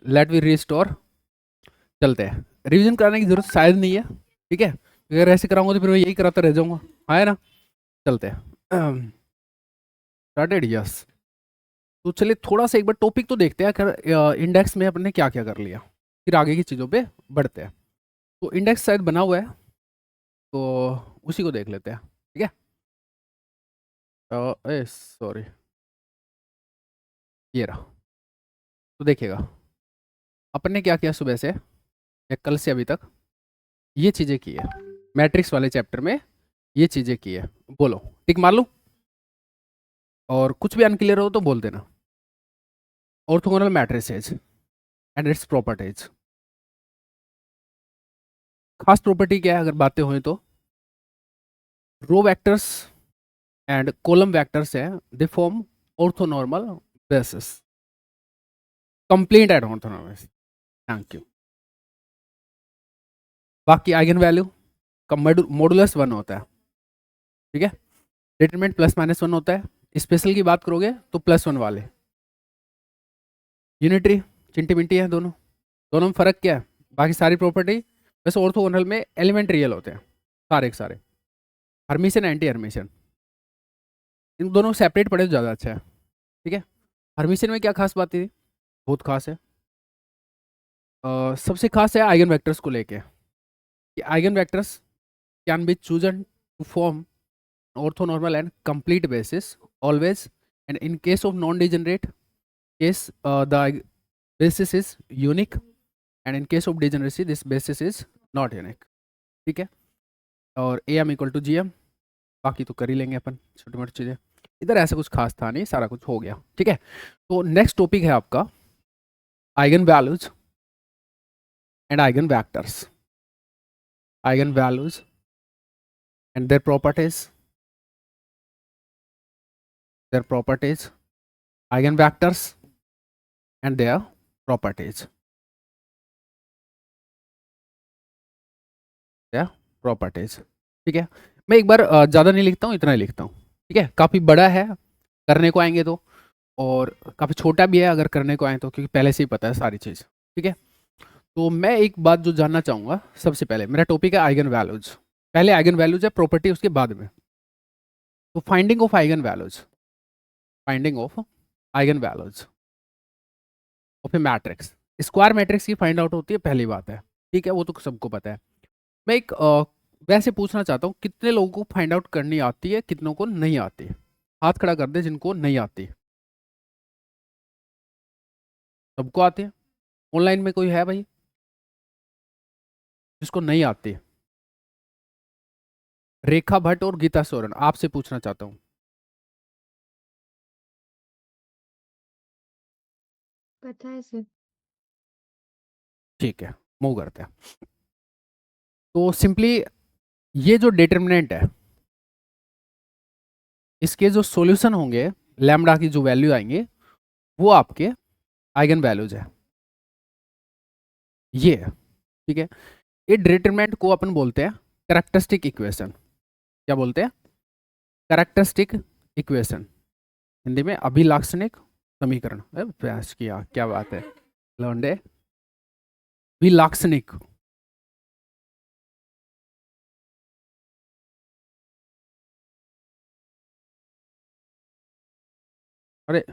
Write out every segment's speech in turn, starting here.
Late we restore. चलते हैं, revision कराने की जरूरत शायद नहीं है, ठीक है, अगर ऐसे कराऊंगा तो फिर मैं यही कराता रह जाऊंगा, है ना। चलते हैं, स्टार्टेड, यस। तो चलिए थोड़ा सा एक बार टॉपिक तो देखते हैं, इंडेक्स में अपने क्या क्या कर लिया, फिर आगे की चीज़ों पे बढ़ते हैं। तो इंडेक्स शायद बना हुआ है, तो उसी को देख लेते हैं, ठीक है। सॉरी, ये रहा। तो देखिएगा, अपन ने क्या किया सुबह से या कल से अभी तक, ये चीज़ें की है, मैट्रिक्स वाले चैप्टर में ये चीज़ें की है। बोलो, टिक मार लूँ, और कुछ भी अनक्लियर हो तो बोल देना। Orthogonal matrices and its properties. खास प्रॉपर्टी क्या है अगर बातें हुई तो, row vectors and column vectors है, they form orthonormal basis, complete at orthonormal. Thank you. बाकी आइगन वैल्यू का मॉडुलस 1 होता है, ठीक है। डिटरमिनेंट प्लस माइनस 1 होता है, स्पेशल की बात करोगे तो +1 वाले। यूनिटरी चिंटी मिंटी है दोनों, दोनों में फर्क क्या है, बाकी सारी प्रॉपर्टी वैसे ऑर्थोगोनल में एलिमेंट रियल होते हैं सारे के सारे। हर्मिशन एंटी हर्मिशन, इन दोनों सेपरेट पड़े तो ज़्यादा अच्छा है, ठीक है। हर्मिशन में क्या खास बात थी, बहुत खास है। सबसे खास है आइगन वेक्टर्स को लेके, कि eigen vectors can be chosen to form orthonormal and complete basis always, and in case of non-degenerate case the basis is unique, and in case of degeneracy this basis is not unique, ठीक है। और A M equal to G M, बाकी तो कर ही लेंगे अपन छोटी मोटी चीज़ें, इधर ऐसा कुछ खास था नहीं, सारा कुछ हो गया, ठीक है। तो नेक्स्ट टॉपिक है आपका eigen values and eigen vectors, eigen values and their properties, their properties, eigenvectors and their properties, their properties, ठीक है। मैं एक बार ज़्यादा नहीं लिखता हूँ, इतना ही लिखता हूँ, ठीक है। काफ़ी बड़ा है करने को आएंगे तो, और काफ़ी छोटा भी है अगर करने को आए तो, क्योंकि पहले से ही पता है सारी चीज़, ठीक है। तो मैं एक बात जो जानना चाहूँगा, सबसे पहले मेरा टॉपिक है आइगन वैल्यूज, पहले आइगन वैल्यूज है, प्रॉपर्टी उसके बाद में। तो finding of eigen values, finding of eigen values of A matrix, square matrix की फाइंड आउट होती है, पहली बात है, ठीक है, वो तो सबको पता है। मैं एक वैसे पूछना चाहता हूँ, कितने लोगों को फाइंड आउट करनी आती है, कितनों को नहीं आती, हाथ खड़ा कर दे जिनको नहीं आती। सबको आती है, ऑनलाइन में कोई है भाई जिसको नहीं आती? रेखा भट्ट और गीता सोरेन, आपसे पूछना चाहता हूँ। पता है सर। ठीक है, मूव करते हैं। तो सिंपली ये जो डिटर्मिनेंट है, इसके जो सॉल्यूशन होंगे, लैम्डा की जो वैल्यू आएंगे, वो आपके आइगन वैल्यूज है, ये है, ठीक है। ये डिटर्मिनेंट को अपन बोलते हैं कैरेक्टरिस्टिक इक्वेशन। क्या बोलते हैं? कैरेक्टरिस्टिक इक्वेशन, हिंदी में अभिलाक्षणिक समीकरण। प्रयास किया, क्या बात है लौंडे, अभिलाक्षणिक। अरे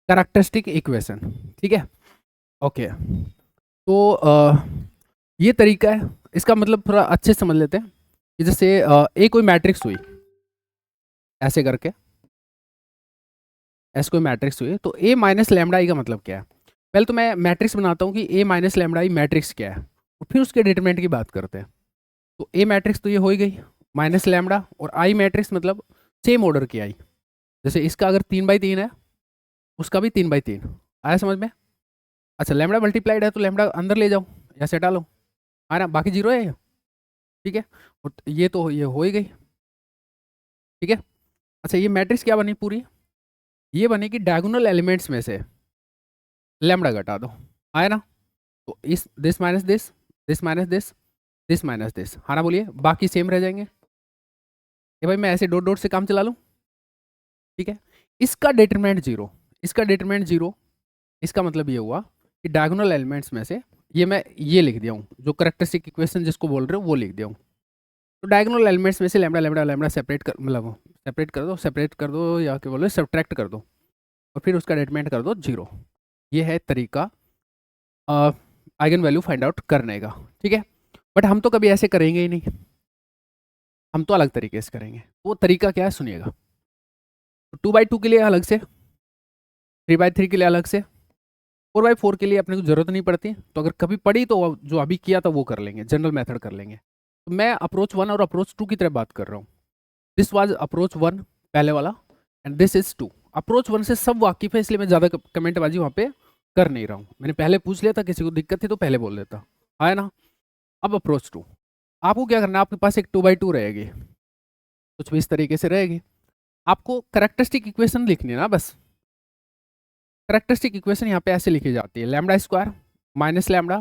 कैरेक्टरिस्टिक इक्वेशन, ठीक है, ओके। तो ये तरीका है, इसका मतलब थोड़ा अच्छे से समझ लेते हैं कि जैसे ए कोई मैट्रिक्स हुई, ऐसे करके ऐसे कोई मैट्रिक्स हुई, तो ए माइनस लैम्डा आई का मतलब क्या है? पहले तो मैं मैट्रिक्स बनाता हूँ कि ए माइनस लैम्डा आई मैट्रिक्स क्या है, और फिर उसके डिटरमिनेंट की बात करते हैं। तो ए मैट्रिक्स तो ये हो ही गई, माइनस लैम्डा, और आई मैट्रिक्स मतलब सेम ऑर्डर की आई, जैसे इसका अगर 3/3 है, उसका भी 3/3, आया समझ में? अच्छा, लैम्डा मल्टीप्लाइड है तो लैम्डा अंदर ले जाओ या से डालो, है ना, बाकी जीरो है ये, ठीक है। और ये तो ये हो ही गई, ठीक है। अच्छा, ये मैट्रिक्स क्या बनी पूरी? ये बनी कि डायगोनल एलिमेंट्स में से लैम्डा घटा दो, आया ना। तो इस this minus this, this minus this, this minus this, हाँ ना बोलिए, बाकी सेम रह जाएंगे। ये भाई मैं ऐसे डॉट डॉट से काम चला लूँ, ठीक है। इसका डिटरमिनेंट जीरो, इसका डिटरमिनेंट जीरो, इसका मतलब ये हुआ कि डायगोनल एलिमेंट्स में से ये मैं ये लिख दिया हूँ, जो करेक्टरिस्टिक इक्वेशन जिसको बोल रहे हो वो लिख दिया हूँ। तो डायगोनल एलिमेंट्स में से लैम्डा लैम्डा लैम्डा सेपरेट कर, मतलब सेपरेट कर दो या क्या बोलो सब्ट्रैक्ट कर दो, और फिर उसका डिटरमिनेंट कर दो जीरो। ये है तरीका आइगन वैल्यू फाइंड आउट करने का, ठीक है। बट हम तो कभी ऐसे करेंगे ही नहीं, हम तो अलग तरीके से करेंगे। वो तरीका क्या है सुनिएगा। 2/2 के लिए अलग से, 3/3 के लिए अलग से, 4/4 के लिए अपने को जरूरत नहीं पड़ती, तो अगर कभी पड़ी तो जो अभी किया था वो कर लेंगे, जनरल मेथड कर लेंगे। तो मैं अप्रोच 1 और अप्रोच 2 की तरह बात कर रहा हूँ। दिस वाज अप्रोच 1 पहले वाला, एंड दिस इज 2। अप्रोच 1 से सब वाकिफ है, इसलिए मैं ज़्यादा कमेंटबाजी वहाँ पे कर नहीं रहा हूँ। मैंने पहले पूछ लिया था, किसी को दिक्कत थी तो पहले बोल देता, आया ना। अब अप्रोच 2, आपको क्या करना है, आपके पास एक 2/2 रहेगी, कुछ भी इस तरीके से रहेगी। आपको करेक्टरिस्टिक इक्वेशन लिखनी है ना बस। करेक्टरिस्टिक इक्वेशन यहाँ पे ऐसे लिखी जाती है, lambda square minus lambda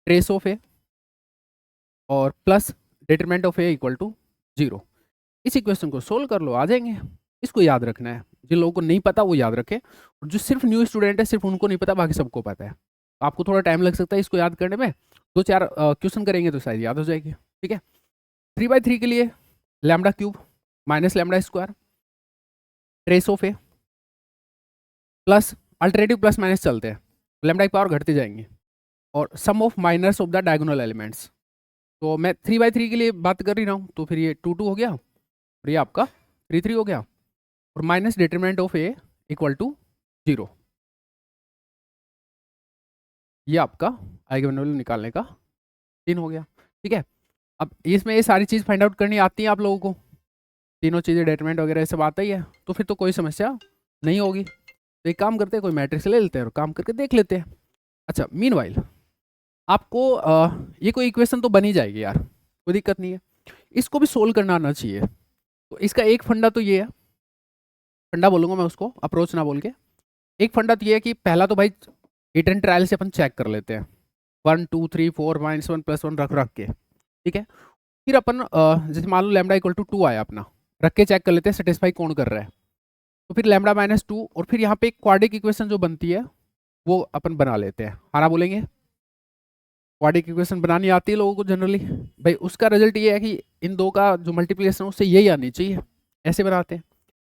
trace of A और plus determinant of A equal to zero. इस इक्वेशन को सोल्व कर लो, आ जाएंगे। इसको याद रखना है, जिन लोगों को नहीं पता वो याद रखे, और जो सिर्फ न्यू स्टूडेंट है सिर्फ उनको नहीं पता, बाकी सबको पता है। आपको थोड़ा टाइम लग सकता है इसको याद करने में, 2-4 क्वेश्चन करेंगे तो शायद याद हो जाएगी, ठीक है। 3/3 के लिए lambda cube minus lambda square trace of A plus alternative plus minus चलते हैं, लैम्डा की पावर घटती जाएंगी, और sum of minus of the diagonal elements. तो मैं 3/3 के लिए बात कर ही रहा हूँ, तो फिर ये 2 हो गया और ये आपका 3 हो गया, और minus determinant of A equal to zero. ये आपका आइगन वैल्यू निकालने का 3 हो गया, ठीक है। अब इसमें ये सारी चीज़ फाइंड आउट करनी आती है आप लोगों को, तीनों चीज़ें डिटरमिनेंट वगैरह ये सब आता ही है, तो फिर तो कोई समस्या नहीं होगी। तो एक काम करते हैं, कोई मैट्रिक्स ले लेते हैं और काम करके देख लेते हैं। अच्छा, मीनवाइल आपको ये कोई इक्वेशन तो बन ही जाएगी यार, कोई दिक्कत नहीं है। इसको भी सोल्व करना आना चाहिए। तो इसका एक फंडा तो ये है, फंडा बोलूँगा मैं उसको, अप्रोच ना बोल के। एक फंडा तो ये है कि पहला तो भाई हिट एंड ट्रायल से अपन चेक कर लेते हैं, 1 2 3 4 -1 +1 रख रख के, ठीक है। फिर अपन जैसे मान लो लैम्डा इक्वल टू 2 आया अपना, रख के चेक कर लेते हैं सेटिस्फाई कौन कर रहा है। तो फिर लैम्डा -2, और फिर यहाँ पे एक क्वाड्रिक इक्वेशन जो बनती है वो अपन बना लेते हैं, हाँ ना बोलेंगे। क्वाड्रिक इक्वेशन बनानी आती है लोगों को जनरली, भाई उसका रिजल्ट ये है कि इन दो का जो मल्टीप्लिकेशन उससे यही आनी चाहिए, ऐसे बनाते हैं।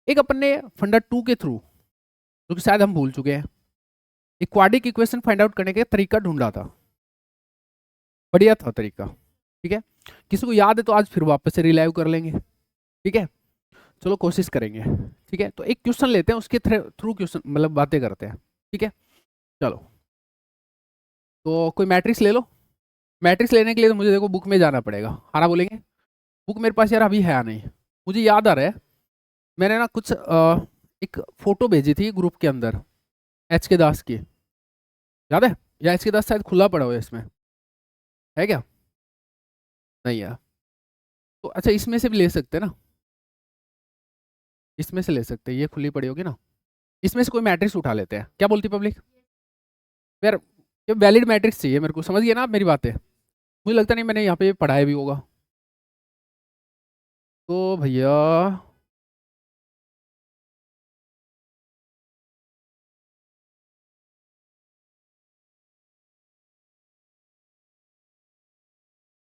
एक अपन ने फंडा 2 के थ्रू, जो कि शायद हम भूल चुके हैं, एक क्वाड्रिक इक्वेशन फाइंड आउट करने का तरीका ढूंढा था, बढ़िया था तरीका, ठीक है। किसी को याद है तो आज फिर वापस से रिलाइव कर लेंगे, ठीक है। चलो कोशिश करेंगे, ठीक है। तो एक क्वेश्चन लेते हैं, उसके थ्रू क्वेश्चन मतलब बातें करते हैं, ठीक है। चलो, तो कोई मैट्रिक्स ले लो। मैट्रिक्स लेने के लिए तो मुझे देखो बुक में जाना पड़ेगा, हारा बोलेंगे। बुक मेरे पास यार अभी है नहीं, मुझे याद आ रहा है मैंने ना कुछ एक फोटो भेजी थी ग्रुप के अंदर एच के दास की, याद है? या एच के दास शायद खुला पड़ा हो इसमें, है क्या? नहीं है तो अच्छा, इसमें से भी ले सकते हैं ना, इसमें से ले सकते हैं, ये खुली पड़ी होगी ना, इसमें से कोई मैट्रिक्स उठा लेते हैं, क्या बोलती पब्लिक? यार ये वैलिड मैट्रिक्स चाहिए मेरे को, समझ गया ना आप मेरी बातें? मुझे लगता नहीं मैंने यहाँ पे पढ़ाया भी होगा। तो भैया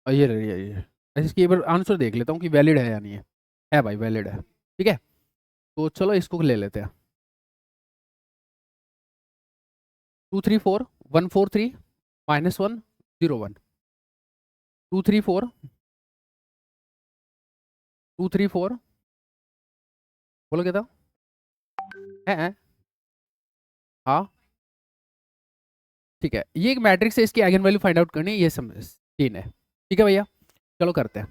ये रही है, ये अच्छा, इसकी एक बार आंसर देख लेता हूँ कि वैलिड है या नहीं है। है भाई, वैलिड है, ठीक है। तो चलो इसको ले लेते हैं, 2 3 4 1 4 3 -1 0 1, 2 3 4 2 3 4, बोलो क्या था? है? हाँ ठीक है, ये एक मैट्रिक्स है, इसकी आइगन वैल्यू फाइंड आउट करनी है, ये समझ 3 है, ठीक है भैया। चलो करते हैं।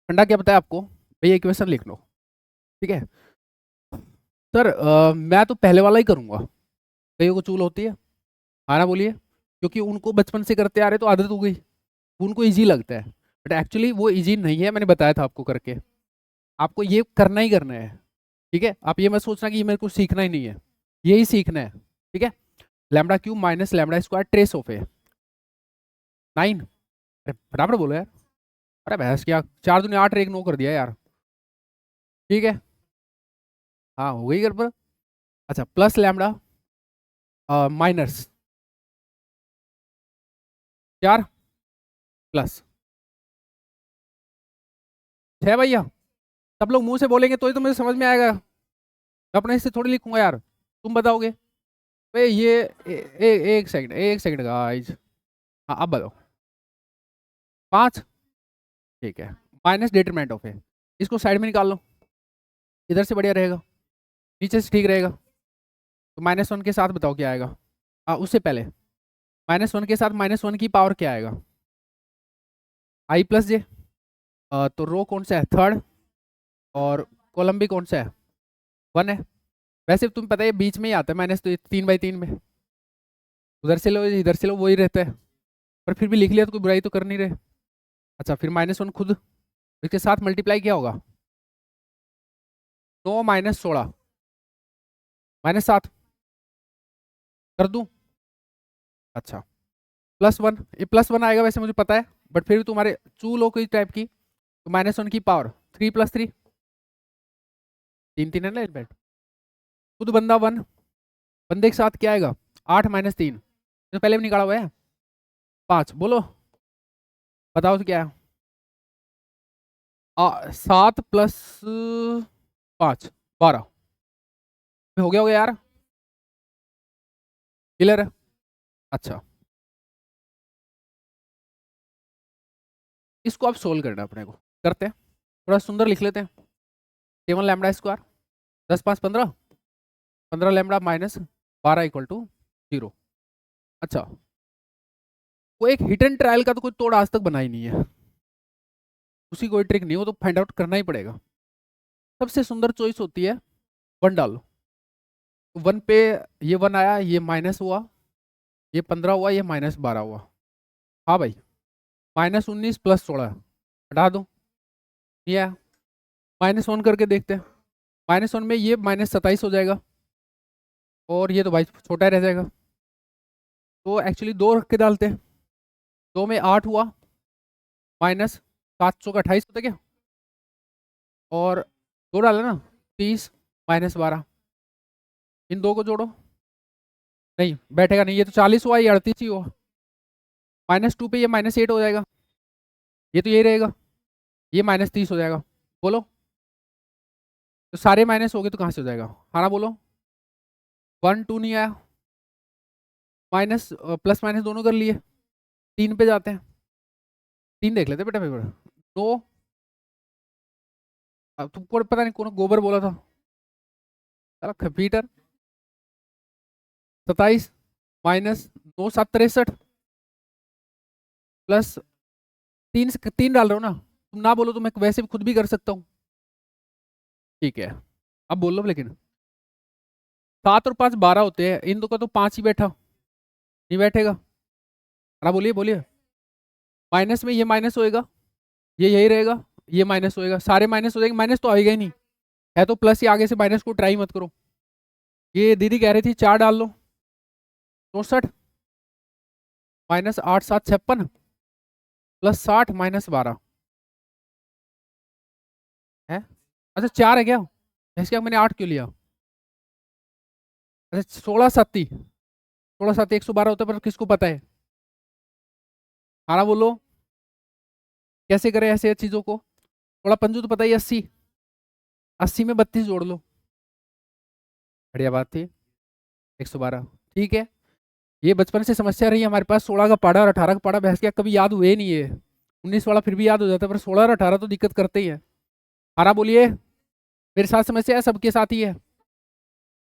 फंडा क्या बताया आपको भैया, इक्वेशन लिख लो, ठीक है। सर मैं तो पहले वाला ही करूँगा, कईयों को चूल होती है, हाँ ना बोलिए, क्योंकि उनको बचपन से करते आ रहे तो आदत हो गई, उनको इजी लगता है, बट एक्चुअली वो इजी नहीं है, मैंने बताया था आपको करके, आपको ये करना ही करना है, ठीक है। आप ये मत सोचना कि ये मेरे को सीखना ही नहीं है, यही सीखना है, ठीक है। Lambda cube minus lambda square trace of A 9, अरे फटाफट बोलो यार। अरे भैंस क्या, 4 दूनी 8 और 1 9 कर दिया यार। ठीक है, हाँ हो गई गड़बड़। अच्छा, प्लस लैम्डा माइनस 4 प्लस 6 भैया। सब लोग मुंह से बोलेंगे तो ही तो मुझे समझ में आएगा, मैं अपने से थोड़ी लिखूंगा यार, तुम बताओगे। भाई ये एक सेकंड, एक सेकंड गाइस। हाँ अब बताओ। 5, ठीक है। माइनस डिटरमिनेंट ऑफ है, इसको साइड में निकाल लो, इधर से बढ़िया रहेगा, नीचे से ठीक रहेगा। तो -1 के साथ बताओ क्या आएगा। उससे पहले -1 के साथ -1 की पावर क्या आएगा, आई प्लस जे। तो रो कौन सा है, थर्ड, और कॉलम भी कौन सा है, 1 है। वैसे तुम्हें पता है ये बीच में ही आता है माइनस, तो 3/3 में उधर से लो इधर से लो वही रहता है, पर फिर भी लिख लिया तो कोई बुराई तो कर नहीं रहे। अच्छा, फिर -1 खुद, इसके साथ मल्टीप्लाई क्या होगा, 9 - 16 -7 कर दूं। अच्छा, +1, ये +1 आएगा वैसे मुझे पता है, बट फिर भी तुम्हारे चूल हो कोई टाइप की, तो -1 की पावर 3 + 3, 3 3 है ना एलिमेंट। खुद बंदा 1, बंदे के साथ क्या आएगा, 8 - 3, तो पहले भी निकाला हुआ है 5। बोलो बताओ तो क्या है, 7 + 5 12। हो गया यार, क्लियर है। अच्छा, इसको आप सोल्व करना है अपने को, करते हैं, थोड़ा सुंदर लिख लेते हैं। 7 लैम्डा स्क्वायर 10 5 15, 15 लैम्डा -12 = 0। अच्छा, वो एक हिट एंड ट्रायल का तो कोई तोड़ आज तक बना ही नहीं है, उसी कोई ट्रिक नहीं हो तो फाइंड आउट करना ही पड़ेगा। सबसे सुंदर चॉइस होती है 1 डालो, 1 पे ये 1 आया, ये माइनस हुआ, ये 15 हुआ, ये -12 हुआ। हाँ भाई, -19 + 16 हटा दो, ये आया। -1 करके देखते हैं, -1 में ये -27 हो जाएगा, और ये तो भाई छोटा ही रह जाएगा, तो एक्चुअली 2 रख के डालते हैं। 2 में 8 हुआ, -7 का 28 होता है क्या, और 2 डाला ना, 30 -12, इन दो को जोड़ो, नहीं बैठेगा नहीं, ये तो 40 हुआ, ये 38 ही हुआ। -2 पे ये -8 हो जाएगा, ये तो यही रहेगा, ये -30 हो जाएगा। बोलो, तो सारे माइनस हो गए तो कहाँ से हो जाएगा, हाँ ना बोलो। 1 2 नहीं आया, माइनस प्लस माइनस दोनों कर लिए, 3 पे जाते हैं, 3 देख लेते बेटा पेपर। 2, अब तुमको पता नहीं कौन गोबर बोला था, साला कंप्यूटर। 27 -9 7 63 प्लस 3 से 3 डाल रहे हो ना, तुम ना बोलो तो मैं वैसे भी खुद भी कर सकता हूँ। ठीक है, अब बोल लो लेकिन। 7 और 5 12 होते हैं, इन दो का तो 5 ही बैठा, नहीं बैठेगा। हाँ बोलिए बोलिए, माइनस में ये माइनस होएगा, ये यही रहेगा, ये माइनस होएगा, सारे माइनस हो जाएंगे, माइनस तो आएगा ही नहीं, है तो प्लस ही, आगे से माइनस को ट्राई मत करो। ये दीदी कह रही थी 4 डाल लो, 64 -8 7 56 + 60 -12 है। अच्छा 4 है क्या, इसके मैंने 8 क्यों लिया। अच्छा 16 7 16 7 112 होता है, पर किसको पता है, हाँ बोलो कैसे करें ऐसे चीजों को, थोड़ा पंजू तो पता ही, 80 80 में 32 जोड़ लो, बढ़िया बात थी, 112। ठीक है, ये बचपन से समस्या रही है हमारे पास, 16 का पाड़ा और 18 का पाड़ा बहस क्या कभी याद हुए नहीं है। 19 वाला फिर भी याद हो जाता है, पर 16 और 18 तो दिक्कत करते ही है। आरा बोलिए, मेरे साथ समस्या है, सबके साथ ही है,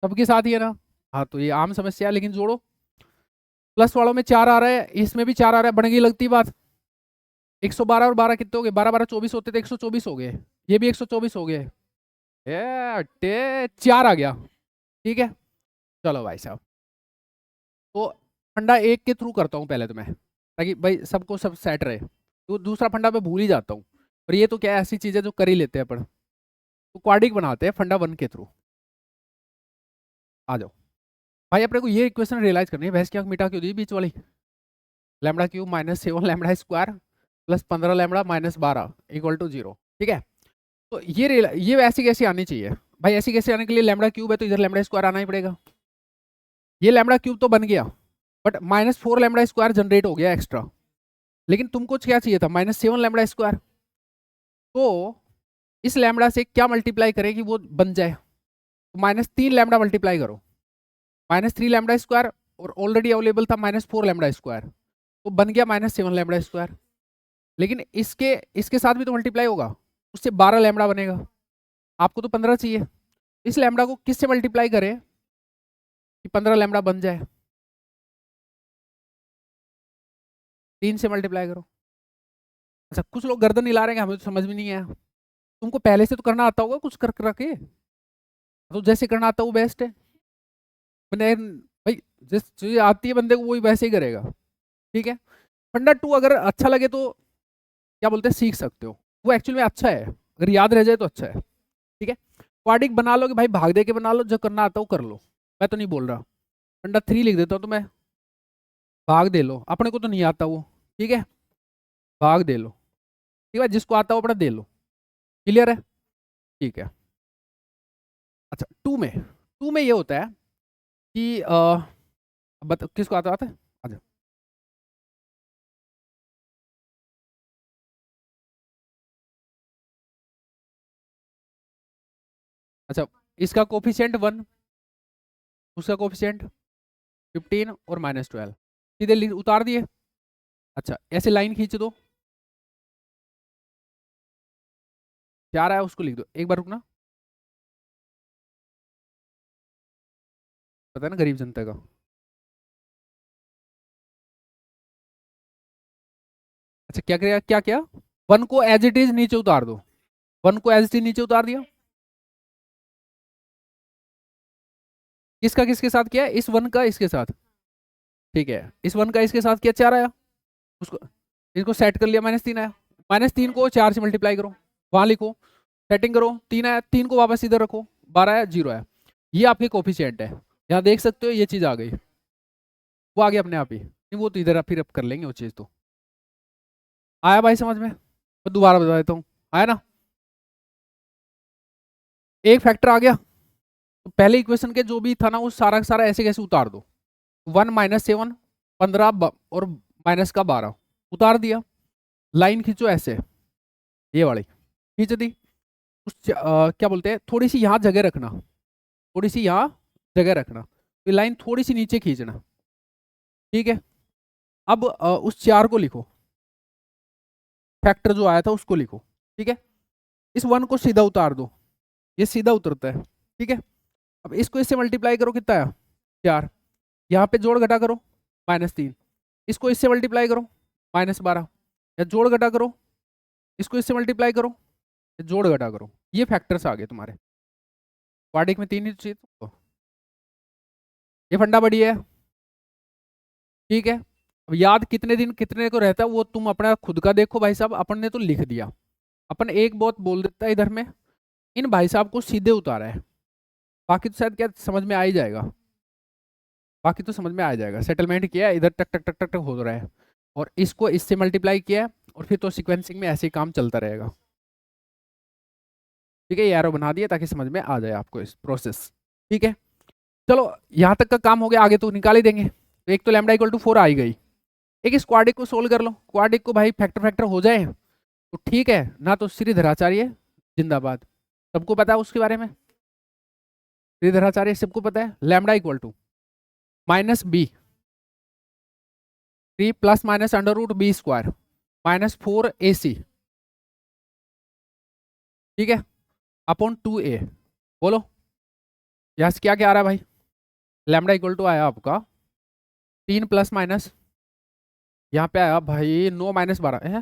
सबके साथ ही है ना। हाँ तो ये आम समस्या है, लेकिन जोड़ो, प्लस वालों में 4 आ रहा है, इसमें भी 4 आ रहा है, बन गई लगती बात। 112 और 12 कितने हो गए, 12 12 24 होते थे, 124 हो गए, ये भी 124 हो गए, 4 आ गया। ठीक है, चलो भाई साहब, तो फंडा एक के थ्रू करता हूँ पहले तो मैं, ताकि भाई सबको सब सेट रहे, तो दूसरा फंडा मैं भूल ही जाता हूँ, और ये तो क्या है ऐसी चीज़ है जो कर ही लेते हैं अपन, तो क्वाड्रिक बनाते हैं फंडा 1 के थ्रू। आ जाओ भाई, अपने को ये इक्वेशन रियलाइज करनी है, भैंस की आंख मिटा क्यों दी बीच वाली, lambda cube -7 lambda square plus 15 lambda minus 12 equal to 0। ठीक है, तो ये ऐसी कैसी आनी चाहिए भाई? ऐसी कैसे आने के लिए लैम्बडा क्यूब है तो इधर लैम्बडा स्क्वायर आना ही पड़ेगा। ये लैम्बडा क्यूब तो बन गया, बट -4 लैम्बडा स्क्वायर जनरेट हो गया एक्स्ट्रा। लेकिन तुमको क्या चाहिए था? -7 लैम्बडा स्क्वायर। तो इस लैम्बडा से क्या मल्टीप्लाई करें कि वो बन जाए? तो -3 लैम्बडा मल्टीप्लाई करो, -3 लैम्बडा स्क्वायर, और ऑलरेडी अवेलेबल था -4 लैम्बडा स्क्वायर, तो बन गया -7 लैम्बडा स्क्वायर। लेकिन इसके इसके साथ भी तो मल्टीप्लाई होगा, उससे 12 लैम्बडा बनेगा। आपको तो 15 चाहिए, इस लैम्बडा को किससे मल्टीप्लाई करें कि 15 लैम्बडा बन जाए? 3 से मल्टीप्लाई करो। अच्छा, कुछ लोग गर्दन हिला रहे हैं, हमें तो समझ में नहीं आया। तुमको पहले से तो करना आता होगा कुछ कर रखे, तो जैसे करना आता है वो बेस्ट है। मैंने भाई, जिस चीज आती है बंदे को वही वैसे ही करेगा। ठीक है, फंडा 2 अगर अच्छा लगे तो क्या बोलते हैं, सीख सकते हो। वो एक्चुअली में अच्छा है, अगर याद रह जाए तो अच्छा है। ठीक है, क्वाड्रिक बना लो कि भाई भाग दे के बना लो, जो करना आता है वो कर लो, मैं तो नहीं बोल रहा। फंडा 3 लिख देता हूँ तो मैं, भाग दे लो, अपने को तो नहीं आता वो। ठीक है, भाग दे लो। ठीक है, जिसको आता है वो अपना दे लो। क्लियर है? ठीक है। अच्छा, 2 में ये होता है कि किसको आता है? अच्छा, अच्छा, इसका कोफिशिएंट 1, उसका कोफिशिएंट 15 और -12, सीधे उतार दिए। अच्छा, ऐसे लाइन खींच दो, क्या रहा है उसको लिख दो। एक बार रुकना, पता है ना गरीब जनता का। अच्छा, क्या किया क्या किया? 1 को एज इट इज नीचे उतार दो, 1 को एज इट इज नीचे उतार दिया। किसका किसके साथ किया? इस 1 का इसके साथ। ठीक है, इस 1 का इसके साथ किया, 4 आया। उसको, इसको सेट कर लिया, -3 आया। -3 को 4 से मल्टीप्लाई करो, वहां लिखो, सेटिंग करो, 3 आया, 3 को वापस इधर रखो, 12 आया, 0 आया। ये आपके कोफिशिएंट है, यहाँ देख सकते हो, ये चीज आ गई, वो आ गया अपने आप ही। नहीं, वो तो इधर फिर अब कर लेंगे वो चीज। तो आया भाई समझ में? मैं दोबारा बता देता हूँ, आया ना? एक फैक्टर आ गया, तो पहले इक्वेशन के जो भी था ना वो सारा का सारा ऐसे कैसे उतार दो। 1 -7, 15 और माइनस का 12 उतार दिया। लाइन खींचो ऐसे, ये वाली खींच दी। क्या बोलते हैं, थोड़ी सी यहाँ जगह रखना, थोड़ी सी यहाँ जगह रखना, तो लाइन थोड़ी सी नीचे खींचना। ठीक है, अब उस 4 को लिखो, फैक्टर जो आया था उसको लिखो। ठीक है, इस 1 को सीधा उतार दो, ये सीधा उतरता है। ठीक है, अब इसको इससे मल्टीप्लाई करो, कितना आया? 4। यहाँ पे जोड़ घटा करो, -3। इसको इससे मल्टीप्लाई करो, -12। या जोड़ घटा करो, इसको इससे मल्टीप्लाई करो, या जोड़ घटा करो। ये फैक्टर्स आ गए तुम्हारे। क्वाड्रिक में 3 ही चाहिए तुमको। ये फंडा बढ़िया है। ठीक है, अब याद कितने दिन कितने को रहता है वो तुम अपना खुद का देखो भाई साहब। अपन ने तो लिख दिया, अपन एक बहुत बोल देता है इधर में, इन भाई साहब को सीधे उतारा है। बाकी तो शायद क्या समझ में आ ही जाएगा, बाकी तो समझ में आ जाएगा। सेटलमेंट किया है, इधर टक टक टक टक टक हो रहा है, और इसको इससे मल्टीप्लाई किया है, और फिर तो सीक्वेंसिंग में ऐसे ही काम चलता रहेगा। ठीक है, ये एरो बना दिया ताकि समझ में आ जाए आपको इस प्रोसेस। ठीक है, चलो यहाँ तक का काम हो गया, आगे तो निकाल ही देंगे। तो एक तो लैम्डा इक्वल टू 4 आ ही गई। एक इस क्वाड्रिक को सोल्व कर लो, क्वाड्रिक को भाई फैक्टर फैक्टर हो जाए तो ठीक है ना। तो श्रीधराचार्य जिंदाबाद, सबको पता है उसके बारे में। श्रीधराचार्य सबको पता है। Lambda equal to -b 3 ± √b² -4ac, ठीक है, अपॉन 2a। बोलो यहाँ से क्या क्या आ रहा है भाई? लैम्डा इक्वल टू आया आपका 3 ± यहाँ पे आया भाई 9 -12 है।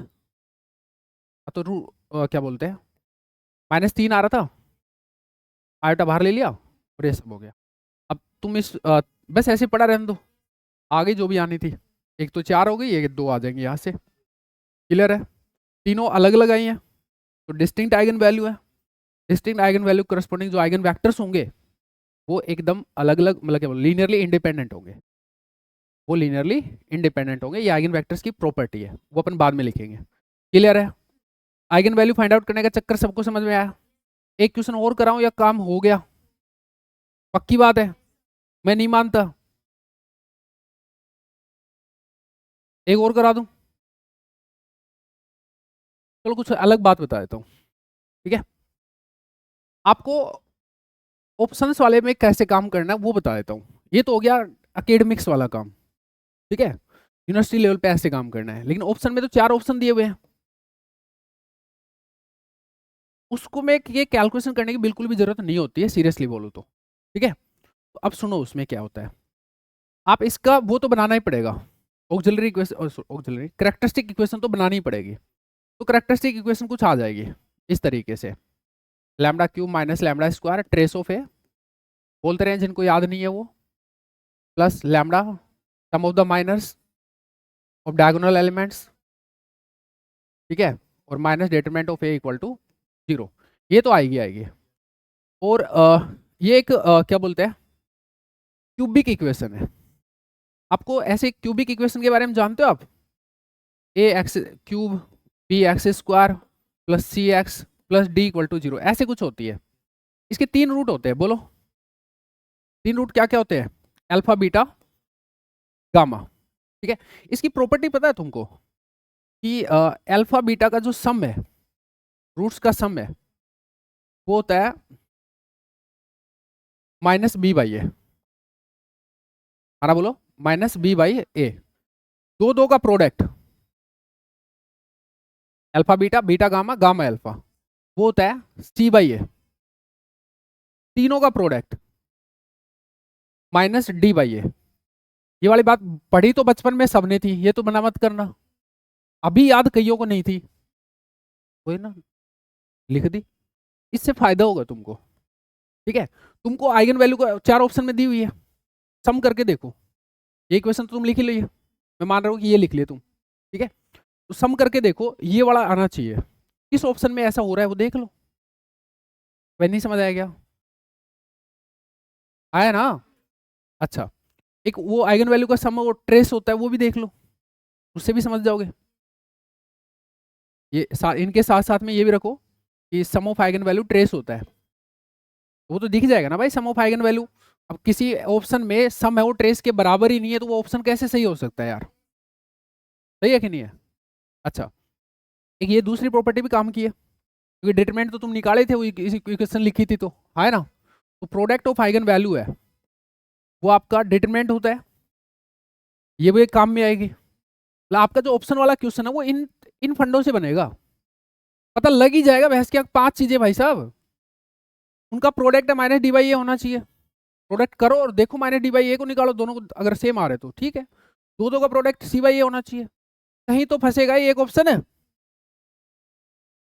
तो क्या बोलते हैं, -3 आ रहा था, आयोटा बाहर ले लिया और ये सब हो गया। अब तुम इस बस ऐसे पड़ा रहने दो, आगे जो भी आनी थी। एक तो 4 हो गई, एक 2 आ जाएंगे यहाँ से। क्लियर है? तीनों अलग अलग आई हैं तो डिस्टिंक्ट आइगन वैल्यू है। डिस्टिंक्ट आइगन वैल्यू करस्पॉन्डिंग जो आइगन वेक्टर्स होंगे वो एकदम अलग अलग, मतलब क्या लीनियरली इंडिपेंडेंट होंगे। वो लीनियरली इंडिपेंडेंट होंगे, ये आइगन वेक्टर्स की प्रॉपर्टी है, वो अपन बाद में लिखेंगे। क्लियर है? आइगन वैल्यू फाइंड आउट करने का चक्कर सबको समझ में आया? एक क्वेश्चन और कराऊं या काम हो गया? पक्की बात है? मैं नहीं मानता, एक और करा दूं? चलो कुछ अलग बात बता देता हूँ, ठीक है? आपको ऑप्शंस वाले में कैसे काम करना है वो बता देता हूँ। ये तो हो गया एकेडमिक्स वाला काम, ठीक है? यूनिवर्सिटी लेवल पे ऐसे काम करना है, लेकिन ऑप्शन में तो 4 ऑप्शन दिए हुए हैं, उसको में ये कैलकुलेशन करने की बिल्कुल भी जरूरत नहीं होती है, सीरियसली बोलो तो, ठीक है? तो अब सुनो उसमें क्या होता है। आप इसका वो तो बनाना ही पड़ेगा, auxiliary equation, auxiliary characteristic equation तो बनानी ही पड़ेगी। तो कैरेक्टरिस्टिक इक्वेशन कुछ आ जाएगी इस तरीके से, lambda cube minus lambda square trace of A, बोलते रहे जिनको याद नहीं है वो, plus lambda sum of the minus of diagonal elements, ठीक है? और minus determinant of A equal to 0। ये तो आएगी आएगी। और ये एक क्या बोलते हैं, क्यूबिक इक्वेशन है। आपको ऐसे क्यूबिक इक्वेशन के बारे में जानते हो आप? A x cube B x square plus C x plus D equal to 0, ऐसे कुछ होती है। इसके 3 रूट होते हैं, बोलो 3 रूट क्या क्या होते हैं? अल्फा बीटा गामा, ठीक है? इसकी प्रॉपर्टी पता है तुमको कि अल्फा बीटा का जो सम है, रूट्स का सम है, वो होता है माइनस बी बाई ए। बोलो माइनस बी बाई ए। दो दो का product alpha beta beta gamma gamma alpha, वो होता है सी बाई ए। तीनों का प्रोडक्ट माइनस डी बाई ए। ये वाली बात पढ़ी तो बचपन में सबने थी, ये तो मना मत करना, अभी याद कईयों को नहीं थी, वही ना, लिख दी। इससे फायदा होगा तुमको, ठीक है? तुमको आइगन वैल्यू को 4 ऑप्शन में दी हुई है, सम करके देखो। ये इक्वेशन तो तुम लिख ही ली है, मैं मान रहा हूँ कि ये लिख लिया तुम, ठीक है? तो सम करके देखो, ये वाला आना चाहिए। किस ऑप्शन में ऐसा हो रहा है वो देख लो। वह नहीं समझ आया क्या? आया ना? अच्छा, एक वो आइगन वैल्यू का सम वो ट्रेस होता है, वो भी देख लो, उससे भी समझ जाओगे। ये इनके साथ साथ में ये भी रखो कि सम ऑफ आइगन वैल्यू ट्रेस होता है, वो तो दिख जाएगा ना भाई, सम ऑफ आइगन वैल्यू। अब किसी ऑप्शन में सम है वो ट्रेस के बराबर ही नहीं है, तो वो ऑप्शन कैसे सही हो सकता है यार? सही है कि नहीं है? अच्छा, एक ये दूसरी प्रॉपर्टी भी काम की है, क्योंकि डिटरमिनेंट तो तुम निकाले थे, वो इक्वेशन लिखी थी तो, है ना? तो प्रोडक्ट ऑफ आइगन वैल्यू है, वो आपका डिटरमिनेंट होता है, ये भी एक काम में आएगी। मतलब आपका जो ऑप्शन वाला क्वेश्चन है वो इन इन फंडों से बनेगा, पता लग ही जाएगा। भैंस क्या 5 चीजें भाई साहब, उनका प्रोडक्ट है माइनस डी बाई ए होना चाहिए। प्रोडक्ट करो और देखो, माइनस डी बाई ए को निकालो, दोनों को अगर सेम आ रहे तो ठीक है। दो दो का प्रोडक्ट सी बाई ए होना चाहिए, कहीं तो फंसेगा ही एक ऑप्शन है।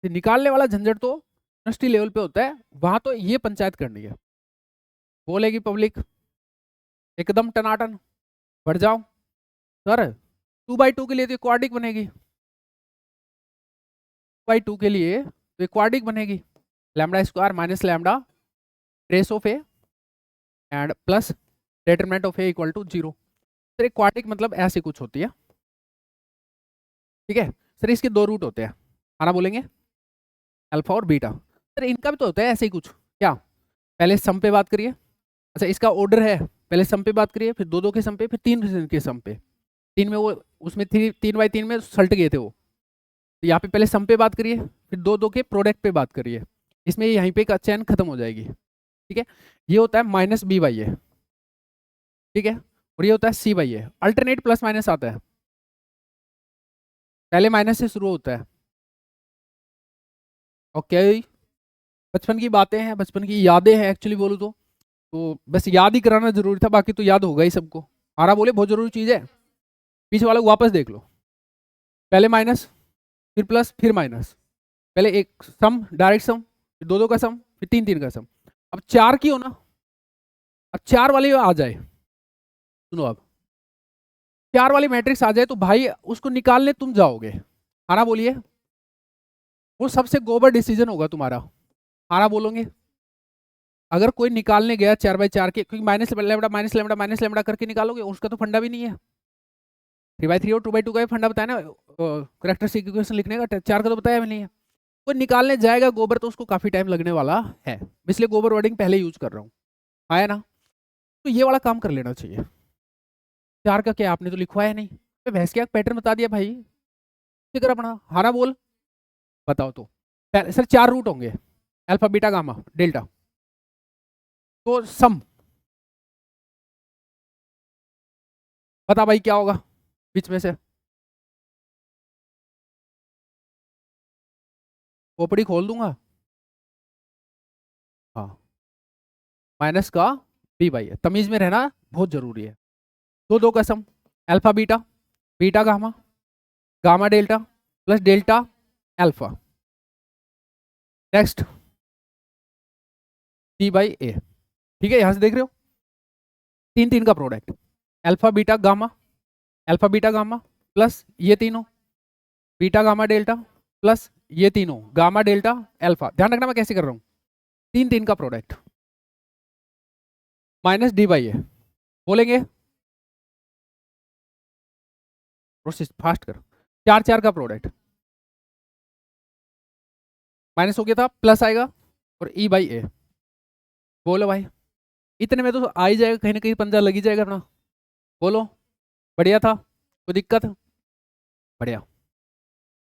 निकालने वाला झंझट तो यूनिवर्सिटी लेवल पे होता है, वहां तो ये पंचायत करनी है। बोलेगी पब्लिक एकदम टनाटन, बढ़ जाओ सर, 2/2 के लिए तो क्वाड्रिक बनेगी, 2/2 के लिए तो क्वाड्रिक बनेगी, lambda square minus lambda trace of A and plus determinant of A equal to 0। Sir एक क्वाड्रिक मतलब ऐसे कुछ होती है, ठीक है? सर इसके 2 रूट होते हैं, आना बोलेंगे अल्फा और बीटा। सर इनका भी तो होता है ऐसे ही कुछ, क्या? पहले सम पे बात करिए, अच्छा इसका ऑर्डर है, पहले सम पे बात करिए, फिर 2 2 के सम पे, फिर 3 के सम पे। 3 में वो उसमें 3/3 में सल्ट गए थे वो, तो यहाँ पे पहले सम पे बात करिए, फिर 2 2 के प्रोडक्ट पे बात करिए, इसमें यहीं पे का चैन खत्म हो जाएगी, ठीक है? ये होता है माइनस बी बाई ए, ठीक है? और ये होता है C by A, alternate plus minus आता है, पहले माइनस से शुरू होता है। ओके, बचपन की बातें हैं, बचपन की यादें हैं एक्चुअली बोलूँ तो बस याद ही कराना जरूरी था, बाकी तो याद होगा ही सबको। आरा बोले बहुत जरूरी चीज है, पीछे वाले को वापस देख लो, पहले माइनस फिर प्लस फिर माइनस, पहले एक सम डायरेक्ट सम, फिर 2 2 का सम, फिर 3 3 का सम। अब 4 की हो ना, अब 4 वाली आ जाए, सुनो अब 4 वाली मैट्रिक्स आ जाए तो भाई उसको निकालने तुम जाओगे, आना बोलिए, वो सबसे गोबर डिसीजन होगा तुम्हारा, आना बोलोगे। अगर कोई निकालने गया 4/4 के, क्योंकि माइनस लेमड़ा करके निकालोगे, उसका तो फंडा भी नहीं है, 3/3 और 2/2 का भी फंडा बताया ना, कैरेक्टरिस्टिक इक्वेशन लिखने का, 4 का तो बताया मैंने। कोई निकालने जाएगा गोबर तो उसको काफी टाइम लगने वाला है, इसलिए गोबर वर्डिंग पहले यूज कर रहा हूँ, आया ना। तो ये वाला काम कर लेना चाहिए। 4 का क्या आपने तो लिखवाया नहीं, तो भैंस क्या पैटर्न बता दिया भाई, फिगर अपना हारा बोल, बताओ तो। सर 4 रूट होंगे, अल्फा बीटा गामा डेल्टा, तो सम बता भाई क्या होगा बीच में से, खोपड़ी खोल दूंगा। हाँ, माइनस का बी बाई है, तमीज में रहना बहुत जरूरी है। दो दो का sum, alpha beta, beta gamma, gamma delta plus delta alpha, next B by A. ठीक है, यहां से देख रहे हो 3 3 का product, alpha beta gamma, alpha beta gamma plus ये तीनों बीटा गामा डेल्टा प्लस ये तीनों गामा डेल्टा अल्फा। ध्यान रखना मैं कैसे कर रहा हूं, 3 3 का प्रोडक्ट माइनस डी बाई ए, बोलेंगे प्रोसेस फास्ट कर, 4 4 का प्रोडक्ट माइनस हो गया था, प्लस आएगा और ई बाई ए। बोलो भाई, इतने में तो आ ही जाएगा, कहीं ना कहीं पंजा लग ही जाएगा अपना। बोलो, बढ़िया था, कोई दिक्कत? बढ़िया।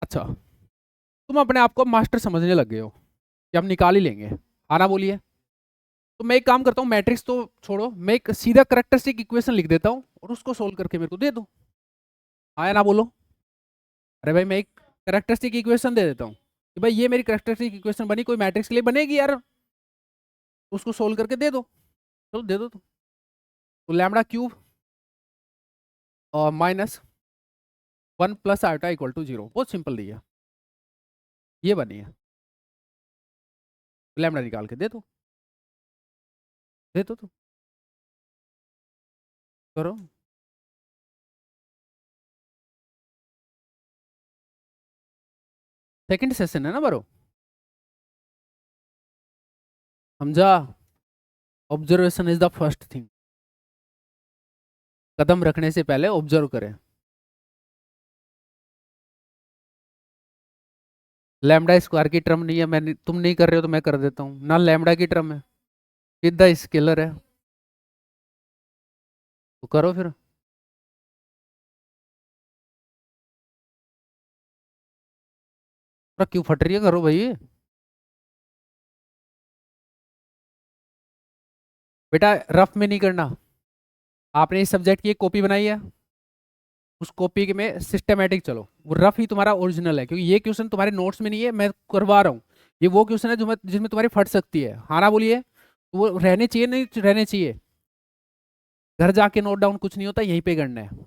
अच्छा, तुम अपने आप को मास्टर समझने लग गए हो कि हम निकाल ही लेंगे, आना बोलिए। तो मैं एक काम करता हूँ, मैट्रिक्स तो छोड़ो, मैं एक सीधा करेक्टरिस्टिक इक्वेशन लिख देता हूँ और उसको सोल्व करके मेरे को दे दो, आया ना बोलो। अरे भाई मैं एक करेक्टरिस्टिक इक्वेशन दे देता हूँ कि भाई ये मेरी करेक्टरिस्टिक इक्वेशन बनी, कोई मैट्रिक्स के लिए बनेगी यार, उसको सोल्व करके दे दो। चलो दे दो तो लैम्डा क्यूब और minus 1 plus iota equal to 0, बहुत सिंपल दिया, ये बनी है। लैम्डा निकाल के दे दो, दे दो तो करो। सेकंड सेशन है ना बरो, समझा? Observation is the first thing, कदम रखने से पहले ऑब्जर्व करें। लैम्डा स्क्वायर की टर्म नहीं है, मैं तुम नहीं कर रहे हो तो मैं कर देता हूँ ना, लैम्डा की टर्म है, सीधा स्केलर है, तो करो फिर। क्यों फट रही है, करो भाई। बेटा रफ में नहीं करना, आपने इस सब्जेक्ट की एक कॉपी बनाई है, उस कॉपी के में सिस्टमेटिक चलो, वो रफ ही तुम्हारा ओरिजिनल है, क्योंकि ये क्वेश्चन तुम्हारे नोट्स में नहीं है, मैं करवा रहा हूँ। ये वो क्वेश्चन है जो जिसमें तुम्हारी फट सकती है, हाँ ना बोलिए। तो वो रहने चाहिए नहीं रहने चाहिए, घर जाके नोट डाउन कुछ नहीं होता, यहीं पे करना है।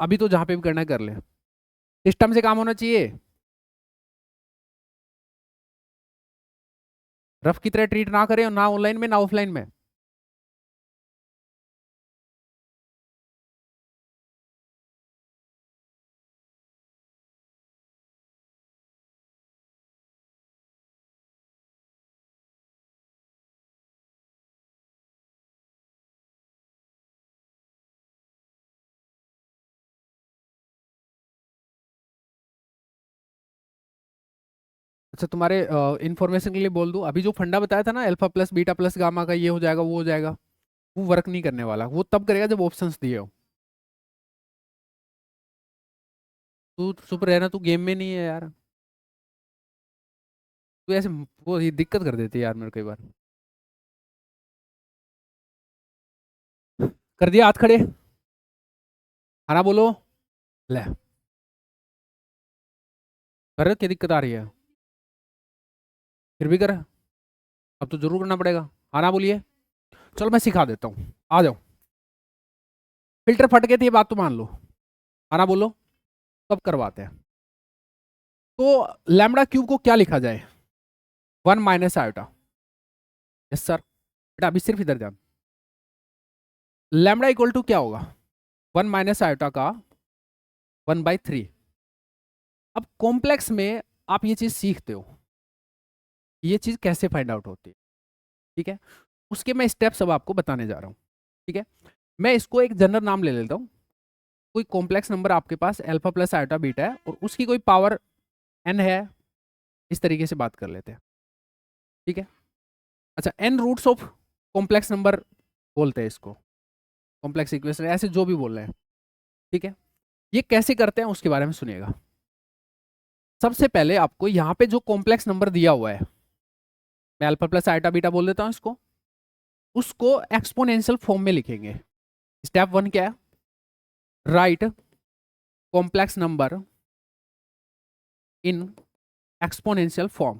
अभी तो जहां पे भी करना है कर ले, सिस्टम से काम होना चाहिए, रफ की तरह ट्रीट ना करें, ना ऑनलाइन में ना ऑफलाइन में। अच्छा, तुम्हारे इन्फॉर्मेशन के लिए बोल दूं, अभी जो फंडा बताया था ना, alpha plus beta plus gamma का, ये हो जाएगा वो हो जाएगा, वो वर्क नहीं करने वाला, वो तब करेगा जब ऑप्शंस दिए हो। तू चुप रहना, तू गेम में नहीं है यार, तू ऐसे वो ये दिक्कत कर देती है यार मेरे कई बार। कर दिया हाथ खड़े, खाना बोलो, ले कर, क्या दिक्कत आ रही है? फिर भी कर, अब तो जरूर करना पड़ेगा, आना बोलिए। चलो मैं सिखा देता हूँ, आ जाओ। फिल्टर फट गए थे, ये बात तो मान लो, आना बोलो, कब करवाते हैं। तो लैम्बडा क्यूब को क्या लिखा जाए, 1 माइनस आयोटा, यस सर। बेटा अभी सिर्फ इधर ध्यान, लैम्बडा इक्वल टू क्या होगा, 1 माइनस आयोटा का 1/3। अब कॉम्प्लेक्स में आप ये चीज सीखते हो, ये चीज कैसे फाइंड आउट होती है, ठीक है, उसके मैं स्टेप्स अब आपको बताने जा रहा हूँ। ठीक है, मैं इसको एक जनरल नाम ले लेता हूँ, कोई कॉम्प्लेक्स नंबर आपके पास अल्फा प्लस आयोटा बीटा है और उसकी कोई पावर n है, इस तरीके से बात कर लेते हैं, ठीक है। अच्छा, n roots of complex number बोलते हैं इसको, कॉम्प्लेक्स इक्वेशन, ऐसे जो भी बोल रहे हैं, ठीक है। ये कैसे करते हैं उसके बारे में सुनिएगा। सबसे पहले आपको यहाँ पे जो कॉम्प्लेक्स नंबर दिया हुआ है, मैं अल्फा प्लस आयोटा बीटा बोल देता हूँ इसको, उसको एक्सपोनेंशियल फॉर्म में लिखेंगे। स्टेप 1 क्या है? Right complex number in exponential form.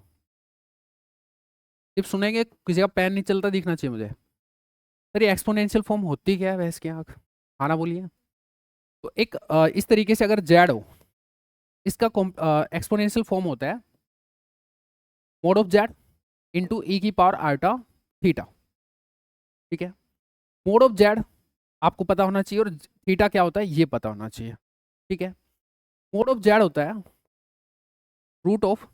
सिर्फ सुनेंगे, किसी का पेन नहीं चलता दिखना चाहिए मुझे। सर ये एक्सपोनेंशियल फॉर्म होती क्या है वैसे, क्या आना बोलिए। तो एक इस तरीके से अगर जेड हो, इसका एक्सपोनेंशियल फॉर्म होता है मोड ऑफ जेड इंटू ई की पावर आयोटा थीटा, ठीक है। मोड ऑफ जेड आपको पता होना चाहिए और थीटा क्या होता है ये पता होना चाहिए, ठीक है। मोड ऑफ जेड होता है root of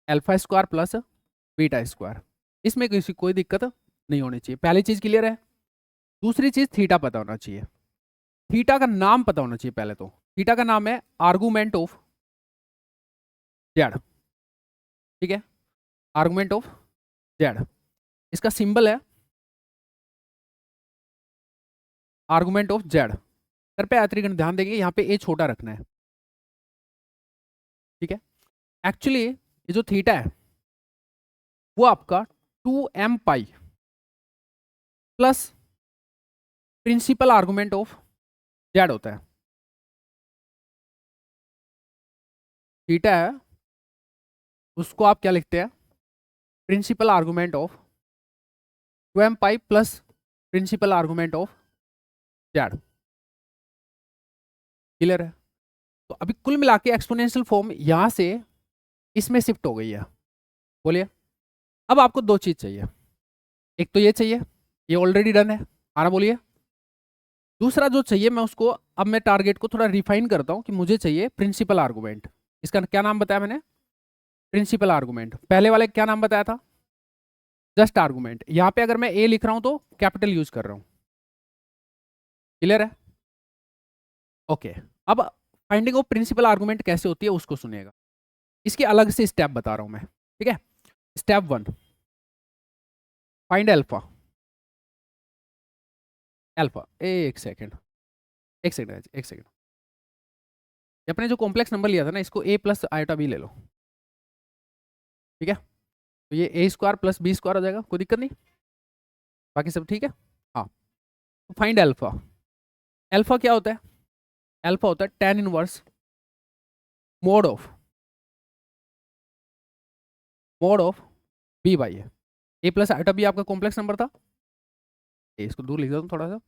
alpha square plus beta square. इसमें किसी कोई दिक्कत नहीं होनी चाहिए, पहली चीज क्लियर है। दूसरी चीज थीटा पता होना चाहिए, थीटा का नाम पता होना चाहिए पहले तो। थीटा का नाम है आर्गुमेंट ऑफ जेड, ठीक है, आर्गुमेंट ऑफ जेड। इसका सिंबल है आर्गुमेंट ऑफ जेड। कृपया यात्रीगण ध्यान देंगे, यहाँ पे ए छोटा रखना है, ठीक है। एक्चुअली ये जो थीटा है वो आपका 2m pi plus principal argument of Z होता है। थीटा है उसको आप क्या लिखते हैं? Principal argument of 2m pi plus principal argument of Z. Clear है? तो अभी कुल मिला के एक्सपोनेंशियल फॉर्म यहां से इसमें शिफ्ट हो गई है। बोलिए, अब आपको दो चीज चाहिए, एक तो ये चाहिए, ये ऑलरेडी डन है, आना बोलिए। दूसरा जो चाहिए मैं उसको, अब मैं टारगेट को थोड़ा रिफाइन करता हूं कि मुझे चाहिए प्रिंसिपल आर्गुमेंट। इसका क्या नाम बताया मैंने? Principal argument. पहले वाले क्या नाम बताया था? Just argument. यहां पे अगर मैं ए लिख रहा हूं तो कैपिटल यूज कर रहा हूं। क्लियर है? ओके। अब फाइंडिंग ऑफ प्रिंसिपल आर्गुमेंट कैसे होती है उसको सुनिएगा, इसके अलग से स्टेप बता रहा हूं मैं, ठीक है। Step 1, find alpha. अल्फा, एक सेकेंड, एक सेकेंड, एक सेकेंड। अपने जो कॉम्प्लेक्स नंबर लिया था ना, इसको ए प्लस आयोटा बी ले लो, ठीक है। तो ये ए स्क्वायर प्लस बी स्क्वायर हो जाएगा, कोई दिक्कत नहीं, बाकी सब ठीक है। हाँ, फाइंड अल्फा। अल्फा क्या होता है? अल्फा होता है tan inverse mod of B by A plus iota B आपका कॉम्प्लेक्स नंबर था, इसको दूर लिख देता हूँ थोड़ा सा।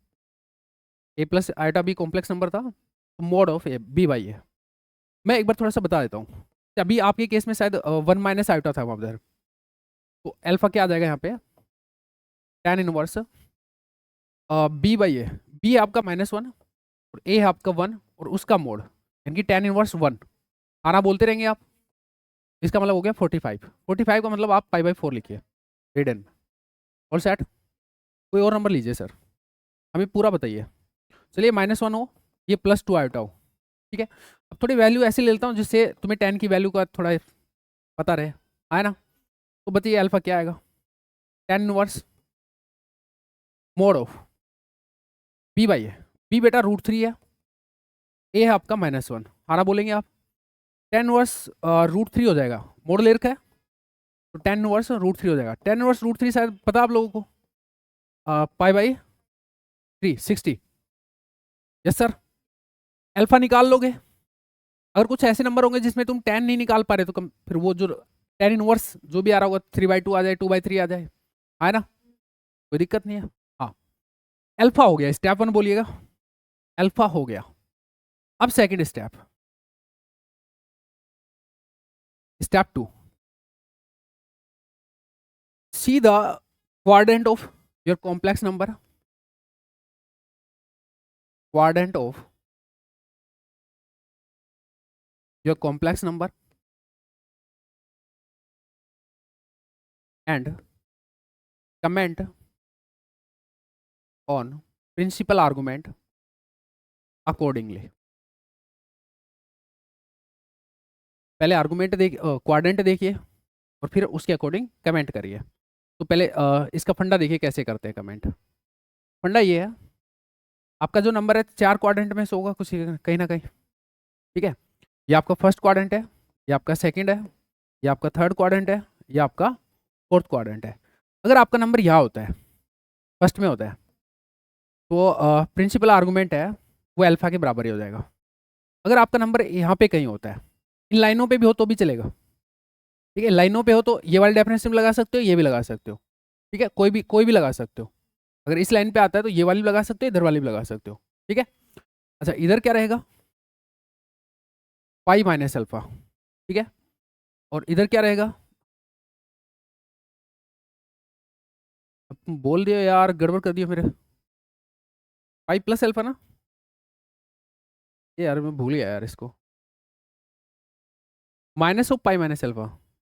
A plus iota B complex number था, तो mod of A B by A. मैं एक बार थोड़ा सा बता देता हूँ, अभी आपके केस में शायद 1 माइनस आयोटा था वहाँ उधर, तो अल्फा क्या आ जाएगा यहाँ पे? tan inverse B by A. B आपका -1 और ए है आपका 1 और उसका मोड, यानी कि tan इनवर्स 1। आना बोलते रहेंगे आप, इसका मतलब हो गया 45। 45 का मतलब आप पाई बाई 4 लिखिए रिडन। और सेट, कोई और नंबर लीजिए सर, हमें पूरा बताइए। चलिए -1 हो, ये +2 आयोटा हो, ठीक है। अब थोड़ी वैल्यू ऐसे ले लेता हूँ जिससे तुम्हें tan की वैल्यू का थोड़ा पता रहे, आए ना। तो बताइए अल्फा क्या आएगा? tan inverse mod of B by A. B बेटा √3 है, ए है आपका -1, आना बोलेंगे आप। tan इनवर्स √3 हो जाएगा, मोड ले रखा है तो tan इनवर्स √3 हो जाएगा। tan इनवर्स √3 शायद पता आप लोगों को, pi by 3 60। Yes sir. Alpha निकाल लोगे, अगर कुछ ऐसे नंबर होंगे जिसमें तुम tan नहीं निकाल पा रहे तो फिर वो जो tan इनवर्स जो भी आ रहा होगा 3/2 आ जाए, 2/3 आ जाए, आए ना, कोई दिक्कत नहीं है। हाँ, अल्फा हो गया, स्टेप 1 बोलिएगा, अल्फा हो गया। अब second step, step 2, see the quadrant of your complex number, quadrant of your complex number and comment on principal argument accordingly. पहले आर्गुमेंट क्वाड्रेंट देखिए और फिर उसके अकॉर्डिंग कमेंट करिए। तो पहले इसका फंडा देखिए कैसे करते हैं कमेंट। फंडा ये है, आपका जो नंबर है 4 क्वाड्रेंट में से होगा कुछ कहीं ना कहीं, ठीक है। ये आपका फर्स्ट क्वाड्रेंट है, ये आपका सेकंड है, ये आपका थर्ड क्वाड्रेंट है, ये आपका फोर्थ क्वाड्रेंट है। अगर आपका नंबर यहाँ होता है, फर्स्ट में होता है, तो प्रिंसिपल आर्गूमेंट है वो अल्फा के बराबर ही हो जाएगा। अगर आपका नंबर यहाँ पे कहीं होता है, इन लाइनों पे भी हो तो भी चलेगा, ठीक है। लाइनों पे हो तो ये वाले डेफिनेशन में लगा सकते हो, ये भी लगा सकते हो, ठीक है। कोई भी लगा सकते हो। अगर इस लाइन पे आता है तो ये वाली भी लगा सकते हो, इधर वाली भी लगा सकते हो, ठीक है। अच्छा, इधर क्या रहेगा, पाई माइनस अल्फा, ठीक है। और इधर क्या रहेगा, अब तुम बोल दियो यार, गड़बड़ कर दियो मेरे, पाई प्लस अल्फा ना, ये यार मैं भूल गया यार इसको, minus of pi minus alpha,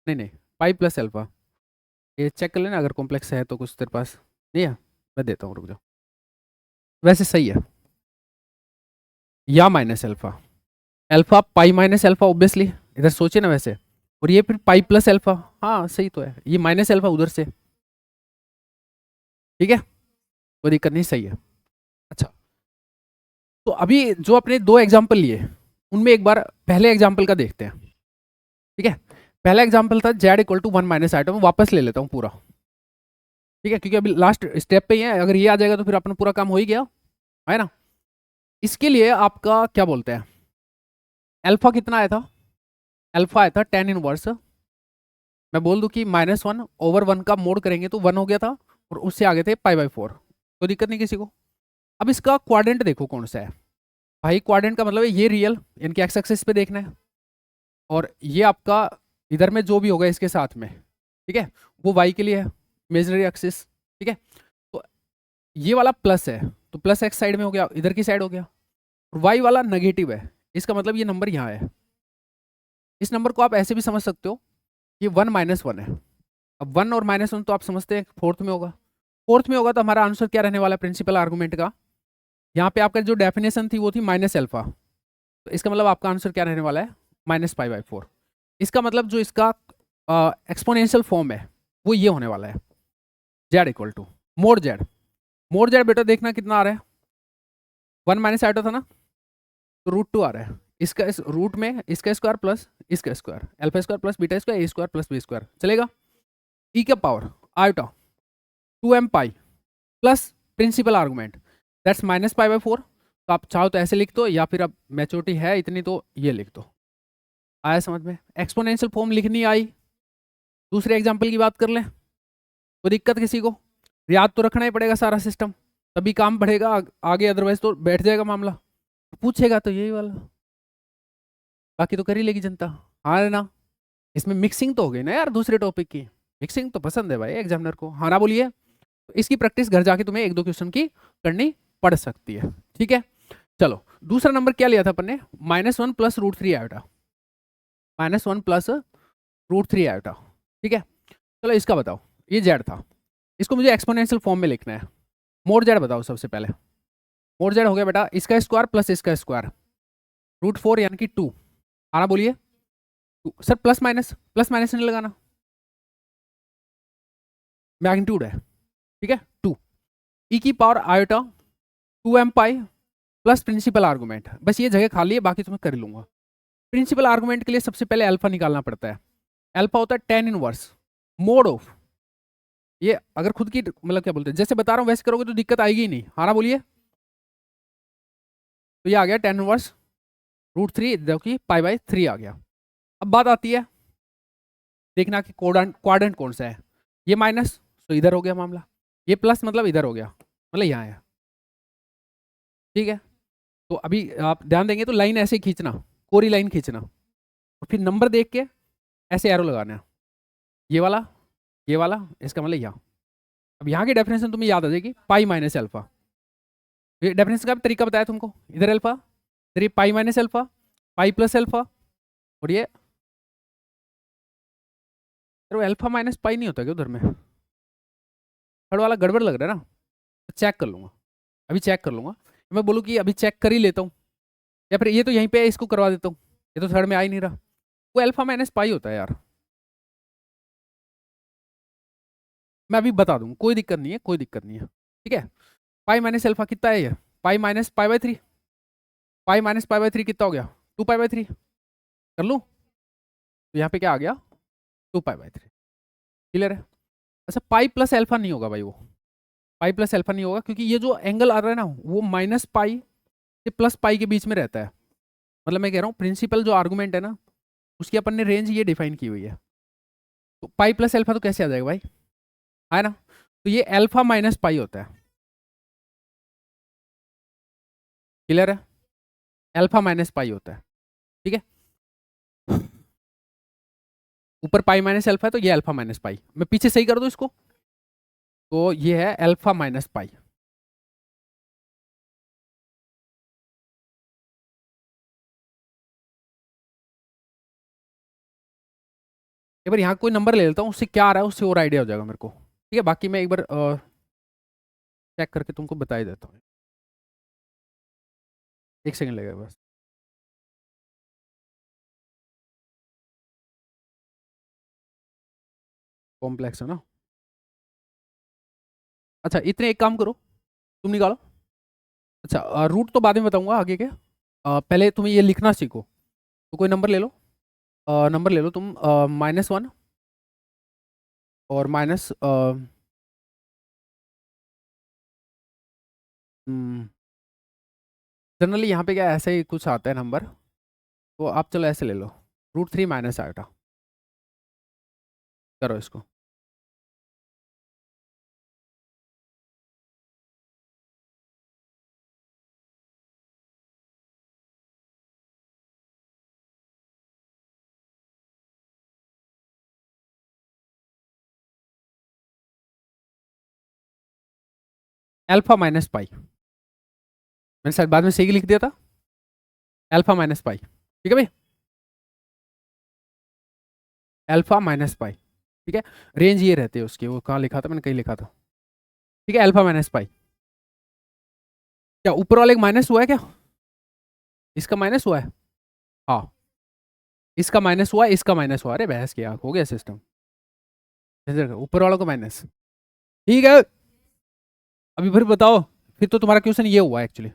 नहीं नहीं, पाई प्लस अल्फा। ये चेक कर लेना अगर कॉम्प्लेक्स है तो, कुछ तेरे पास नहीं है, मैं देता हूँ, रुक जाओ। वैसे सही है, या minus alpha, alpha pi minus alpha obviously, इधर सोचे ना वैसे, और ये फिर पाई प्लस अल्फा, हाँ सही तो है, ये माइनस अल्फा उधर से, ठीक है, कोई दिक्कत नहीं, सही है। अच्छा, तो अभी जो अपने दो एग्जाम्पल लिए उनमें एक बार पहले एग्जाम्पल का देखते हैं, ठीक है। पहला एग्जाम्पल था Z equal to 1 minus iota, वापस ले लेता हूँ पूरा, ठीक है, क्योंकि अभी लास्ट स्टेप पे ही है, अगर ये आ जाएगा तो फिर अपना पूरा काम हो ही गया, है ना। इसके लिए आपका क्या बोलते हैं, अल्फा कितना आया था, अल्फा आया था 10 इनवर्स, मैं बोल दूं कि -1/1 का मोड करेंगे तो 1 हो गया था, और उससे आगे थे π/4, कोई दिक्कत नहीं किसी को। अब इसका क्वाड्रेंट देखो कौन सा है भाई, क्वाड्रेंट का मतलब है ये रियल, इनके एक्स एक्सिस पे देखना है, और ये आपका इधर में जो भी होगा इसके साथ में, ठीक है, वो वाई के लिए है, इमेजिनरी एक्सिस, ठीक है। तो ये वाला प्लस है तो प्लस एक्स साइड में हो गया, इधर की साइड हो गया, और वाई वाला नेगेटिव है, इसका मतलब ये नंबर यहाँ है। इस नंबर को आप ऐसे भी समझ सकते हो, ये 1 - 1 है। अब 1 और -1 तो आप समझते हैं फोर्थ में होगा, फोर्थ में होगा तो हमारा आंसर क्या रहने वाला है प्रिंसिपल आर्गूमेंट का, यहाँ पे आपका जो डेफिनेशन थी वो थी माइनस अल्फा, तो इसका मतलब आपका आंसर क्या रहने वाला है, -π/4। इसका मतलब जो इसका एक्सपोनेंशियल फॉर्म है वो ये होने वाला है, Z equal to mod Z. Mod Z बेटा देखना कितना आ रहा है, 1 माइनस आइटा था ना, तो √2 आ रहा है, इसका इस रूट में इसका स्क्वायर प्लस इसका square, alpha square plus beta square, A square plus B square, चलेगा। ई का power iota 2m pi plus principal argument that's -π/4। तो आप चाहो तो ऐसे लिख दो, या फिर अब मैच्योरिटी है इतनी तो ये लिख दो। आया समझ में, एक्सपोनेंशियल फॉर्म लिखनी आई। दूसरे एग्जाम्पल की बात कर लें, कोई दिक्कत किसी को, याद तो रखना ही पड़ेगा सारा सिस्टम, तभी काम बढ़ेगा आगे, अदरवाइज तो बैठ जाएगा मामला, पूछेगा तो यही वाला, बाकी तो कर ही लेगी जनता, हाँ ना। इसमें मिक्सिंग तो हो गई ना यार, दूसरे टॉपिक की मिक्सिंग तो पसंद है भाई एग्जामिनर को, हाँ ना बोलिए। तो इसकी प्रैक्टिस घर जाके तुम्हें 1-2 क्वेश्चन की करनी पड़ सकती है, ठीक है। चलो दूसरा नंबर क्या लिया था अपन ने, -1 + √3 आयोटा, -1 + √3 आयोटा, ठीक है। चलो इसका बताओ, ये जेड था, इसको मुझे एक्सपोनेंशियल फॉर्म में लिखना है। मोड जेड बताओ सबसे पहले, मोड जेड हो गया बेटा इसका स्क्वायर प्लस इसका स्क्वायर, √4 यानी कि 2, आना बोलिए। सर प्लस माइनस नहीं लगाना, मैग्नीट्यूड है, ठीक है, 2 ई की power iota 2m pi plus principal argument, बस ये जगह खाली है, बाकी तो मैं कर लूंगा। प्रिंसिपल आर्गूमेंट के लिए सबसे पहले अल्फा निकालना पड़ता है, अल्फा होता है 10 इनवर्स मोड ऑफ, ये अगर खुद की मतलब क्या बोलते हैं जैसे बता रहा हूँ वैसे करोगे तो दिक्कत आएगी ही नहीं, हाँ ना बोलिए। तो ये आ गया 10 इनवर्स √3 जो कि π/3 आ गया। अब बात आती है देखना कि क्वाड्रेंट कौन सा है, ये माइनस तो इधर हो गया मामला, ये प्लस मतलब इधर हो गया, मतलब यहाँ है, ठीक है। तो अभी आप ध्यान देंगे तो लाइन ऐसे खींचना, कोरी लाइन खींचना, और फिर नंबर देख के ऐसे एरो लगाना, ये वाला इसका मतलब यहाँ। अब यहाँ की डेफिनेशन तुम्हें याद आ जाएगी, पाई माइनस अल्फा, ये डेफिनेशन का भी तरीका बताया तुमको, इधर अल्फा, इधर ये pi minus alpha, pi plus alpha, और ये अल्फा माइनस पाई नहीं होता क्या उधर में, थर्ड वाला गड़बड़ लग रहा है ना, तो चेक कर लूंगा, अभी चेक कर लूंगा, मैं बोलूँ कि अभी चेक कर ही लेता हूँ, या फिर ये तो यहीं पे इसको करवा देता हूँ, ये तो थर्ड में आ ही नहीं रहा, वो अल्फा माइनस पाई होता है यार। मैं अभी बता दूं, कोई दिक्कत नहीं है, कोई दिक्कत नहीं है, ठीक है। पाई माइनस अल्फा कितना है ये? Pi minus pi by 3। Pi minus pi by 3 कितना हो गया? 2 पाई बाय 3। कर लूं? तो यहाँ पे क्या आ गया? 2 पाई बाय 3। क्लियर है? अच्छा, पाई प्लस अल्फा नहीं होगा भाई, वो पाई प्लस अल्फा नहीं होगा, क्योंकि ये जो एंगल आ रहा है ना, वो माइनस पाई से प्लस पाई के बीच में रहता है। मतलब मैं कह रहा हूँ प्रिंसिपल जो आर्गूमेंट है ना, उसकी अपन ने रेंज ये डिफाइन की हुई है। तो पाई प्लस अल्फा तो कैसे आ जाएगा भाई? है ना? तो ये अल्फा माइनस पाई होता है। क्लियर है? अल्फा माइनस पाई होता है, ठीक है। ऊपर पाई माइनस अल्फा है, तो ये अल्फा माइनस पाई। मैं पीछे सही कर दूं इसको, तो ये है अल्फा माइनस पाई। एक बार यहाँ कोई नंबर ले लेता हूँ, उससे क्या आ रहा है उससे और आइडिया हो जाएगा मेरे को, ठीक है। बाकी मैं एक बार चेक करके तुमको बता ही देता हूँ। एक सेकंड लगेगा बस। कॉम्प्लेक्स है ना? अच्छा, इतने एक काम करो, तुम निकालो। अच्छा, रूट तो बाद में बताऊंगा आगे के। पहले तुम्हें ये लिखना सीखो। तो कोई नंबर ले लो। नंबर ले लो तुम, -1 और माइनस जनरली यहाँ पे क्या ऐसे ही कुछ आता है नंबर, तो आप चलो ऐसे ले लो। √3 माइनस आएगा। करो इसको। अल्फा माइनस पाई, मैंने शायद बाद में सही लिख दिया था। अल्फा माइनस पाई, ठीक है भाई। अल्फा माइनस पाई, ठीक है। रेंज ये रहते हैं उसकी, वो कहाँ लिखा था मैंने? कहीं लिखा था, ठीक है। Alpha minus pi. क्या ऊपर वाले का माइनस हुआ है क्या? इसका माइनस हुआ है? हाँ, इसका माइनस हुआ, इसका माइनस हुआ। अरे बहस किया, हो गया सिस्टम। ऊपर वालों का माइनस, ठीक है। अभी फिर बताओ, फिर तो तुम्हारा क्वेश्चन ये हुआ एक्चुअली।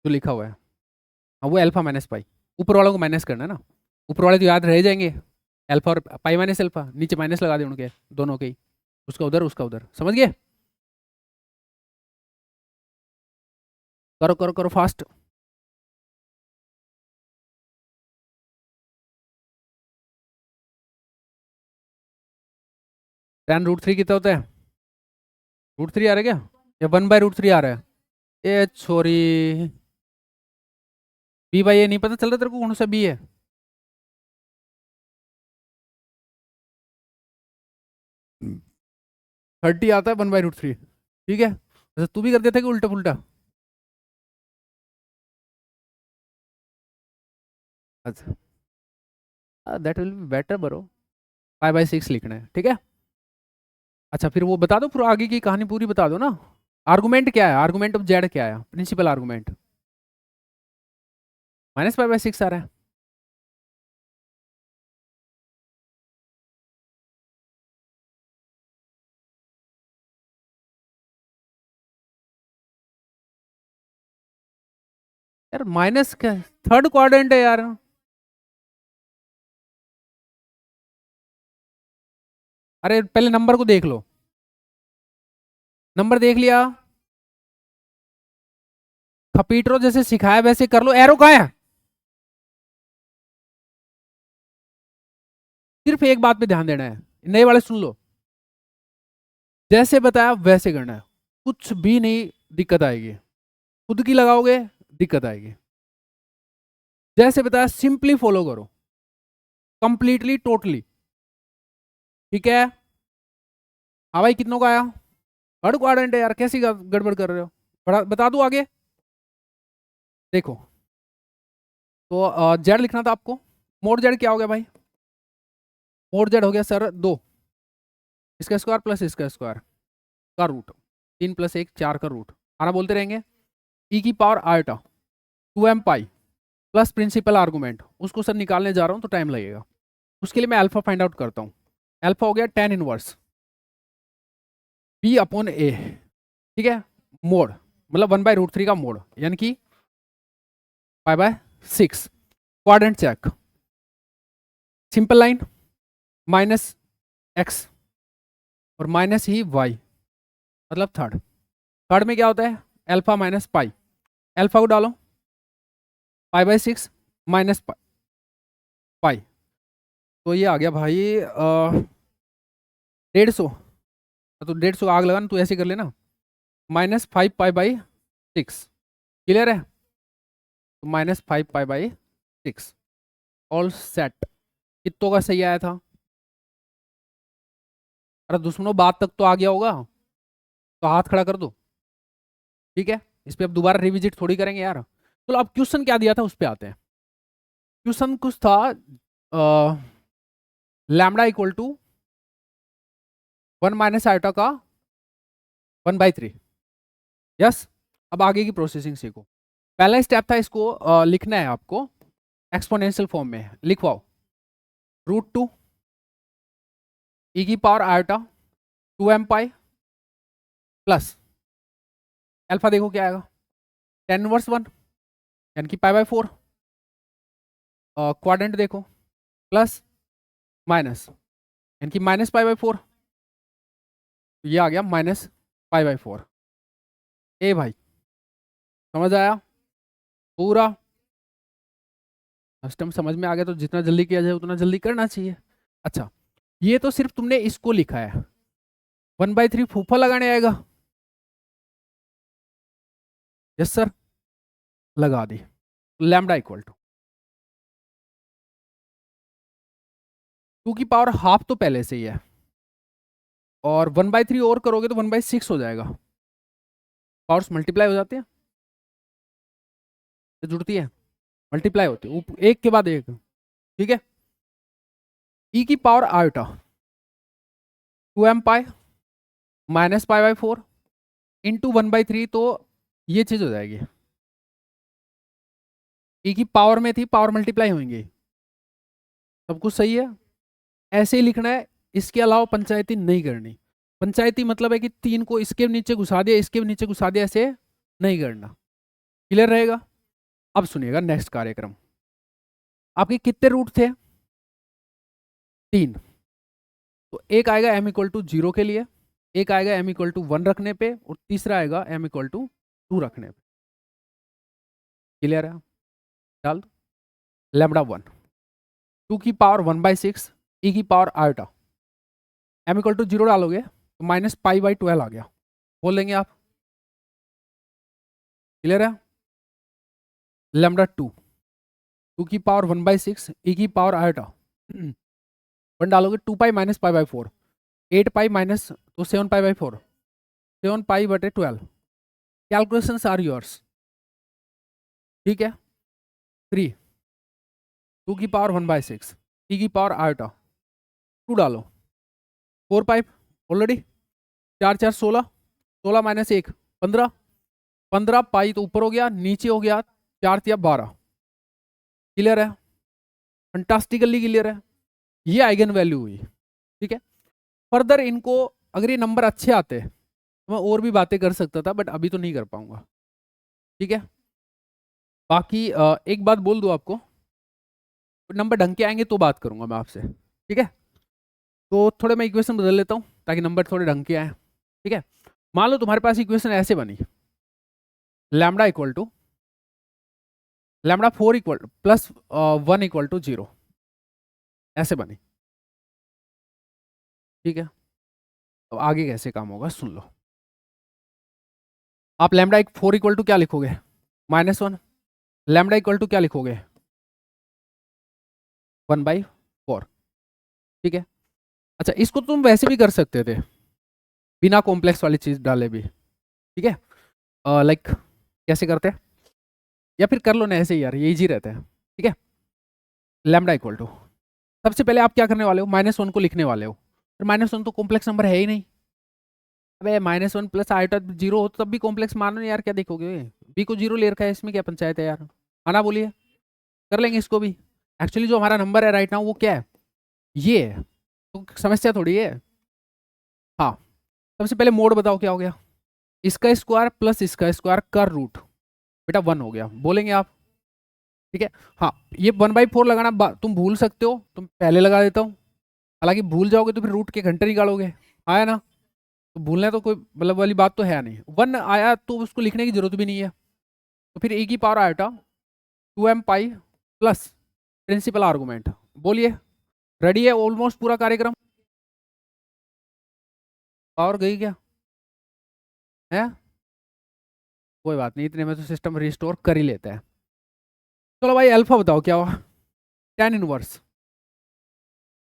जो लिखा हुआ है, हाँ वो अल्फा माइनस पाई। ऊपर वालों को माइनस करना है ना, ऊपर वाले तो याद रह जाएंगे। अल्फा और पाई माइनस अल्फा, नीचे माइनस लगा दे उनके दोनों के ही, उसका उधर उसका उधर, समझ गए? करो करो करो फास्ट। tan√3 कितना होता है? √3 आ रहा है क्या, या 1/√3 आ रहा है? ए छोरी, बी बाई ए नहीं पता चल रहा तेरे को कौन सा बी है? 30 आता है 1/√3, ठीक है। अच्छा, तू भी कर देता है कि उल्टा पुल्टा? अच्छा, that will be better bro. 5/6 लिखना है, ठीक है। अच्छा, फिर वो बता दो, फिर आगे की कहानी पूरी बता दो ना। आर्गुमेंट क्या है? आर्गुमेंट ऑफ जेड क्या है? प्रिंसिपल आर्गुमेंट -5/6 आ रहा है। यार माइनस का थर्ड क्वाड्रेंट है यार। अरे पहले नंबर को देख लो, नंबर देख लिया, खपीटरो जैसे सिखाया वैसे कर लो। एरो कहाँ है? सिर्फ एक बात पे ध्यान देना है, नए वाले सुन लो, जैसे बताया वैसे करना है। कुछ भी नहीं दिक्कत आएगी, खुद की लगाओगे दिक्कत आएगी। जैसे बताया सिंपली फॉलो करो, कंप्लीटली टोटली, ठीक है। हाँ भाई, कितनों का आया? थर्ड क्वाड्रेंट है यार, कैसी गड़बड़ कर रहे हो? बता दूं आगे? देखो, तो जेड लिखना था आपको। मोड जेड क्या हो गया भाई? मोड जेड हो गया सर 2, इसका स्क्वायर प्लस इसका स्क्वायर का रूट। 3 + 1 4 का रूट, आना बोलते रहेंगे। ई की power iota 2m pi plus principal argument, उसको सर निकालने जा रहा हूँ तो टाइम लगेगा। उसके लिए मैं अल्फा फाइंड आउट करता हूँ। अल्फा हो गया tan inverse p upon a, ठीक है, मोड मतलब 1/√3 का मोड, यानी कि π/6। Quadrant check, simple line minus x और माइनस ही y, मतलब थर्ड। थर्ड में क्या होता है, अल्फा माइनस पाई, अल्फा को डालो π/6 माइनस पाई, तो ये आ गया भाई 150। तो 150 आग लगाना, तो ऐसे कर लेना -5π/6, क्लियर है, तो -5π/6 ऑल सेट। कितनों का सही आया था? अरे दुश्मनों बात तक तो आ गया होगा, तो हाथ खड़ा कर दो, ठीक है। इस पे अब दोबारा रिविजिट थोड़ी करेंगे यार। तो अब क्वेश्चन क्या दिया था उस पे आते हैं। क्वेश्चन कुछ था lambda equal to 1 minus iota का 1/3। यस, अब आगे की प्रोसेसिंग सीखो। पहला स्टेप था, इसको लिखना है आपको एक्सपोनेंशियल फॉर्म में, लिखवाओ √2 ई की power iota 2m pi plus alpha, देखो क्या आएगा, tan इनवर्स 1 यानी कि π/4, क्वाड्रेंट देखो प्लस माइनस यानी कि -π/4, ये आ गया -π/4। ए भाई समझ आया पूरा? सिस्टम समझ में आ गया, तो जितना जल्दी किया जाए उतना जल्दी करना चाहिए। अच्छा, ये तो सिर्फ तुमने इसको लिखा है, 1/3 फूफा लगाने आएगा। यस सर, लगा दी। लैम्डा इक्वल टू 2 की पावर हाफ तो पहले से ही है, और 1/3 और करोगे तो 1/6 हो जाएगा। पावर्स मल्टीप्लाई हो जाते हैं, तो जुड़ती है, मल्टीप्लाई होती है एक के बाद एक, ठीक है। ई की power iota 2m pi minus π/4 into 1/3, तो ये चीज हो जाएगी। ई की पावर में थी, पावर मल्टीप्लाई होंगे, सब कुछ सही है, ऐसे ही लिखना है। इसके अलावा पंचायती नहीं करनी। पंचायती मतलब है कि 3 को इसके नीचे घुसा दिया, इसके नीचे घुसा दिया, ऐसे नहीं करना। क्लियर रहेगा? अब सुनिएगा नेक्स्ट कार्यक्रम। आपके कितने रूट थे? 3। तो एक आएगा m इक्वल टू 0 के लिए, एक आएगा m इक्वल टू 1 रखने पे, और तीसरा आएगा m इक्वल टू 2 रखने पे। क्लियर है? डाल दो लैम्डा 1 2 की पावर 1/6 e की power iota, m equal to 0 डालोगे तो -π/12 आ गया, बोल देंगे आप। क्लियर है? लैम्डा 2 की पावर 1/6 e की पावर आयोटा 1 डालोगे 2π माइनस π/4, 8π माइनस तो 7π/4, 7π/12। कैलकुलेशंस आर योर्स, ठीक है। 3 2 की पावर 1/6 e की पावर आयोटा 2 डालो, 4π ऑलरेडी, 4 4 16, 16 माइनस 1 15, 15 पाई तो ऊपर हो गया, नीचे हो गया 4 या 12। क्लियर है? फंटास्टिकली क्लियर है। ये आइगन वैल्यू हुई, ठीक है। फर्दर इनको अगर ये नंबर अच्छे आते तो मैं और भी बातें कर सकता था, बट अभी तो नहीं कर पाऊंगा, ठीक है। बाकी एक बात बोल दूं आपको, नंबर ढंग के आएंगे तो बात करूंगा मैं आपसे, ठीक है। तो थोड़े मैं इक्वेशन बदल लेता हूं ताकि नंबर थोड़े ढंग के आए, ठीक है। मान लो तुम्हारे पास इक्वेशन ऐसे बनी, lambda equal to lambda 4 equal plus 1 equal to 0, ऐसे बनी, ठीक है। तो आगे कैसे काम होगा सुन लो। आप लैम्डा 4 इक्वल टू क्या लिखोगे? -1। लैम्डा इक्वल टू क्या लिखोगे? 1/4, ठीक है। अच्छा, इसको तुम वैसे भी कर सकते थे बिना कॉम्प्लेक्स वाली चीज डाले भी, ठीक है। लाइक कैसे करते हैं, या फिर कर लो ना ऐसे ही यार, ये इजी रहता है, ठीक है। लैम्डा इक्वल टू, सबसे पहले आप क्या करने वाले हो, -1 को लिखने वाले हो, फिर -1 तो कॉम्प्लेक्स नंबर है ही नहीं, अबे -1 प्लस आयोटा 0 हो तो तब भी कॉम्प्लेक्स मानो यार, क्या देखोगे? बी को 0 ले रखा है, इसमें क्या पंचायत है यार? आना बोलिए, कर लेंगे इसको भी। एक्चुअली जो हमारा नंबर है राइट नाउ वो क्या है? ये है, तो समस्या थोड़ी है। हाँ, सबसे पहले मोड बताओ क्या हो गया? इसका स्क्वायर प्लस इसका स्क्वायर का रूट, बेटा 1 हो गया, बोलेंगे आप। ठीक है, हाँ, ये 1/4 लगाना तुम भूल सकते हो, तुम पहले लगा देता हूँ। हालांकि भूल जाओगे तो फिर रूट के घंटे निकालोगे, आया ना? तो भूलने तो कोई मतलब वाली बात तो है नहीं। 1 आया तो उसको लिखने की जरूरत भी नहीं है, तो फिर e की power iota 2m pi plus principal argument. बोलिए, रेडी है ऑलमोस्ट पूरा कार्यक्रम? पावर गई क्या है? कोई बात नहीं, इतने में तो सिस्टम रिस्टोर कर ही लेता है। चलो भाई, अल्फा बताओ क्या हुआ? tan इनवर्स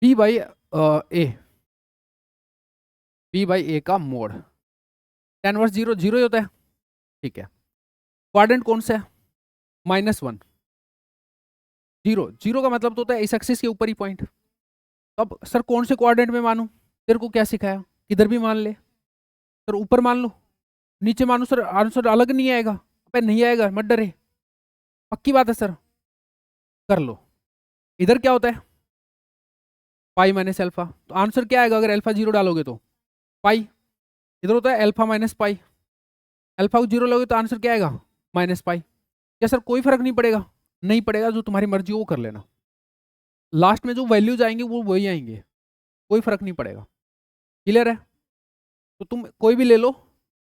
b बाई ए का मोड। tan इनवर्स 0 0 ही होता है, ठीक है। क्वाड्रेंट कौन सा है? -1 0 0 का मतलब तो होता है इस एक्सिस के ऊपर ही पॉइंट। अब सर कौन से क्वाड्रेंट में मानूं? तेरे को क्या सिखाया? किधर भी मान ले सर, ऊपर मान लो, नीचे मानो सर, आंसर अलग नहीं आएगा। अबे नहीं आएगा, मत डरे, पक्की बात है सर, कर लो। इधर क्या होता है? पाई माइनस अल्फा, तो आंसर क्या आएगा अगर अल्फा 0 डालोगे तो? पाई। इधर होता है अल्फा माइनस पाई, अल्फा को 0 लोगे तो आंसर क्या आएगा? -पाई। क्या सर कोई फर्क नहीं पड़ेगा? नहीं पड़ेगा, जो तुम्हारी मर्जी हो वो कर लेना, लास्ट में जो वैल्यूज आएंगे वो वही आएंगे, कोई फर्क नहीं पड़ेगा। क्लियर है? तो तुम कोई भी ले लो,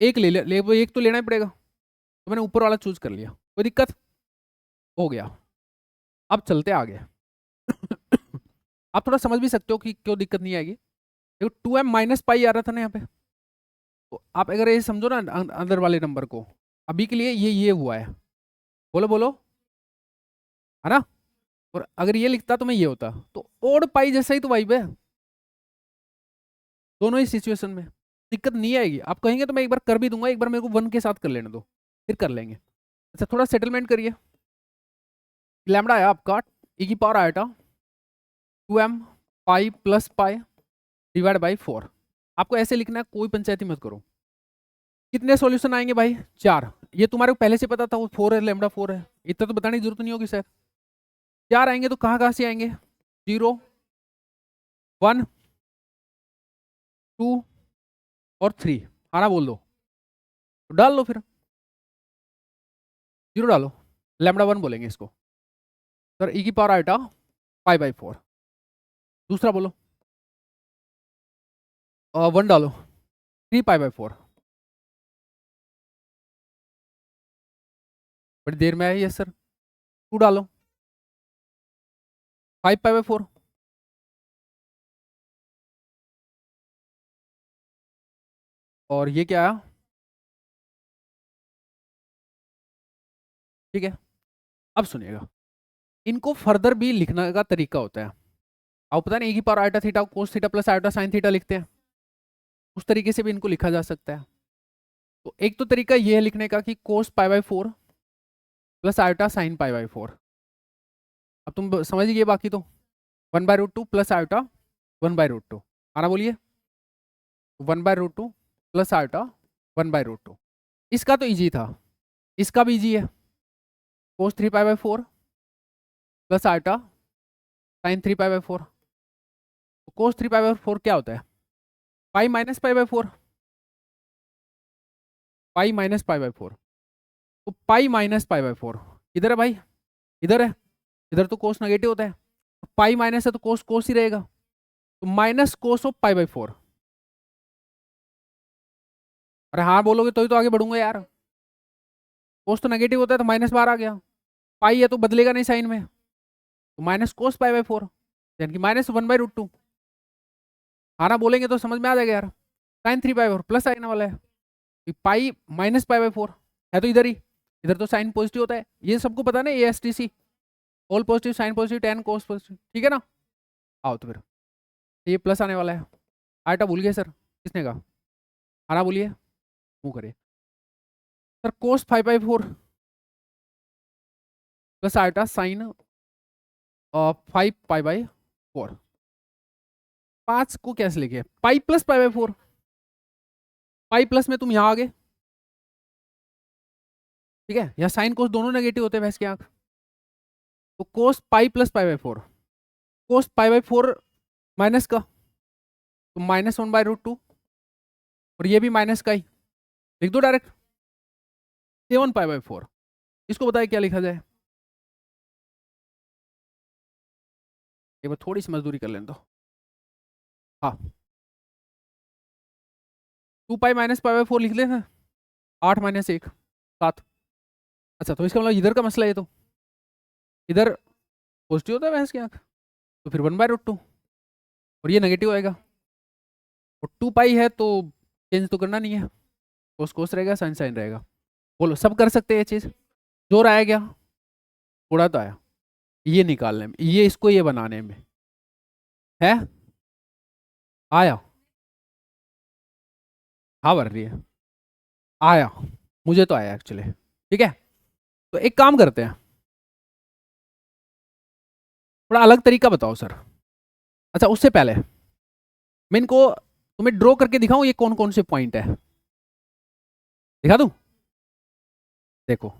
एक ले वो एक तो लेना ही पड़ेगा, तो मैंने ऊपर वाला चूज कर लिया, कोई दिक्कत? हो गया। अब चलते आगे। आप थोड़ा समझ भी सकते हो कि क्यों दिक्कत नहीं आएगी। देखो 2m माइनस पाई आ रहा था ना यहाँ पे, तो आप अगर ये समझो ना अंदर वाले नंबर को, अभी के लिए ये हुआ है, बोलो बोलो, है ना? और अगर ये लिखता तो मैं ये होता, तो ओड पाई जैसा ही तो वाइब है दोनों ही सिचुएशन में, दिक्कत नहीं आएगी। आप कहेंगे तो मैं एक बार कर भी दूंगा, एक बार मेरे को 1 के साथ कर लेने दो, फिर कर लेंगे। अच्छा, थोड़ा सेटलमेंट करिए। लैम्बडा आया आपका e की पावर आया 2m pi plus pi divide by 4। आपको ऐसे लिखना है, कोई पंचायती मत करो। कितने सॉल्यूशन आएंगे भाई? 4। ये तुम्हारे को पहले से पता था, वो 4 है, लैम्बडा 4 है, इतना तो बताने की जरूरत नहीं होगी सर। 4 आएंगे तो कहाँ कहाँ से आएंगे? 0 1 2 और 3, आना बोल दो तो डाल लो, फिर 0 डालो, लैम्बडा 1 बोलेंगे इसको सर, e की पावर आयोटा पाई बाई 4। दूसरा बोलो, 1 डालो, 3 पाई बाई 4। बड़ी देर में आई है सर। 2 डालो, 5 पाई बाई 4। और ये क्या आया? ठीक है, अब सुनिएगा, इनको फर्दर भी लिखने का तरीका होता है। आपको पता नहीं, e की power iota theta cos theta plus iota sine theta लिखते हैं, उस तरीके से भी इनको लिखा जा सकता है। तो एक तो तरीका ये है लिखने का कि cos pi by 4 plus iota sine pi by 4। अब तुम समझ गए, बाकी तो 1/√2 प्लस आयोटा 1/√2, आना बोलिए, 1/√2 प्लस आयोटा 1/√2। इसका तो इजी था, इसका भी इजी है। कोस 3 पाई by 4 plus iota sign 3 pi by 4। Cos 3 pi by 4 क्या होता है? Pi minus pi by 4, pi minus pi by 4। तो पाई माइनस पाई बाई 4 इधर है भाई, इधर है, इधर तो कोस नेगेटिव होता है, पाई माइनस है तो कोस कोस ही रहेगा, तो minus cos of pi by 4। अरे हाँ बोलोगे तो आगे बढ़ूंगा यार, कोस तो नेगेटिव होता है तो माइनस बाहर आ गया, पाई है तो बदलेगा नहीं साइन में, तो माइनस कोस पाई बाई 4, यानी कि -1/√2। आना बोलेंगे तो समझ में आ जाएगा यार, साइन 3 पाई 4 प्लस आने वाला है, पाई माइनस पाई बाई 4 है तो इधर ही, इधर तो साइन पॉजिटिव होता है, ये सबको पता ना, ASTC, all positive sine positive tan cos positive, ठीक है ना? आओ तो फिर ये प्लस आने वाला है, आटा भूल गए सर, किसने कहा? आना बोलिए, मुँह करिए सर, कोस 5/4 प्लस आटा साइन 5 पाई बाई 4। 5 को कैसे लिखे? पाई plus pi by 4, pi plus में तुम यहाँ आ गए, ठीक है, यहाँ साइन कोस दोनों नेगेटिव होते हैं भैंस की आंख, तो cos pi plus pi by four, cos pi by four minus का, तो -1/√2, और ये भी माइनस का ही, लिख दो डायरेक्ट 7 पाई बाई 4। इसको बताइए क्या लिखा जाए, एक बार थोड़ी सी मजदूरी कर लेने दो। हाँ, 2 पाई - पाई बाई 4 लिख लेना, 8 - 1 7। अच्छा, तो इसका मतलब इधर का मसला है, तो इधर पॉजिटिव होता है भैंस की आंख, तो फिर 1/√2, और ये नेगेटिव आएगा, और 2 पाई है तो चेंज तो करना नहीं है, कोस कोस रहेगा, साइन साइन रहेगा। बोलो, सब कर सकते हैं ये चीज, जोर आया क्या, थोड़ा तो आया, ये निकालने में, ये इसको ये बनाने में है, आया, हाँ भर रही है, आया, मुझे तो आया एक्चुअली, ठीक है। तो एक काम करते हैं, थोड़ा अलग तरीका बताओ सर। अच्छा, उससे पहले मैं इनको तुम्हें ड्रॉ करके दिखाऊं, ये कौन कौन से पॉइंट है, दिखा दूं, देखो,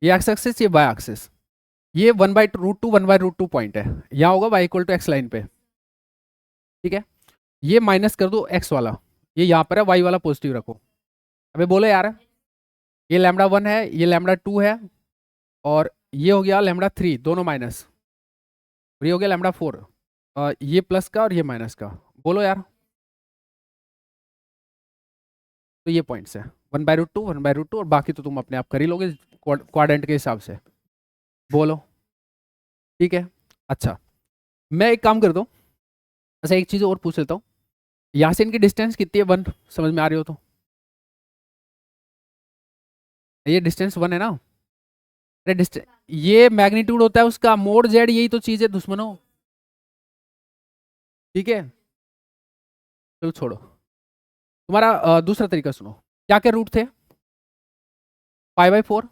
ये एक्स एक्सिस, ये वाई एक्सिस, ये 1/√2 1/√2 पॉइंट है, यहाँ होगा y = x लाइन पे, ठीक है। ये माइनस कर दो x वाला, ये यहाँ पर है, y वाला पॉजिटिव रखो। अबे बोलो यार, ये λ1 है, ये λ2 है, और ये हो गया λ3, दोनों माइनस, और ये हो गया λ4, ये प्लस का और ये माइनस का, बोलो यार। तो ये पॉइंट्स है 1/√2 1/√2, और बाकी तो तुम अपने आप कर ही लोगे क्वाड्रेंट के हिसाब से, बोलो, ठीक है। अच्छा, मैं एक काम करता हूँ, अच्छा एक चीज़ और पूछ लेता हूँ, यहाँ से इनकी डिस्टेंस कितनी है, 1, समझ में आ रही हो तो, ये डिस्टेंस 1 है ना, अरे डिस्टेंस, ये मैग्नीट्यूड होता है उसका, मोड जेड यही तो चीज़ है दुश्मनों, ठीक है। चलो छोड़ो, तुम्हारा दूसरा तरीका सुनो, क्या क्या रूट थे, π/4,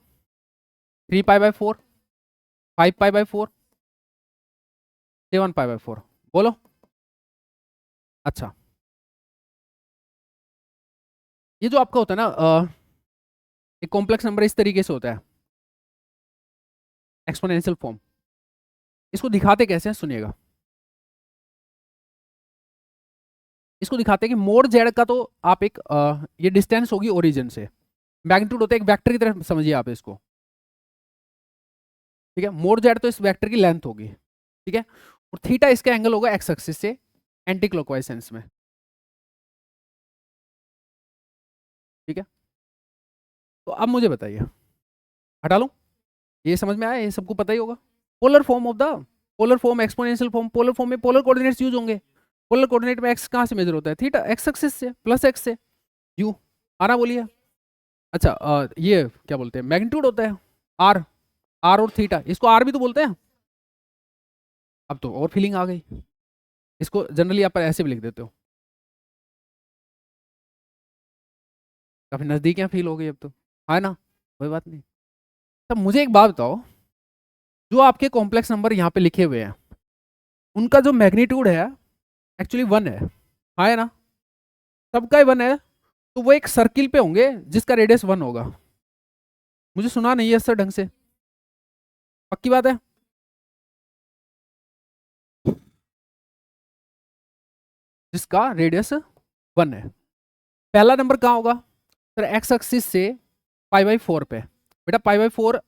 3 π/4, 5 π/4, 7 π/4, बोलो। अच्छा, ये जो आपका होता है ना, एक कॉम्प्लेक्स नंबर इस तरीके से होता है, एक्सपोनेंशियल फॉर्म, इसको दिखाते कैसे हैं, सुनिएगा, इसको दिखाते हैं कि मोड जेड का तो आप एक ये डिस्टेंस होगी ओरिजिन से, मैग्नीट्यूड होता है एक वेक्टर की तरह समझिए आप इसको, ठीक है। मोड जेड तो इस वेक्टर की लेंथ होगी, ठीक है, और थीटा इसका एंगल होगा एक्स एक्सिस से एंटी क्लॉकवाइज सेंस में, ठीक है। तो अब मुझे बताइए, हटा लो, ये समझ में आया, ये सबको पता ही होगा, polar form of the, polar form, exponential form, polar form में पोलर कोऑर्डिनेट्स यूज होंगे, पोलर कोऑर्डिनेट में एक्स कहाँ से मेजर होता है, थीटा, एक्स एक्सिस से प्लस एक्स से, यू, आना बोलिए। अच्छा, ये क्या बोलते हैं, मैग्नीट्यूड होता है आर, आर और थीटा, इसको आर भी तो बोलते हैं, अब तो और फीलिंग आ गई, इसको जनरली आप ऐसे भी लिख देते हो, काफी नजदीक यहाँ फील हो गई अब तो, है ना, कोई बात नहीं। तब मुझे एक बात बताओ, जो आपके कॉम्प्लेक्स नंबर यहाँ पे लिखे हुए हैं, उनका जो मैग्नीट्यूड है एक्चुअली 1 है, हाँ है ना, सबका ही 1 है, तो वो एक सर्किल पे होंगे जिसका रेडियस 1 होगा, मुझे सुना नहीं है सर ढंग से, पक्की बात है, जिसका रेडियस 1 है, पहला नंबर कहाँ होगा सर, एक्स एक्सिस से π/4 पे, बेटा π/4,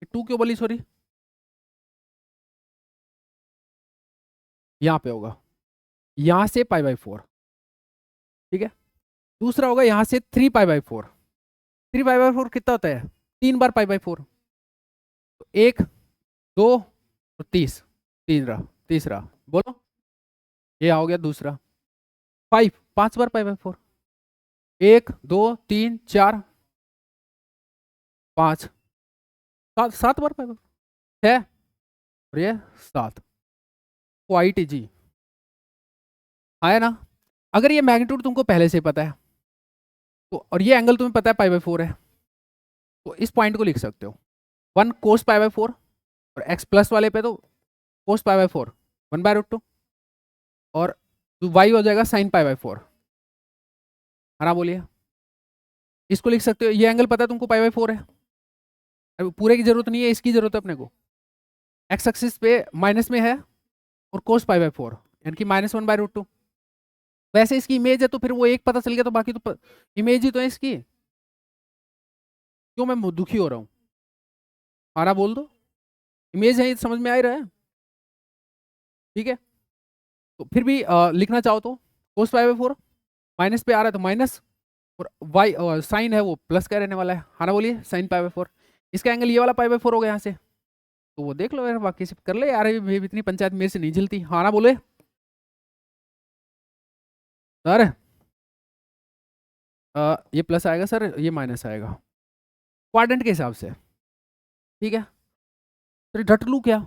2 क्यों बोली, सॉरी, यहाँ पे होगा, यहाँ से π/4, ठीक है। दूसरा होगा यहाँ से 3 π/4, 3 π/4 कितना होता है, 3 बार π/4, तो 1 2 और 30, 3 रहा, तीसरा, बोलो, ये हो गया दूसरा, 5 5 बार π/4, 1 2 3 4 5 7 7 बार π/4 है, और ये 7, क्वाइट इजी, आया ना। अगर ये मैग्नीट्यूड तुमको पहले से पता है, तो और ये एंगल तुम्हें पता है π/4 है, तो इस पॉइंट को लिख सकते हो 1 cos π/4, और x प्लस वाले पे तो cos π/4 1/√2, और y हो जाएगा sin π/4, हाँ बोलिए। इसको लिख सकते हो, ये एंगल पता है तुमको पाई बाई 4 है। अब पूरे की जरूरत नहीं है, इसकी जरूरत है अपने को। एक्स एक्सिस पे माइनस में है और कोस पाई बाई 4 यानी कि -1/√2। वैसे इसकी इमेज है तो फिर वो एक पता चल गया तो बाकी तो इमेज ही तो है इसकी। क्यों मैं दुखी हो रहा हूँ? आरा बोल दो, इमेज है, ये समझ में आ ही रहा है। ठीक है, तो फिर भी लिखना चाहो तो कोस पाई बाई 4, माइनस पे आ रहा है तो माइनस, और वाई साइन है वो प्लस का रहने वाला है। हाँ ना बोलिए, साइन पाई बाई 4। इसका एंगल ये वाला पाई बाई 4 हो गया यहाँ से, तो वो देख लो यार, बाकी से कर ले यार, ये इतनी पंचायत मेरे से नहीं झलती। हाँ ना बोले सर। ये प्लस आएगा सर, ये माइनस आएगा क्वाड्रेंट के हिसाब से। ठीक है, तो रट लूँ क्या?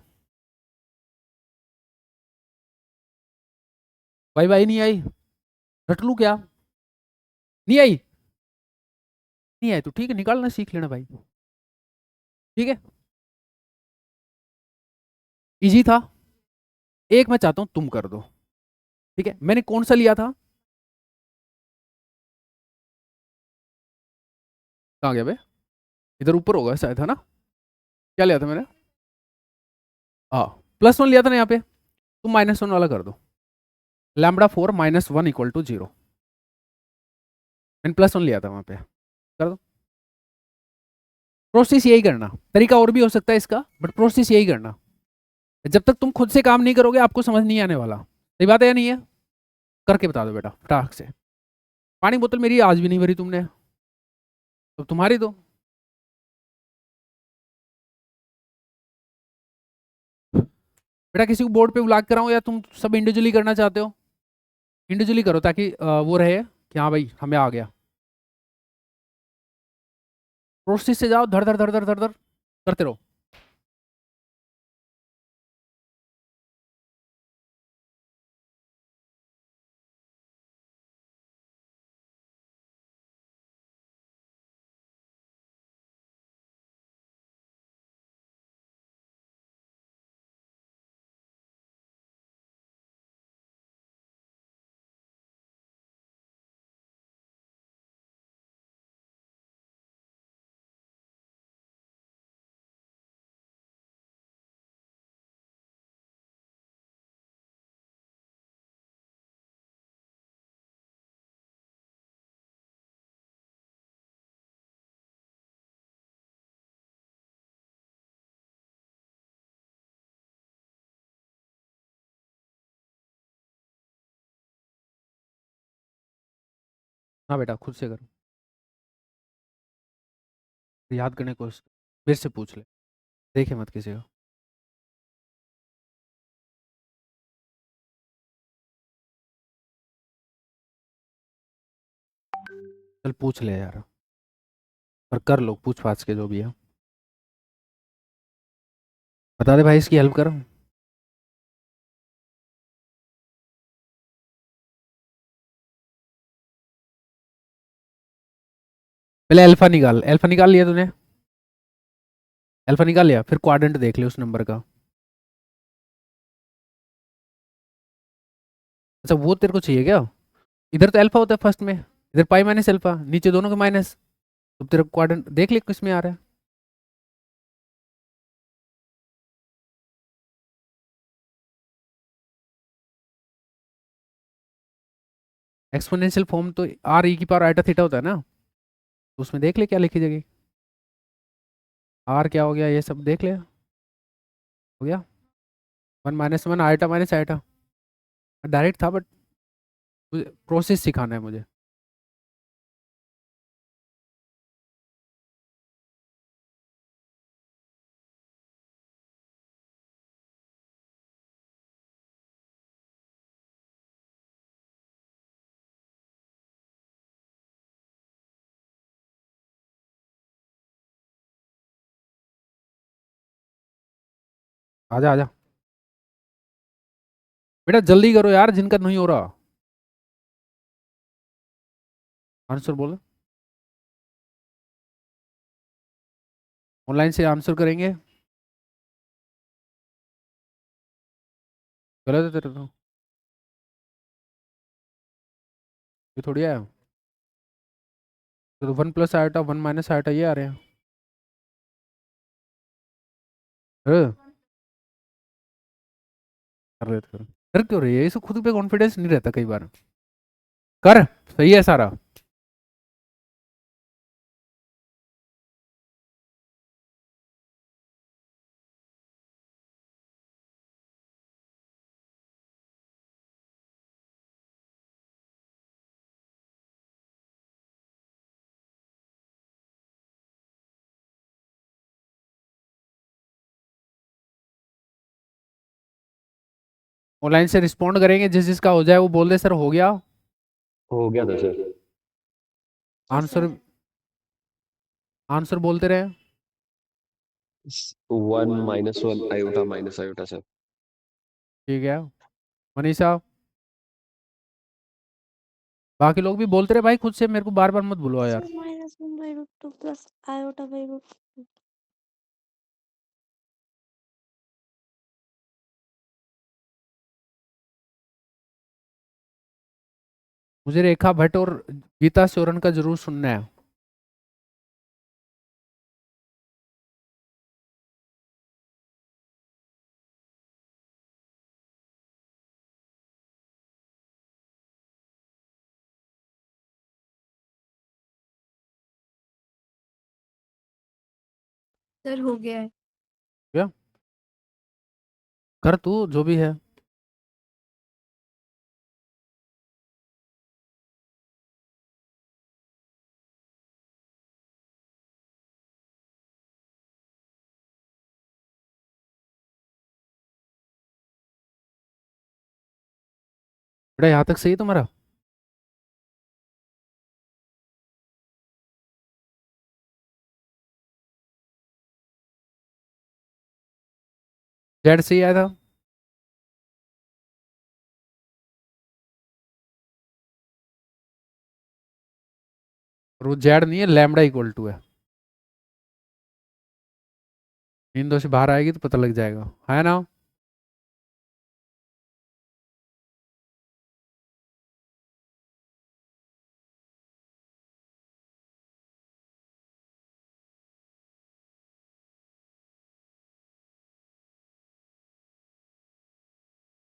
भाई भाई नहीं आई, रट लूँ क्या? नहीं आई, नहीं आई तो ठीक है, निकालना सीख लेना भाई। ठीक है, इजी था। एक मैं चाहता हूं तुम कर दो। ठीक है, मैंने कौन सा लिया था? कहाँ गया बे? इधर ऊपर होगा शायद, है ना? क्या लिया था मैंने? हाँ, +1 लिया था ना यहाँ पे, तुम -1 वाला कर दो। λ4 -1 = 0। मैंने +1 लिया था वहां पे, कर दो। प्रोसेस यही करना, तरीका और भी हो सकता है इसका, बट प्रोसेस यही करना। जब तक तुम खुद से काम नहीं करोगे आपको समझ नहीं आने वाला। सही बात है या नहीं है? करके बता दो बेटा फटाक से। पानी बोतल मेरी आज भी नहीं भरी तुमने, तो तुम्हारी दो। बेटा किसी को बोर्ड पे ब्लॉक कराऊं या तुम सब इंडिविजुअली करना चाहते हो? इंडिविजुअली करो ताकि वो रहे कि हाँ भाई हमें आ गया। प्रोसेस से जाओ, धर धर धर धर धर धर करते रहो। हाँ बेटा खुद से करो, याद करने को मेरे से पूछ ले, देखे मत किसी को। चल पूछ ले यार, पर कर लो पूछ पाछ के जो भी है। बता दे भाई, इसकी हेल्प कर। पहले अल्फा निकाल, अल्फा निकाल लिया तूने? अल्फा निकाल लिया, फिर क्वाड्रेंट देख ले उस नंबर का। अच्छा वो तेरे को चाहिए क्या? इधर तो अल्फा होता है फर्स्ट में, इधर पाई माइनस अल्फा, नीचे दोनों का माइनस। तो तेरे को क्वाड्रेंट देख ले किस में आ रहा है। एक्सपोनेंशियल फॉर्म तो r e⁻θ होता है ना, तो उसमें देख ले क्या लिखी जगह। r क्या हो गया ये सब देख ले, हो गया 1 - 1 आयटा माइनस आयटा। डायरेक्ट था बट प्रोसेस सिखाना है मुझे। आजा आजा बेटा जल्दी करो यार, जिनका नहीं हो रहा। आंसर बोलो, ऑनलाइन से आंसर करेंगे। गलत है तेरे तो, ये थोड़ी है। तो 1 प्लस आयोटा 1 माइनस आयोटा ये आ रहे हैं। हाँ, कर रहे थे। कर क्यों रही है, इसको खुद पे कॉन्फिडेंस नहीं रहता कई बार। कर। सही है सारा। ऑनलाइन से रिस्पॉन्ड करेंगे, जिस जिसका हो जाए वो बोल दे सर हो गया। हो गया था सर। आंसर आंसर बोलते रहे। 1 - 1 आयोटा माइनस आयोटा सर। ठीक है मनीषा। बाकी लोग भी बोलते रहे भाई खुद से, मेरे को बार बार मत बुलवाओ यार। सर -1/√2 प्लस आयोटा/√2। मुझे रेखा भट्ट और गीता सोरन का जरूर सुनना है। सर हो गया है। क्या कर तू जो भी है। बेटा यहाँ तक सही है तुम्हारा। जेड सही आया था। और वो जेड नहीं है, लैम्बडा इक्वल टू है। इन दो से बाहर आएगी तो पता लग जाएगा, है ना।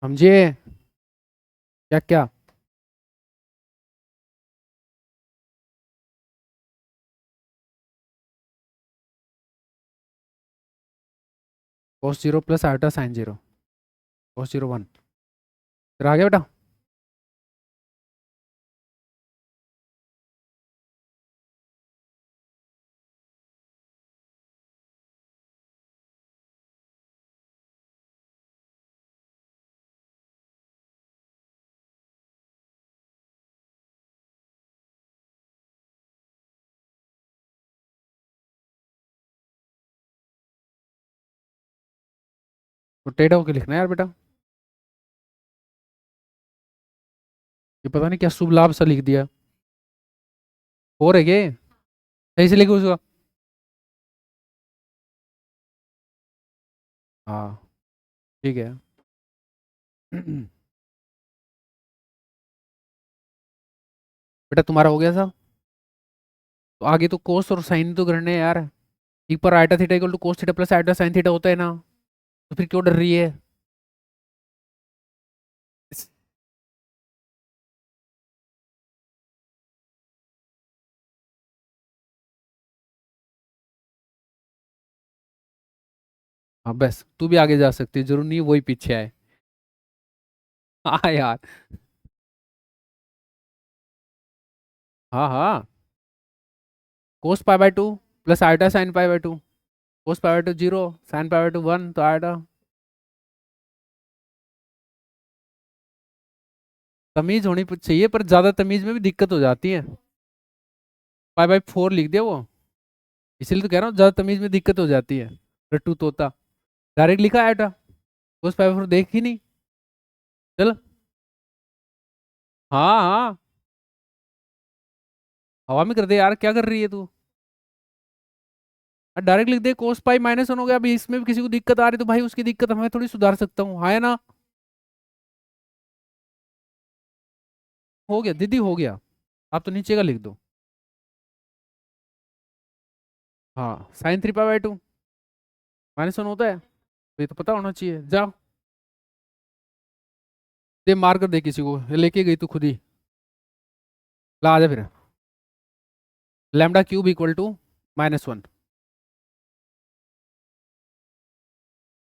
समझिए क्या क्या। cos 0 plus iota sign 0, cos 0 1। फिर आ गया बेटा। तो टेढ़ा होके लिखना है यार बेटा। ये पता नहीं क्या शुभ लाभ सा लिख दिया। हो रहे के सही से लिखो उसका। हाँ ठीक है। बेटा तुम्हारा हो गया था। तो आगे तो कोस और साइन तो करने हैं यार। एक पर iota theta equal to cos theta plus iota sine theta होता है ना, तो फिर क्यों डर रही है। हाँ बस तू भी आगे जा सकती है, जरूर नहीं वही पीछे आए। हाँ यार। हाँ हाँ। Cos pi by two plus iota sine pi by two, cos pi by two 0, sine pi by two 1, तो आयटा। तमीज होनी चाहिए, पर ज्यादा तमीज में भी दिक्कत हो जाती है। पाई बाय 4 लिख दिया वो, इसीलिए तो कह रहा हूँ ज्यादा तमीज में दिक्कत हो जाती है। रट्टू तोता डायरेक्ट लिखा आयटा, कोस पाई बाय 4 देख ही नहीं। चल। हाँ हाँ। हवा में कर दे यार, क्या कर रही है तू। डायरेक्ट लिख दे कोस पाई -1 हो गया। अभी इसमें भी किसी को दिक्कत आ रही तो भाई उसकी दिक्कत हमें थोड़ी सुधार सकता हूँ, हाँ है ना। हो गया दीदी हो गया। आप तो नीचे का लिख दो। हाँ साइन 3 पाई बाई 2 -1 होता है, तो ये तो पता होना चाहिए। जाओ दे मार्कर दे किसी को, ये लेके गई तू खुद ही, ला आ जा फिर। लैम्डा क्यूब इक्वल टू -1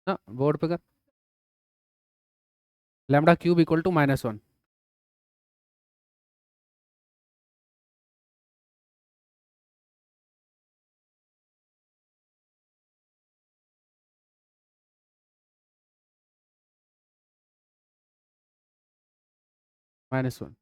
ना, बोर्ड पे कर। Lambda cube equal to -1। -1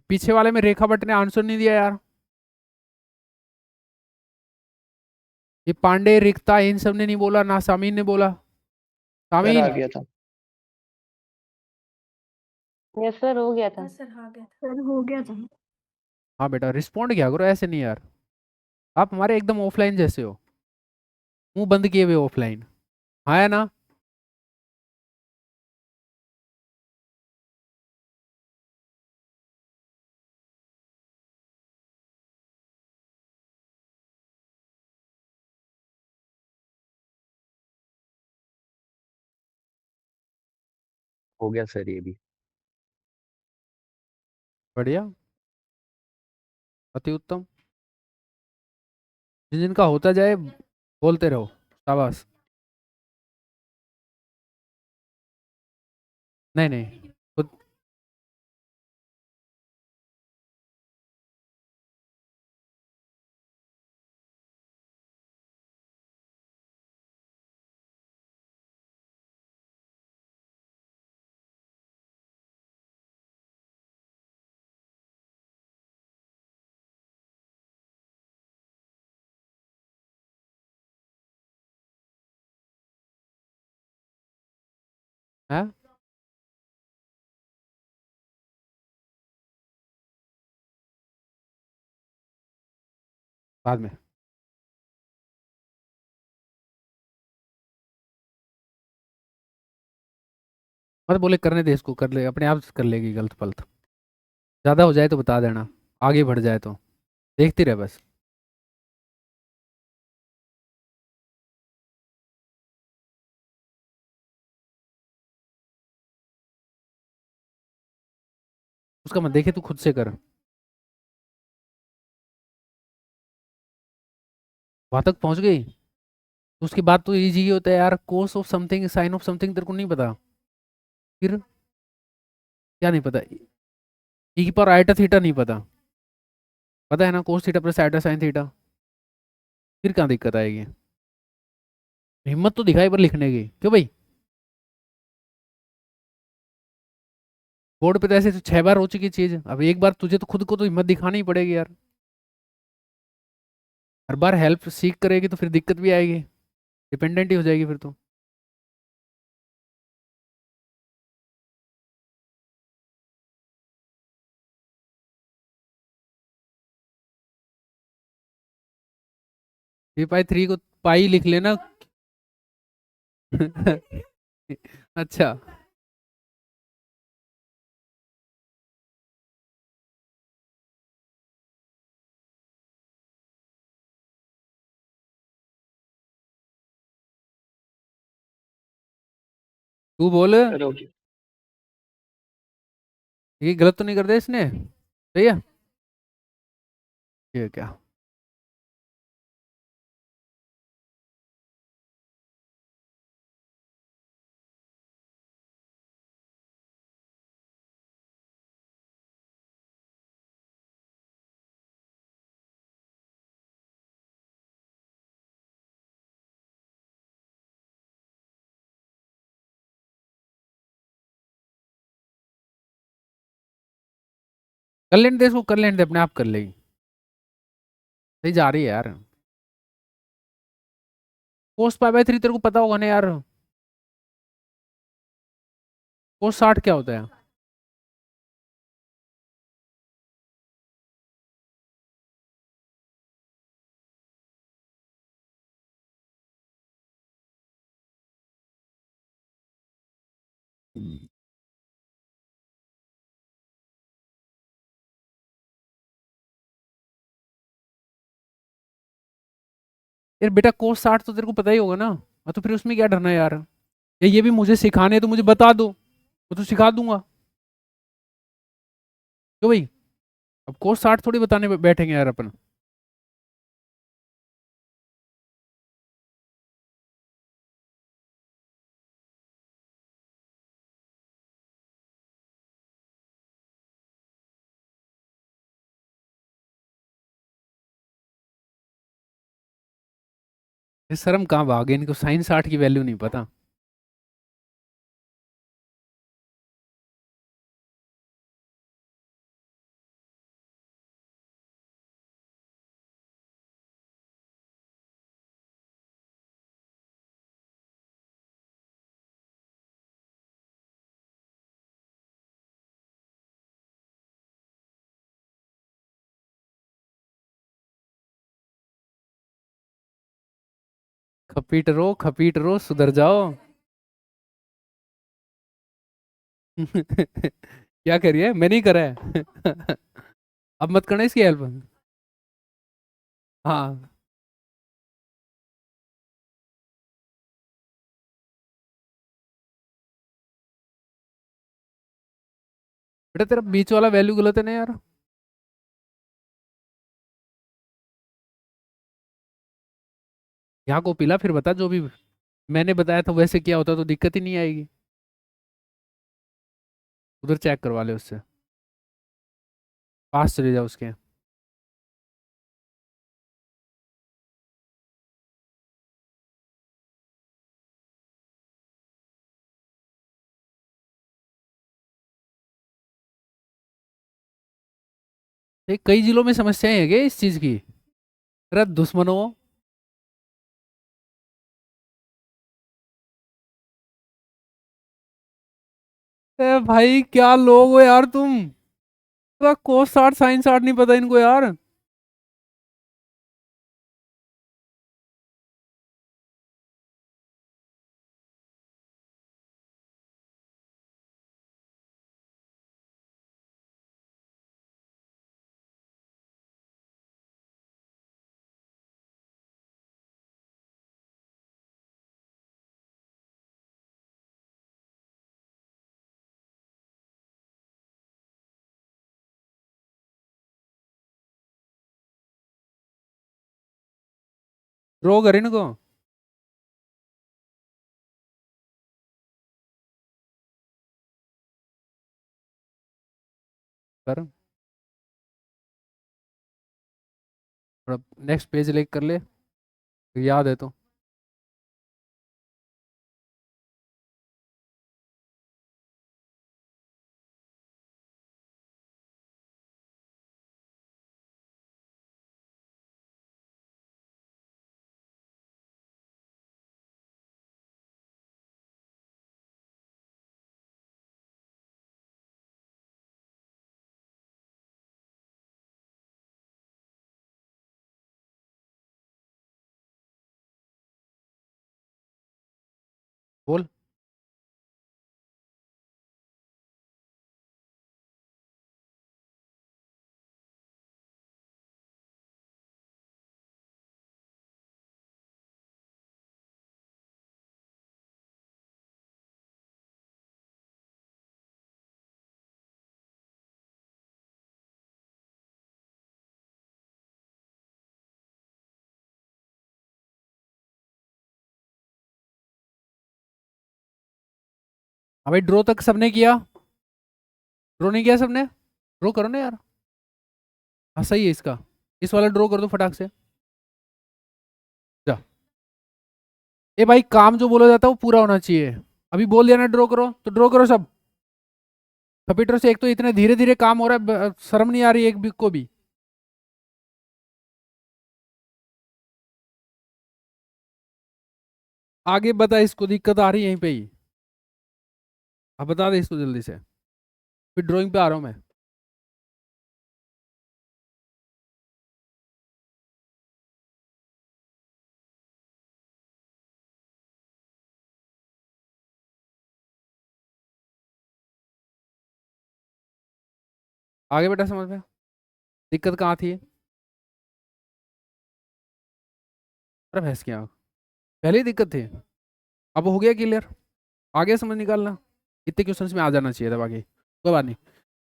पीछे वाले में रेखा भट्ट ने आंसर नहीं दिया यार। ये पांडे, रिक्ता, इन सब ने नहीं बोला ना, सामीन ने बोला। सर आ सामीन गया था। यस सर, हो गया था। सर हो गया था। हाँ बेटा रिस्पॉन्ड किया करो, ऐसे नहीं यार, आप हमारे एकदम ऑफलाइन जैसे हो, मुंह बंद किए हुए ऑफलाइन। हाँ है ना? हो गया सर ये भी। बढ़िया, अति उत्तम। जिन जिनका होता जाए बोलते रहो, शाबाश। नहीं नहीं, खुद है। बाद में मत बोले, करने दे इसको, कर ले अपने आप कर लेगी गलत पलत। ज्यादा हो जाए तो बता देना, आगे बढ़ जाए तो देखती रहे बस। उसका मत देखे, तू खुद से कर। वहां तक पहुंच गई तो उसके बाद तो इजी होता है यार, cos of something sine of something तेरे को नहीं पता, फिर क्या नहीं पता, ई की पावर आइटा थीटा नहीं पता, पता है ना, cos theta plus iota sine theta, फिर कहाँ दिक्कत आएगी। हिम्मत तो दिखाई पर लिखने की, क्यों भाई? बोर्ड पे तो ऐसे 6 बार हो चुकी चीज, अब एक बार तुझे तो खुद को तो हिम्मत दिखानी ही पड़ेगी यार। हर बार हेल्प सीख करेगी तो फिर दिक्कत भी आएगी, डिपेंडेंट ही हो जाएगी फिर तो। ये पाई 3 को पाई लिख लेना। अच्छा तू बोल, सर हो गया। ये गलत तो नहीं कर दिया इसने? सही है, ये क्या? कर लेने दे इसको, कर लेने दे, अपने आप कर लेगी, सही जा रही है यार। कोस पाई बाई 3 तेरे को पता होगा ना यार, कोस 60 क्या होता है? यार बेटा कोस 60 तो तेरे को पता ही होगा ना। तो फिर उसमें क्या डरना है यार। ये भी मुझे सिखाने हैं तो मुझे बता दो, वो तो सिखा दूंगा। क्यों भाई, अब कोस 60 थोड़ी बताने बैठेंगे यार अपन। ये शर्म कहाँ भागे, इनको साइन 60 की वैल्यू नहीं पता। खपीट रो सुधर जाओ। क्या करिए, मैंने ही करा है। अब मत करना इसकी हेल्प। हाँ बेटा, तेरा बीच वाला वैल्यू गलत है ना यार। यहाँ को पिला फिर बता, जो भी मैंने बताया था वैसे किया होता तो दिक्कत ही नहीं आएगी। उधर चेक करवा ले उससे, पास चले जाओ उसके। ये कई जिलों में समस्याएं है क्या इस चीज की। तेरा दुश्मनों। ए भाई क्या लोग हो यार तुम। पूरा कोस 60 साइन 60 नहीं पता इनको यार। ड्रॉ कर इनको। कर, नेक्स्ट पेज लेक कर ले, याद है तो। बोल। हाँ भाई, ड्रॉ तक सबने किया। ड्रॉ नहीं किया सबने, ड्रॉ करो ना यार। हाँ सही है इसका, इस वाला ड्रॉ कर दो फटाक से। जा। ए भाई, काम जो बोला जाता है वो पूरा होना चाहिए। अभी बोल दिया ना ड्रॉ करो तो ड्रॉ करो सब। कंप्यूटर से एक तो इतने धीरे धीरे काम हो रहा है, शर्म नहीं आ रही एक भी को भी। आगे बता, इसको दिक्कत आ रही है यहीं पे ही। अब बता दे इसको जल्दी से, फिर ड्राइंग पे आ रहा हूँ मैं। आगे बेटा समझ में? दिक्कत कहाँ थी? अरे भैंस की आँख, पहले ही दिक्कत थी, अब हो गया क्लियर। आगे समझ निकालना, इतने क्वेश्चंस में आ जाना चाहिए था, बाकी कोई बात नहीं,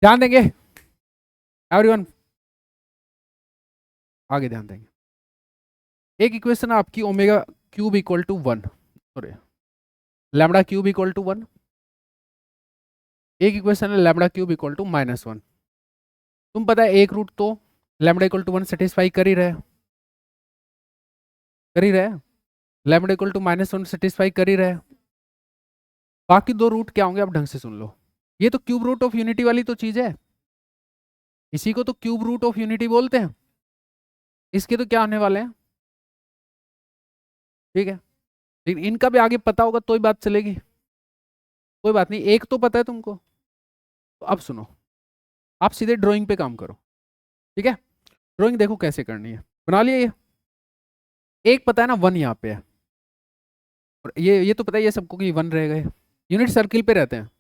ध्यान देंगे एवरीवन, आगे ध्यान देंगे। एक इक्वेशन है आपकी omega cube equal to 1, sorry lambda cube equal to 1। एक इक्वेशन है लैम्बडा क्यूब इक्वल टू -1। तुम पता है एक रूट तो लैम्बडा इक्वल टू 1 सेटिस्फाई कर ही रहे, कर ही रहे, लैम्बडा इक्वल टू -1 सेटिस्फाई कर ही रहे। बाकी दो रूट क्या होंगे आप ढंग से सुन लो। ये तो क्यूब रूट ऑफ यूनिटी वाली तो चीज है, इसी को तो क्यूब रूट ऑफ यूनिटी बोलते हैं। इसके तो क्या होने वाले हैं, ठीक है, लेकिन इनका भी आगे पता होगा तो ही बात चलेगी। कोई बात नहीं, एक तो पता है तुमको, तो अब सुनो, आप सीधे ड्राइंग पे काम करो, ठीक है। ड्राइंग देखो कैसे करनी है, बना लिया ये। एक पता है ना 1 यहाँ पे है, और ये तो पता है ये सबको कि 1 रहेगा। ये यूनिट सर्किल पे रहते हैं,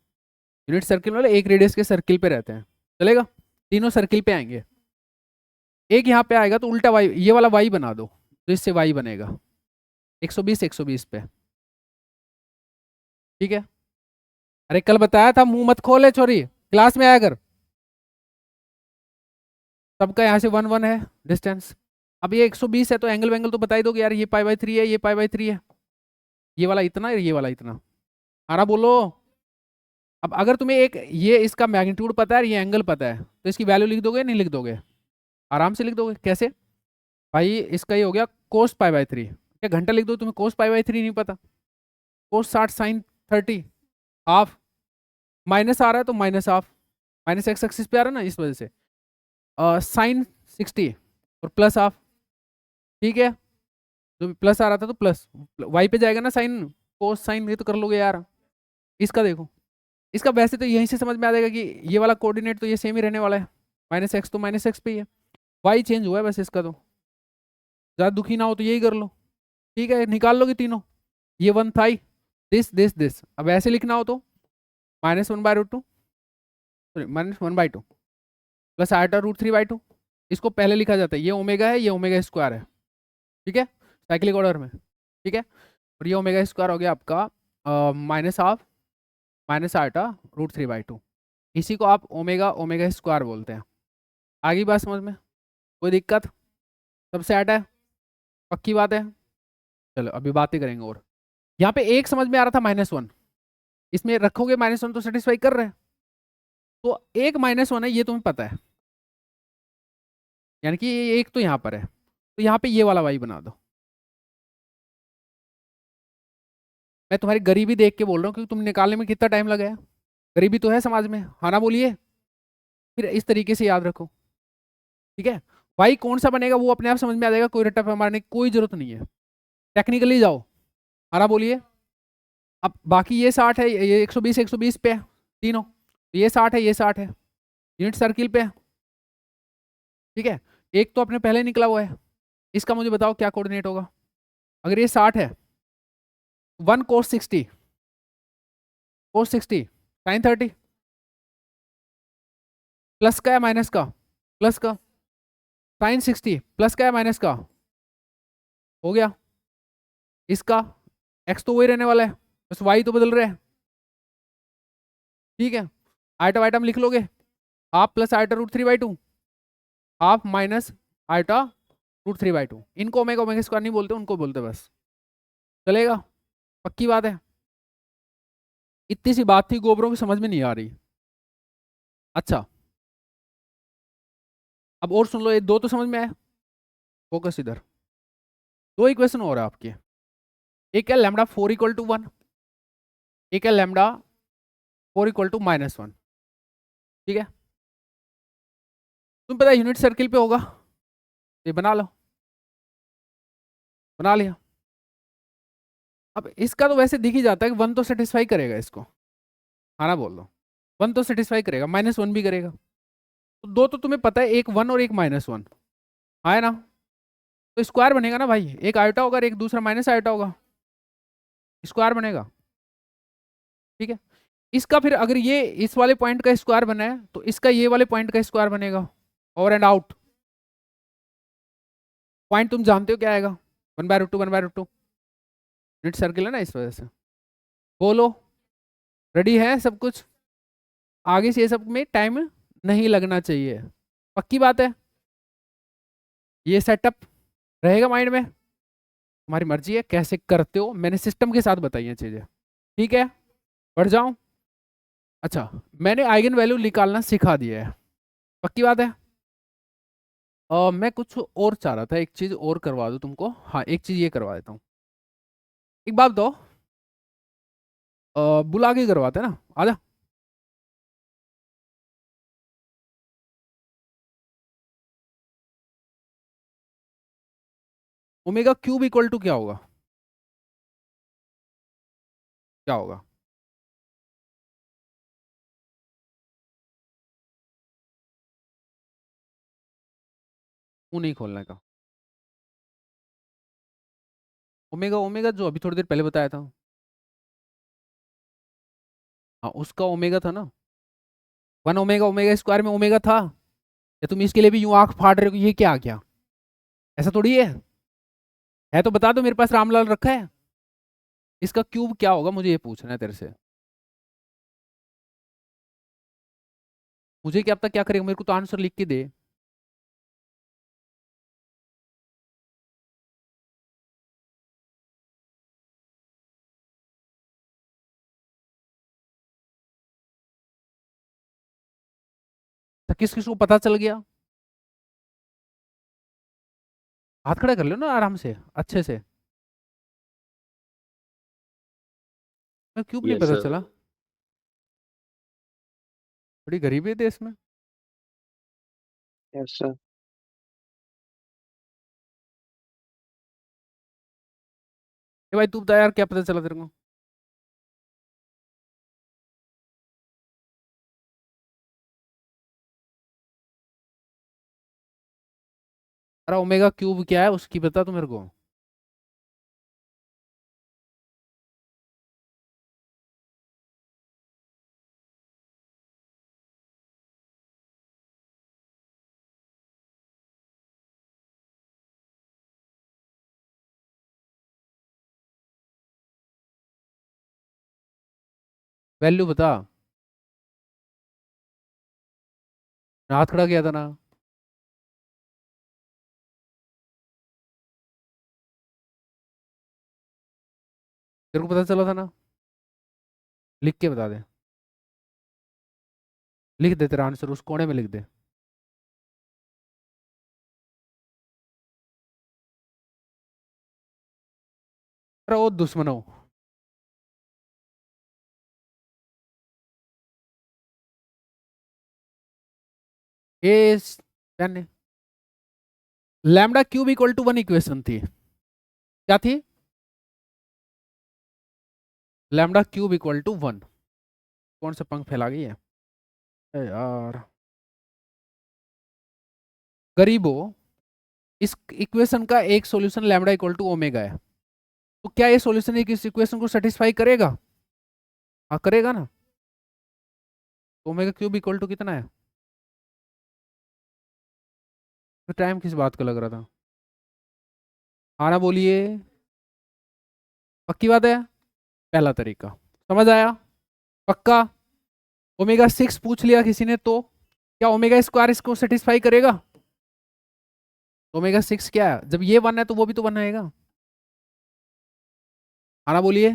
यूनिट सर्किल वाले एक रेडियस के सर्किल पे रहते हैं, चलेगा। तीनों सर्किल पे आएंगे, एक यहाँ पे आएगा तो उल्टा वाई, ये वाला वाई बना दो तो इससे वाई बनेगा 120 120 पे, ठीक है। अरे कल बताया था, मुंह मत खोले छोरी, क्लास में आया कर। सबका यहाँ से 1 1 है डिस्टेंस। अब ये 120 है तो एंगल वेंगल तो बता ही दोगे यार, ये π/3 है, ये π/3 है, ये वाला इतना है, ये वाला इतना, आना बोलो। अब अगर तुम्हें एक ये इसका मैग्नीट्यूड पता है, ये एंगल पता है, तो इसकी वैल्यू लिख दोगे नहीं लिख दोगे? आराम से लिख दोगे। कैसे भाई? इसका ये हो गया cos π/3, क्या घंटा लिख दो, तुम्हें cos π/3 नहीं पता? cos 60 sin 30 हाफ, माइनस आ रहा है तो minus half, minus x axis पे आ रहा है ना, इस वजह से साइन 60 और प्लस हाफ, ठीक है। जो प्लस आ रहा था तो प्लस वाई पे जाएगा ना साइन, कोस साइन, ये तो कर लोगे यार। इसका देखो, इसका वैसे तो यहीं से समझ में आ जाएगा कि ये वाला कोऑर्डिनेट तो ये सेम ही रहने वाला है, -x तो -x पे ही है, वाई चेंज हुआ है बस इसका। तो ज़्यादा दुखी ना हो तो यही कर लो, ठीक है, निकाल लोगे तीनों। ये 1 था ही, दिस। अब ऐसे लिखना हो तो -1/√2, सॉरी -1/2 प्लस i/√3/2। इसको पहले लिखा जाता है, ये ओमेगा है, ये ओमेगा स्क्वायर है, ठीक है, साइक्लिक ऑर्डर में, ठीक है। और ये ओमेगा स्क्वायर हो गया आपका -1/2 -i/√3/2। इसी को आप ओमेगा स्क्वायर बोलते हैं। आगे बात समझ में? कोई दिक्कत? सब सेट है? पक्की बात है? चलो अभी बातें करेंगे। और यहाँ पे एक समझ में आ रहा था -1, इसमें रखोगे -1 तो सेटिस्फाई कर रहे हैं, तो एक -1 है ये तुम्हें पता है, यानी कि ये एक तो यहाँ पर है, तो यहाँ पे ये वाला वाई बना दो। मैं तुम्हारी गरीबी देख के बोल रहा हूँ, क्योंकि तुम निकालने में कितना टाइम लगा है, गरीबी तो है समाज में, हाँ ना बोलिए। फिर इस तरीके से याद रखो, ठीक है। वाई कौन सा बनेगा वो अपने आप समझ में आ जाएगा, कोई रट्टा मारने की कोई जरूरत नहीं है, टेक्निकली जाओ, हाँ ना बोलिए। अब बाकी ये 60 है, ये 120 पे है तीनों, ये 60 है, ये 60 है, यूनिट सर्किल पे है, ठीक है। एक तो अपने पहले निकला हुआ है, इसका मुझे बताओ क्या कोऑर्डिनेट होगा। अगर ये 60 है, 1 cos 60 sin 30 प्लस का है माइनस का, प्लस का, sin 60 प्लस का है माइनस का, हो गया। इसका x तो वही रहने वाला है, बस y तो बदल रहे हैं, ठीक है। आइटम आइटम लिख लोगे, half plus i/√3/2, half minus i/√3/2। इनको ओमेगा स्क्वायर नहीं बोलते, उनको बोलते बस, चलेगा। पक्की बात है? इतनी सी बात थी, गोबरों की समझ में नहीं आ रही। अच्छा अब और सुन लो, ये दो तो समझ में आया, फोकस इधर। दो इक्वेशन हो रहा है आपके, एक है लैम्डा 4 = 1, एक है लैम्डा 4 = -1, ठीक है। तुम पता है यूनिट सर्किल पे होगा, ये बना लो, बना लिया। अब इसका तो वैसे दिख ही जाता है कि 1 तो सेटिस्फाई करेगा इसको, हाँ ना बोल दो, 1 तो सेटिस्फाई करेगा, -1 भी करेगा। तो दो तो तुम्हें पता है, एक 1 और एक -1, है ना। तो स्क्वायर बनेगा ना भाई, एक आयोटा होगा और एक दूसरा माइनस आयोटा होगा, स्क्वायर बनेगा, ठीक है। इसका फिर अगर ये इस वाले पॉइंट का स्क्वायर बना है तो इसका ये वाले पॉइंट का स्क्वायर बनेगा, ओवर एंड आउट। पॉइंट तुम जानते हो क्या आएगा, 1/√2 1/√2। यूनिट सर्किल है ना, इस वजह से। बोलो रेडी है सब कुछ, आगे से ये सब में टाइम नहीं लगना चाहिए, पक्की बात है। ये सेटअप रहेगा माइंड में, तुम्हारी मर्जी है कैसे करते हो, मैंने सिस्टम के साथ बताई हैं चीजें, ठीक है। बढ़ जाऊं, अच्छा मैंने आइगन वैल्यू निकालना सिखा दिया है, पक्की बात है। मैं कुछ और चाह रहा था, एक चीज और करवा दूं तुमको, हाँ एक चीज ये करवा देता हूँ। एक बात दो, बुला के करवाते हैं ना, आजा। ओमेगा क्यूब इक्वल टू क्या होगा, क्या होगा? मुंह नहीं खोलने का। ओमेगा, ओमेगा जो अभी थोड़ी देर पहले बताया था, हाँ उसका ओमेगा था ना, 1 ओमेगा, ओमेगा स्क्वायर में ओमेगा था। या तुम इसके लिए भी यूं आंख फाड़ रहे हो कि ये क्या आ गया, ऐसा थोड़ी है तो बता दो, मेरे पास रामलाल रखा है। इसका क्यूब क्या होगा मुझे ये पूछना है तेरे से। मुझे क्या पता क्या करेगा, मेरे को तो आंसर लिख के दे। तो किस किस को पता चल गया, हाथ खड़ा कर लो ना आराम से अच्छे से। क्यूब नहीं यस पता सर। चला, बड़ी गरीबी है देश में। Yes sir. ए भाई तू बता यार, क्या पता चला तेरे को? अरे ओमेगा क्यूब क्या है उसकी बता तू मेरे को। वैल्यू बता, हाथ खड़ा किया था ना। तेरे को पता चला था ना, लिख के बता दे, लिख दे तेरा आंसर उस कोने में लिख दे। अरे ओ दुश्मनों, ये यानी lambda cube equal to 1 equation थी, क्या थी? Lambda cube equal to 1। कौन सा पंख फैला गई है ए यार, गरीबों। इस इक्वेशन का एक solution lambda equal to omega है, तो क्या ये सॉल्यूशन इस इक्वेशन को सेटिस्फाई करेगा? हाँ करेगा ना। तो ओमेगा क्यूब इक्वल टू कितना है? तो टाइम किस बात का लग रहा था, हाँ ना बोलिए, पक्की बात है। पहला तरीका समझ आया, पक्का। ओमेगा 6 पूछ लिया किसी ने तो क्या ओमेगा स्क्वायर इसको सेटिस्फाई करेगा? ओमेगा 6 क्या है, जब ये 1 है तो वो भी तो 1 आएगा, आना बोलिए।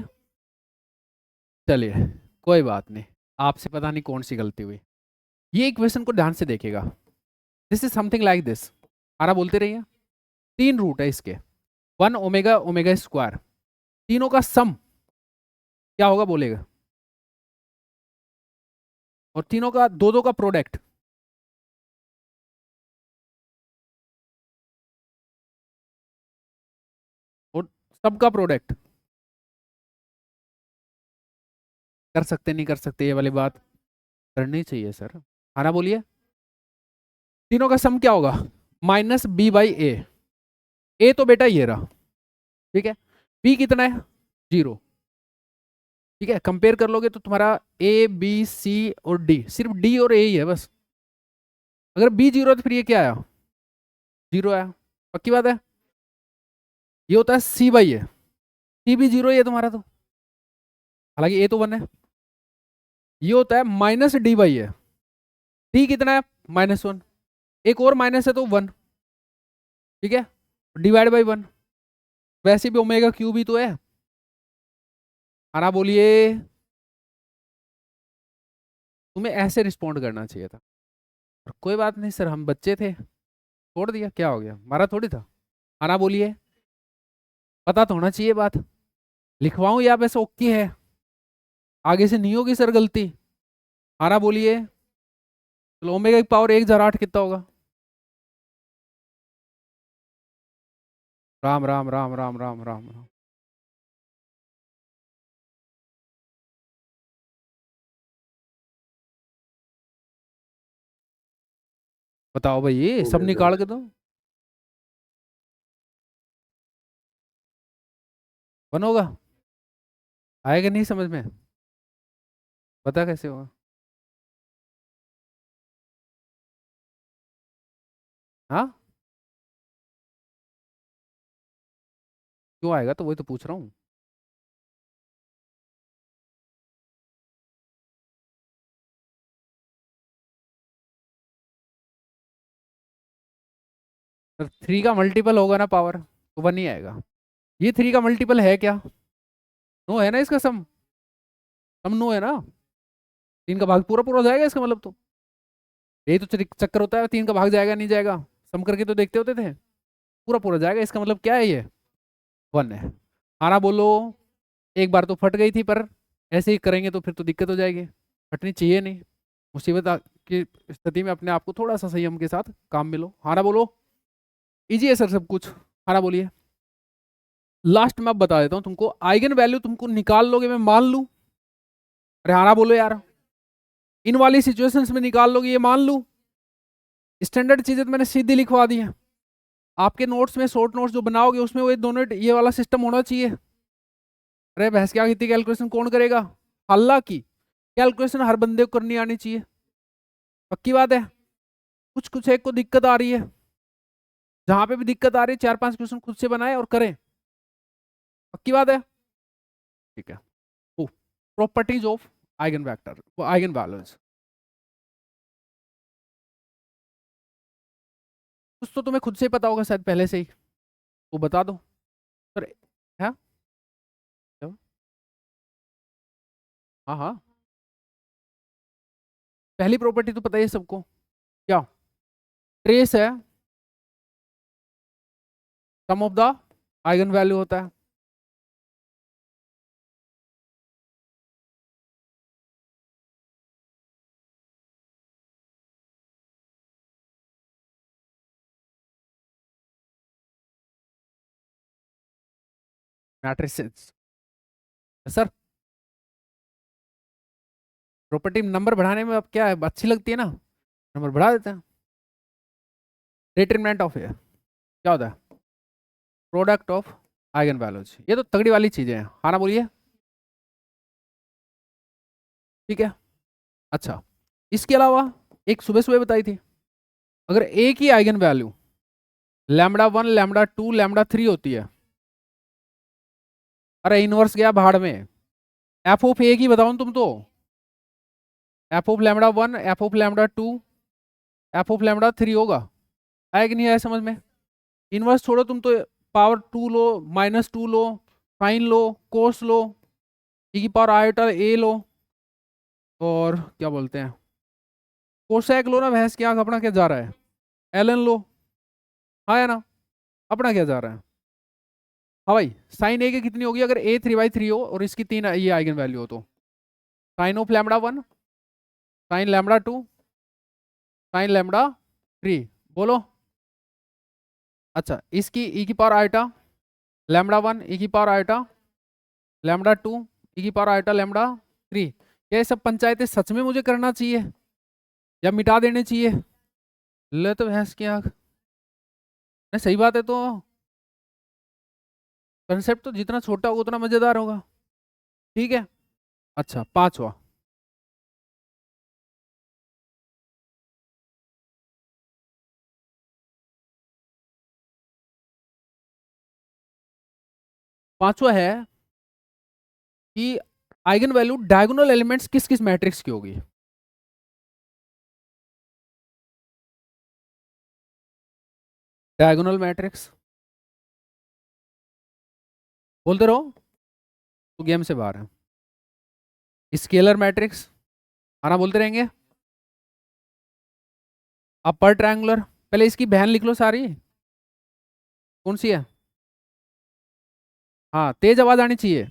चलिए कोई बात नहीं, आपसे पता नहीं कौन सी गलती हुई। ये इक्वेशन को ध्यान से देखेगा, this is something like this, आना बोलते रहिए। 3 रूट है इसके, 1 ओमेगा, ओमेगा स्क्वायर, तीनों का सम क्या होगा बोलेगा, और तीनों का दो दो का प्रोडक्ट, और सबका प्रोडक्ट। कर सकते नहीं कर सकते ये वाली बात करनी चाहिए सर, आना बोलिए। तीनों का सम क्या होगा, -b/a। ए तो बेटा ये रहा, ठीक है, b कितना है 0, ठीक है, कंपेयर कर लोगे तो तुम्हारा ए बी सी और डी, सिर्फ डी और ए ही है बस। अगर बी जीरो है तो फिर ये क्या आया, जीरो आया, पक्की बात है। ये होता है सी बाई ए, सी भी जीरो ही है तुम्हारा तो, हालांकि ए तो वन है। ये होता है minus D by A, D कितना है माइनस वन, एक और माइनस है तो वन, ठीक है, डिवाइड बाई वन। वैसे भी ओमेगा क्यू भी तो है। आना बोलिए, तुम्हें ऐसे रिस्पॉन्ड करना चाहिए था। और कोई बात नहीं सर, हम बच्चे थे, छोड़ दिया, क्या हो गया, हमारा थोड़ी था। आना बोलिए, पता तो होना चाहिए बात, लिखवाऊं या वैसे ओके है, आगे से नहीं होगी सर गलती। आना बोलिए, चलो ओमेगा की पावर 1008 कितना होगा, राम राम राम राम राम राम राम। बताओ भाई, ये हो सब गया निकाल सर। के दो, वन होगा, आएगा नहीं समझ में, पता कैसे होगा। हाँ क्यों आएगा, तो वही तो पूछ रहा हूँ। सर थ्री का मल्टीपल होगा ना पावर, तो वन ही आएगा। ये थ्री का मल्टीपल है क्या, नो है ना इसका सम, सम नो है ना, तीन का भाग पूरा पूरा हो जाएगा इसका मतलब, तो यही तो चक्कर होता है, तीन का भाग जाएगा नहीं जाएगा, सम करके तो देखते होते थे, पूरा पूरा जाएगा, इसका मतलब क्या है, ये वन है। आना बोलो, एक बार तो फट गई थी, पर ऐसे ही करेंगे तो फिर तो दिक्कत हो जाएगी, फटनी चाहिए नहीं। मुसीबत की स्थिति में अपने आप को थोड़ा सा संयम के साथ काम में लो। हाँ ना बोलो, इजी है सर सब कुछ। हाँ ना बोलिए, लास्ट में अब बता देता हूँ तुमको, आइगन वैल्यू तुमको निकाल लोगे, मैं मान लूँ, अरे हाँ ना बोलो यार, इन वाली सिचुएशंस में निकाल लोगे ये मान लूँ, स्टैंडर्ड चीजें तो मैंने सीधी लिखवा दी है, आपके नोट्स में शॉर्ट नोट्स जो बनाओगे उसमें वो दोनों ये वाला सिस्टम होना चाहिए। अरे भैंस क्या, इतनी कैलकुलेशन कौन करेगा, अल्लाह की कैलकुलेशन हर बंदे को करनी आनी चाहिए, पक्की बात है। कुछ कुछ एक को दिक्कत आ रही है, जहां पे भी दिक्कत आ रही है 4-5 क्वेश्चन खुद से बनाए और करें, पक्की बात है, ठीक है। Properties of eigen vector, eigen values, कुछ तो तुम्हें खुद से ही पता होगा शायद पहले से ही, तो बता दो सर। है, हाँ हाँ, पहली प्रॉपर्टी तो पता ही है सबको, क्या, ट्रेस है, सम ऑफ द आइगन वैल्यू होता है। मैट्रिसेस सर, प्रॉपर्टी नंबर बढ़ाने में अब क्या है, अच्छी लगती है ना, नंबर बढ़ा देते हैं। डिटरमिनेंट ऑफ, क्या होता है, प्रोडक्ट ऑफ आइगन वैल्यूज, ये तो तगड़ी वाली चीजें हैं। हाँ ना बोलिए, ठीक है। अच्छा, इसके अलावा एक सुबह सुबह बताई थी, अगर एक ही eigenvalue lambda 1 lambda 2 lambda 3 होती है, अरे इनवर्स गया भाड़ में, एफ ऑफ ए की बताओ तुम तो, F of lambda 1 F of lambda 2 F of lambda 3 होगा, आया कि नहीं आया समझ में। इनवर्स छोड़ो तुम तो, पावर 2 लो, -2 लो, साइन लो, कोस लो, ई की पावर आयोटा ए लो, और क्या बोलते हैं कोसेक लो ना, भैंस की आंख, अपना क्या जा रहा है, एलन लो, हाँ या ना, अपना क्या जा रहा है। हाँ भाई, साइन ए की कितनी होगी, अगर ए 3/3 हो और इसकी 3 ये आइगन वैल्यू हो, तो sine of lambda 1 sine lambda 2 sine lambda 3, बोलो। अच्छा, इसकी ई की पावर आयोटा लैम्बडा 1 ई की पावर आयोटा लैम्बडा 2 ई की पावर आयोटा लैम्बडा 3, क्या ये सब पंचायतें सच में मुझे करना चाहिए या मिटा देने चाहिए, ले तो भैंस की आंख, नहीं सही बात है, तो कंसेप्ट तो जितना छोटा होगा उतना मजेदार होगा, ठीक है। अच्छा, पांचवा। पांचवा है कि आइगन वैल्यू डायगोनल एलिमेंट्स किस किस मैट्रिक्स की होगी। डायगोनल मैट्रिक्स बोलते रहो तो गेम से बाहर है। स्केलर मैट्रिक्स आना बोलते रहेंगे। अपर ट्रायंगुलर, पहले इसकी बहन लिख लो सारी, कौन सी है? हाँ, तेज आवाज आनी चाहिए।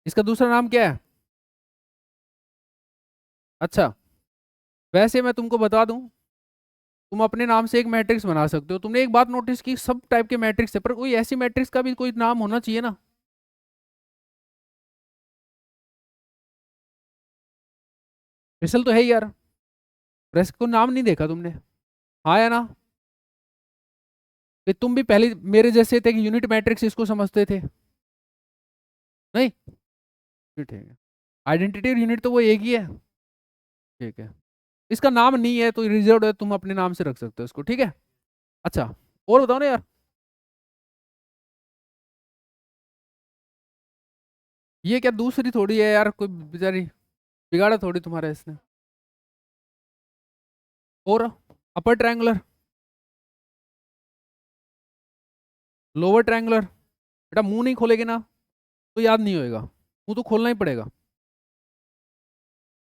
इसका दूसरा नाम क्या है? अच्छा, वैसे मैं तुमको बता दूं, तुम अपने नाम से एक मैट्रिक्स बना सकते हो। तुमने एक बात नोटिस की, सब टाइप के मैट्रिक्स है, पर कोई ऐसी मैट्रिक्स का भी कोई नाम होना चाहिए ना। रिसल तो है ही यार, रेस्ट को नाम नहीं देखा तुमने? हाँ या ना? कि तुम भी पहले मेरे जैसे थे कि यूनिट मैट्रिक्स इसको समझते थे? नहीं, ठीक है। आइडेंटिटी और यूनिट तो वो एक ही है। ठीक है, इसका नाम नहीं है तो रिजर्व है, तुम अपने नाम से रख सकते हो इसको, ठीक है। अच्छा, और बताओ ना यार। ये क्या दूसरी थोड़ी है यार, कोई बेचारी बिगाड़ा थोड़ी तुम्हारा इसने। और अपर ट्रायंगुलर, लोअर ट्रायंगुलर, बेटा मुंह नहीं खोलेगे ना तो याद नहीं होएगा, मुंह तो खोलना ही पड़ेगा,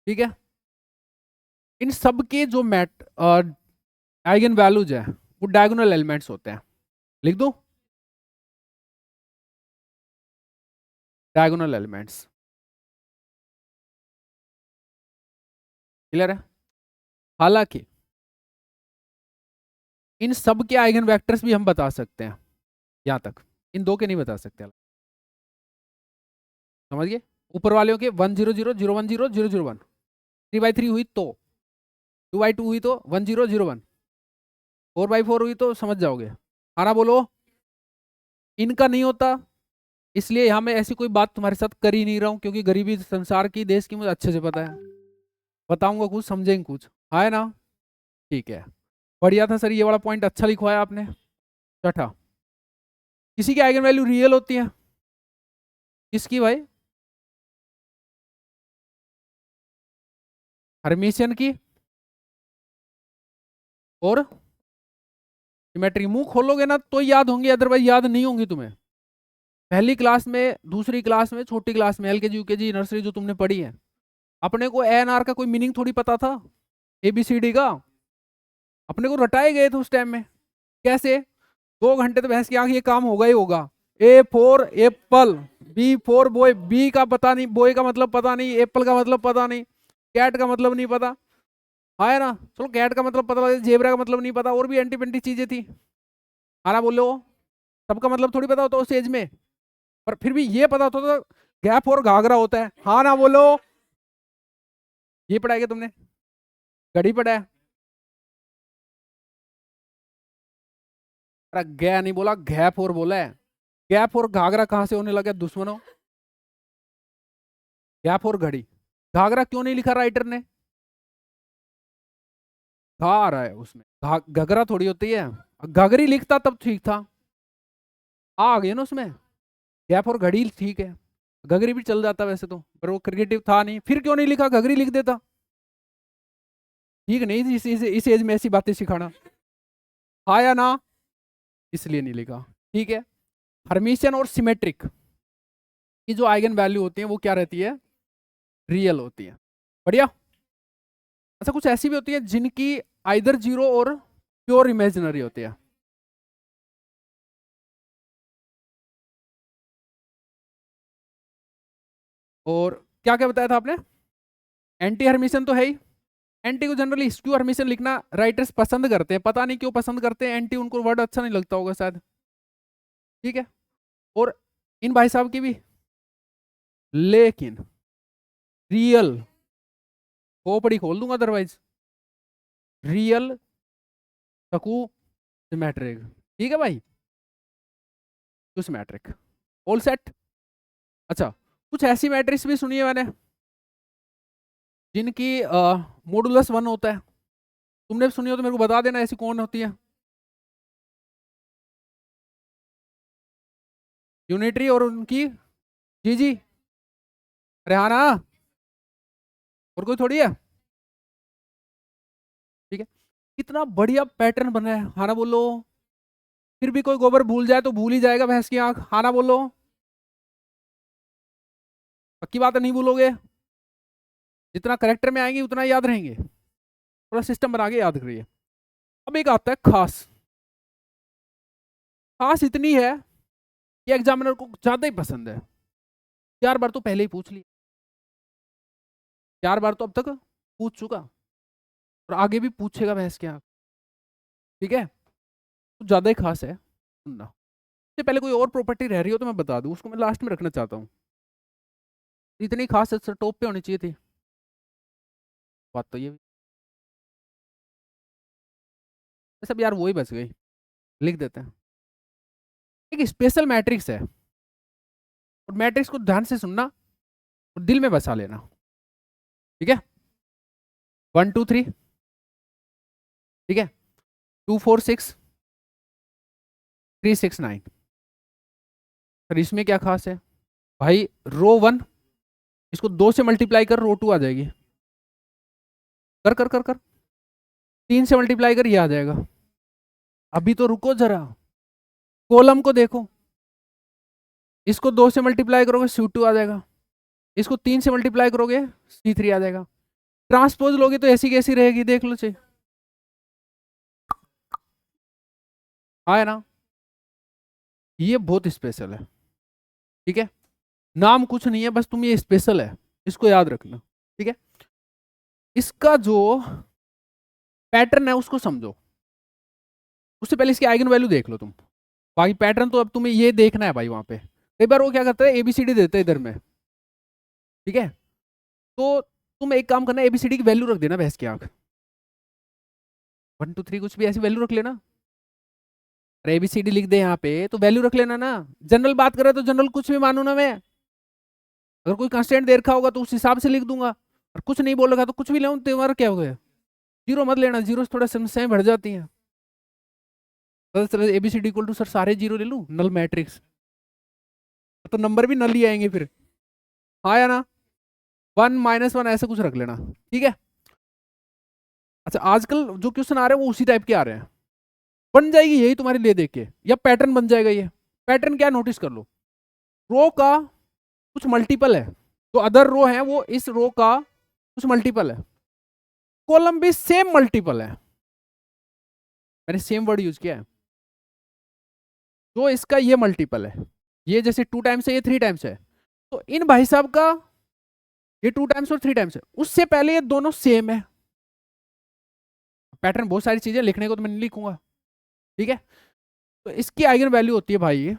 ठीक है। इन सब के जो आइगन वैल्यूज है वो डायगोनल एलिमेंट्स होते हैं। लिख दो, डायगोनल एलिमेंट्स। क्लियर है? हालांकि इन सब के आइगन वेक्टर्स भी हम बता सकते हैं, यहां तक। इन दो के नहीं बता सकते, समझिए। ऊपर वालों के 1 0 0 0 1 0 0 0 1, 3 by 3 हुई तो, 2 by 2 हुई तो 1 0 0 1, 4 by 4 हुई तो समझ जाओगे। आना बोलो। इनका नहीं होता, इसलिए यहां मैं ऐसी कोई बात तुम्हारे साथ कर ही नहीं रहा हूं, क्योंकि गरीबी संसार की, देश की मुझे अच्छे से पता है। बताऊंगा कुछ, समझेंगे कुछ, है ना? ठीक है, बढ़िया था सर, ये वाला पॉइंट अच्छा लिखवाया आपने। छठा, किसी की आइगन वैल्यू रियल होती है? किसकी भाई? हर्मिशियन की और सिमेट्री। मुंह खोलोगे ना तो याद होंगे, अदरवाइज याद नहीं होंगी तुम्हें। पहली क्लास में, दूसरी क्लास में, छोटी क्लास में, एलकेजी यूकेजी नर्सरी जो तुमने पढ़ी है, अपने को एएनआर का कोई मीनिंग थोड़ी पता था, एबीसीडी का। अपने को रटाए गए थे उस टाइम में। कैसे? 2 घंटे तो भैंस की आंख, ये काम होगा ही होगा। A for apple, B for boy, B का पता नहीं, बॉय का मतलब पता नहीं, एप्पल का मतलब पता नहीं, कैट का मतलब नहीं पता। हाँ है ना? चलो कैट का मतलब पता लगा, जेबरा का मतलब नहीं पता, और भी एंटी पेंटी चीजें थी। आना बोलो, सबका मतलब थोड़ी पता होता उस एज में, पर फिर भी ये पता होता था गैप और घाघरा होता है। हाँ ना बोलो? ये पढ़ाया क्या तुमने? घड़ी पढ़ा है? अरे गया नहीं बोला, गैप और बोला है। गैप और घाघरा कहां से होने लगा दुश्मनों? गैप और घड़ी, घाघरा क्यों नहीं लिखा राइटर ने? घा आ रहा है उसमें, घगरा थोड़ी होती है। घगरी लिखता तब ठीक था, आ गया ना उसमें। गैप और घड़ी ठीक है, घगरी भी चल जाता वैसे तो, पर वो क्रिएटिव था नहीं, फिर क्यों नहीं लिखा? घगरी लिख देता। ठीक नहीं थी इस एज में ऐसी बातें सिखाना, हाँ या ना? इसलिए नहीं लिखा, ठीक है। हर्मिशियन और सिमेट्रिक की जो आइगन वैल्यू होती है वो क्या रहती है? रियल होती है। बढ़िया। अच्छा, कुछ ऐसी भी होती है जिनकी आइदर जीरो और प्योर इमेजिनरी होती है। और क्या क्या बताया था आपने? एंटी हर्मिशियन तो है ही। एंटी को जनरली स्क्यू हर्मिशियन लिखना राइटर्स पसंद करते हैं, पता नहीं क्यों पसंद करते हैं एंटी, उनको वर्ड अच्छा नहीं लगता होगा शायद, ठीक है। और इन भाई साहब की भी, लेकिन रियल, खोपड़ी खोल दूंगा अदरवाइज, रियल सकू सिमेट्रिक, ठीक है भाई, टू सिमेट्रिक, ऑल सेट। अच्छा, कुछ ऐसी मैट्रिक्स भी सुनी है मैंने जिनकी मॉडुलस 1 होता है। तुमने भी सुनी हो तो मेरे को बता देना ऐसी कौन होती है। यूनिटरी और उनकी जी जी रेहाना, और कोई थोड़ी है। ठीक है, कितना बढ़िया पैटर्न बना है। हाँ ना बोलो। फिर भी कोई गोबर भूल जाए तो भूल ही जाएगा भैंस की आंख। हाँ ना बोलो, पक्की बात है, नहीं भूलोगे। जितना करेक्टर में आएंगे उतना याद रहेंगे। थोड़ा सिस्टम बना के याद करिए। अब एक आता है खास। खास इतनी है कि एग्जामिनर को ज्यादा ही पसंद है। 4 बार तो पहले ही पूछ लिया, 4 बार तो अब तक पूछ चुका और आगे भी पूछेगा भैंस के आंख। ठीक है, तो ज्यादा ही खास है। सुनना, इससे पहले कोई और प्रॉपर्टी रह रही हो तो मैं बता दूं, उसको मैं लास्ट में रखना चाहता हूँ। इतनी खास है, टॉप पे होनी चाहिए थी। बात तो ये भी। सब यार वही बच गई, लिख देते हैं। एक स्पेशल मैट्रिक्स है और मैट्रिक्स को ध्यान से सुनना और दिल में बसा लेना। ठीक है, 1 2 3, ठीक है, 2 4 6 3 6 9। सर इसमें क्या खास है भाई? रो 1 इसको 2 से मल्टीप्लाई कर, रो 2 आ जाएगी। कर कर कर कर 3 से मल्टीप्लाई कर, ये आ जाएगा। अभी तो रुको जरा, कॉलम को देखो। इसको 2 से मल्टीप्लाई करोगे C2 आ जाएगा। इसको 3 से मल्टीप्लाई करोगे C3 आ जाएगा। ट्रांसपोज लोगे तो ऐसी कैसी रहेगी, देख लो चाहिए। आया ना? ये बहुत स्पेशल है। ठीक है, नाम कुछ नहीं है, बस तुम ये स्पेशल है, इसको याद रखना। ठीक है, इसका जो पैटर्न है उसको समझो, उससे पहले इसकी आइगन वैल्यू देख लो तुम। बाकी पैटर्न तो अब तुम्हें ये देखना है भाई। वहां पे कई बार वो क्या करता है, ABCD देता है इधर में। ठीक है, तो तुम एक काम करना, ABCD की वैल्यू रख देना भैंस की आंख। 1 2 3 कुछ भी ऐसी वैल्यू रख लेना। अरे ABCD लिख दे यहाँ पे तो वैल्यू रख लेना ना। जनरल बात कर रहा है तो जनरल कुछ भी मानू ना मैं। अगर कोई कांस्टेंट दे रखा होगा तो उस हिसाब से लिख दूंगा, और कुछ नहीं बोलेगा तो कुछ भी ले। तुम्हारा क्या हो गया? जीरो मत लेना, जीरो से थोड़ा समस्याएं बढ़ जाती हैं। पता चला ABCD इक्वल टू सर सारे जीरो ले लूं, नल मैट्रिक्स, तो नंबर भी नल ही आएंगे फिर। हाँ या ना? 1 -1 ऐसा कुछ रख लेना। ठीक है, अच्छा आजकल जो क्वेश्चन आ रहे हैं वो उसी टाइप के आ रहे हैं। बन जाएगी यही तुम्हारे लिए देख के, या पैटर्न बन जाएगा। ये पैटर्न क्या, नोटिस कर लो। रो का कुछ मल्टीपल है, तो अदर रो है वो इस रो का कुछ मल्टीपल है। कॉलम भी सेम मल्टीपल है। मैंने सेम वर्ड यूज किया है। तो इसका ये मल्टीपल है, ये जैसे 2 टाइम्स है, ये 3 टाइम्स है, तो इन भाई साहब का ये 2 टाइम्स और 3 टाइम्स है। उससे पहले ये दोनों सेम है। पैटर्न बहुत सारी चीजें लिखने को तो मैं नहीं लिखूंगा। ठीक है, तो इसकी आइगन वैल्यू होती है भाई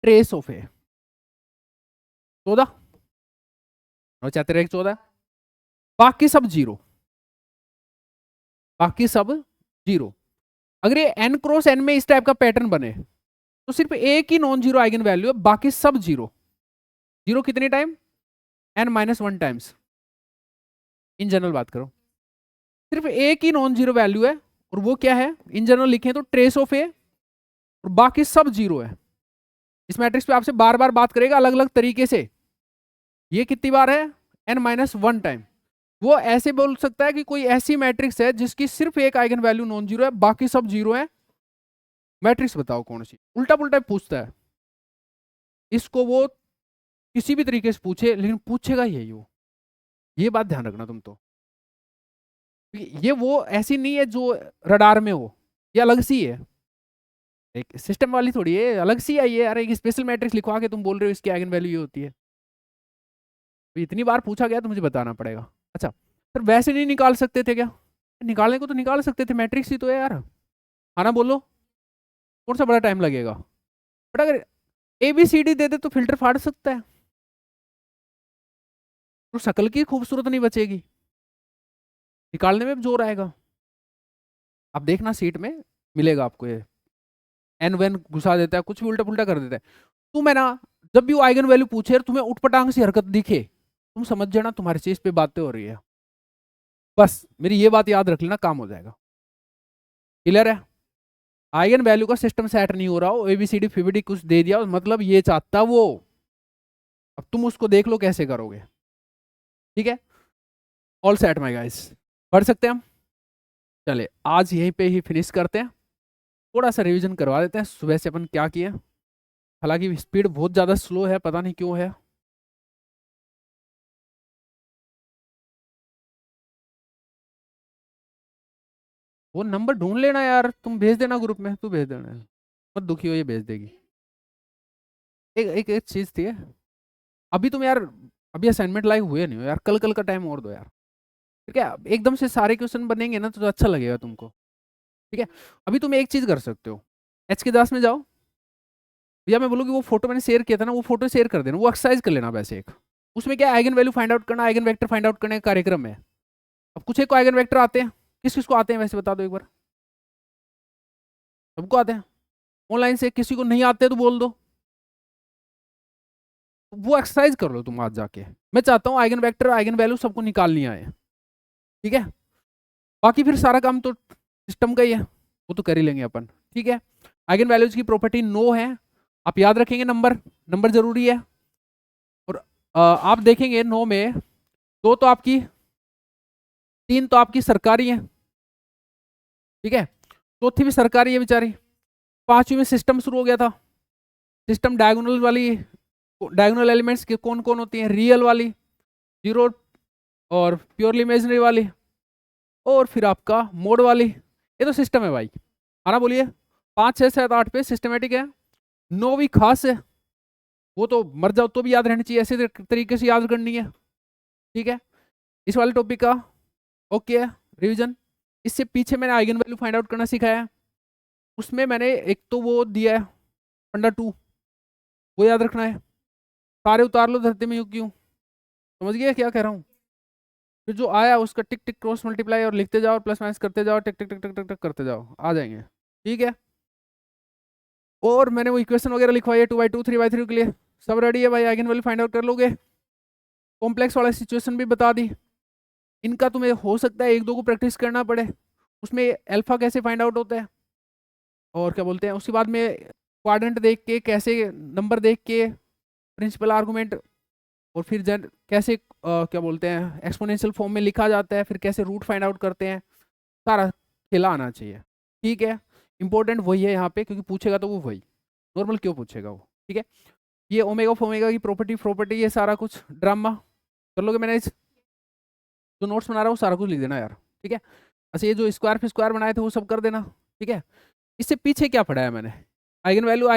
ट्रेस ऑफ ए 14, और चाहते रहे 14, बाकी सब जीरो, बाकी सब जीरो। अगर ये n क्रॉस n में इस टाइप का पैटर्न बने तो सिर्फ एक ही नॉन जीरो आइगन वैल्यू है, बाकी सब जीरो। जीरो कितने time? n-1 times. In general बात करो, सिर्फ एक ही नॉन जीरो वैल्यू है, और वो क्या है? इन जनरल लिखें तो ट्रेस ऑफ ए, और बाकी सब जीरो है। इस मैट्रिक्स पे आपसे बार बार बात करेगा अलग अलग तरीके से। ये कितनी बार है? n-1 time. वो ऐसे बोल सकता है कि कोई ऐसी मैट्रिक्स है जिसकी सिर्फ एक आइगन वैल्यू नॉन जीरो है, बाकी सब जीरो है। मैट्रिक्स बताओ कौन सी। उल्टा पुल्टा पूछता है इसको, वो किसी भी तरीके से पूछे, लेकिन पूछेगा यही वो। ये बात ध्यान रखना तुम तो। ये वो ऐसी नहीं है जो रडार में हो, ये अलग सी है, एक सिस्टम वाली थोड़ी है, अलग सी आई है। अरे एक स्पेशल मैट्रिक्स लिखवा के तुम बोल रहे हो इसकी आइगन वैल्यू ये होती है। तो इतनी बार पूछा गया तो मुझे बताना पड़ेगा। अच्छा सर वैसे नहीं निकाल सकते थे क्या? निकालने को तो निकाल सकते थे, मैट्रिक्स ही तो है यार। आना बोलो, कौन सा बड़ा टाइम लगेगा? बट अगर ABCD दे दे तो फिल्टर फाड़ सकता है, तो शक्ल की खूबसूरत नहीं बचेगी, निकालने में भी जोर आएगा। आप देखना सीट में मिलेगा आपको, ये n घुसा देता है, कुछ भी उल्टा पुल्टा कर देता है। तुम है ना जब भी वो आइगन वैल्यू पूछे और तुम्हें उठपटांग सी हरकत दिखे, तुम समझ जाना तुम्हारी चीज पे बातें हो रही है। बस मेरी ये बात याद रख लेना, काम हो जाएगा। क्लियर है? आइगन वैल्यू का सिस्टम सेट नहीं हो रहा हो, एबीसीडी फीबीडी कुछ दे दिया, मतलब ये चाहता वो, अब तुम उसको देख लो कैसे करोगे। ठीक है, ऑल सेट माय गाइस, पढ़ सकते हैं हम। चले आज यहीं पे ही फिनिश करते हैं, थोड़ा सा रिवीजन करवा देते हैं सुबह से अपन क्या किए। हालांकि स्पीड बहुत ज़्यादा स्लो है, पता नहीं क्यों है। वो नंबर ढूंढ लेना यार, तुम भेज देना ग्रुप में, तू भेज देना, मत दुखी हो, ये भेज देगी। एक चीज़ थी, अभी तुम यार अभी असाइनमेंट लाइव हुए नहीं हो यार, कल कल का टाइम और दो यार। ठीक है, एकदम से सारे क्वेश्चन बनेंगे ना तो अच्छा लगेगा तुमको। ठीक है, अभी तुम एक चीज़ कर सकते हो, एच के दास में जाओ, या मैं बोलूँ कि वो फोटो मैंने शेयर किया था ना, वो फोटो शेयर कर देना, वो एक्सरसाइज कर लेना वैसे एक। उसमें क्या आइगन वैल्यू फाइंड आउट करना, आइगन वेक्टर फाइंड आउट करने का कार्यक्रम है। अब कुछ एक आइगन वेक्टर आते हैं, किस किस को आते हैं वैसे बता दो एक बार। सबको आते हैं ऑनलाइन से, किसी को नहीं आते तो बोल दो, वो एक्सरसाइज कर लो तुम आज जाके। मैं चाहता हूँ आइगन वेक्टर आइगन वैल्यू सबको निकालनी आए। ठीक है, बाकी फिर सारा काम तो सिस्टम का ही है, वो तो कर ही लेंगे अपन। ठीक है, आइगन वैल्यूज की प्रॉपर्टी नो है, आप याद रखेंगे, नंबर नंबर जरूरी है। और आप देखेंगे नो में दो तो आपकी, तीन तो आपकी सरकारी है। ठीक है, चौथी भी सरकारी है बेचारी। पांचवी में सिस्टम शुरू हो गया था, सिस्टम डायगोनल वाली, डायगोनल एलिमेंट्स के कौन कौन होती हैं, रियल वाली, जीरो और प्योरली इमेजिनरी वाली, और फिर आपका मोड वाली। ये तो सिस्टम है भाई, आना बोलिए। 5 6 7 8 पे सिस्टमेटिक है, 9 भी खास है, वो तो मर जाओ तो भी याद रहनी चाहिए, ऐसे तरीके से याद करनी है। ठीक है, इस वाले टॉपिक का ओके है रिवीजन। इससे पीछे मैंने आइगन वैल्यू फाइंड आउट करना सिखाया है, उसमें मैंने एक तो वो दिया है फंडा 2, वो याद रखना है। सारे उतार लो धरती में यूं क्यों, समझ गया क्या कह रहा हूँ। फिर जो आया उसका टिक टिक क्रॉस मल्टीप्लाई और लिखते जाओ, प्लस माइनस करते जाओ, टिक टिक टिक टिक टिक टिक करते जाओ, आ जाएंगे। ठीक है, और मैंने वो इक्वेशन वगैरह लिखवाई है 2/2 3/3 के लिए, सब रेडी है भाई, आइगन वैल्यू फाइंड आउट कर लोगे। कॉम्प्लेक्स वाला सिचुएशन भी बता दी, इनका तुम्हें हो सकता है एक दो को प्रैक्टिस करना पड़े, उसमें अल्फा कैसे फाइंड आउट होता है, और क्या बोलते हैं उसके बाद में क्वाड्रेंट देख के, कैसे नंबर देख के, प्रिंसिपल आर्गूमेंट, और फिर कैसे क्या बोलते हैं एक्सपोनेंशियल फॉर्म में लिखा जाता है, फिर कैसे रूट फाइंड आउट करते हैं, सारा खेला आना चाहिए। ठीक है, इंपॉर्टेंट वही है यहाँ पे, क्योंकि पूछेगा तो वो वही, नॉर्मल क्यों पूछेगा वो। ठीक है, ये ओमेगा फोमेगा की प्रॉपर्टी ये सारा कुछ ड्रामा कर लोगे। मैंने जो नोट्स बना रहा हूँ सारा कुछ लिख देना यार। ठीक है, अच्छा ये जो स्क्वायर फिर स्क्वायर बनाए थे वो सब कर देना। ठीक है, इससे पीछे क्या पढ़ाया मैंने, आइगन वैल्यू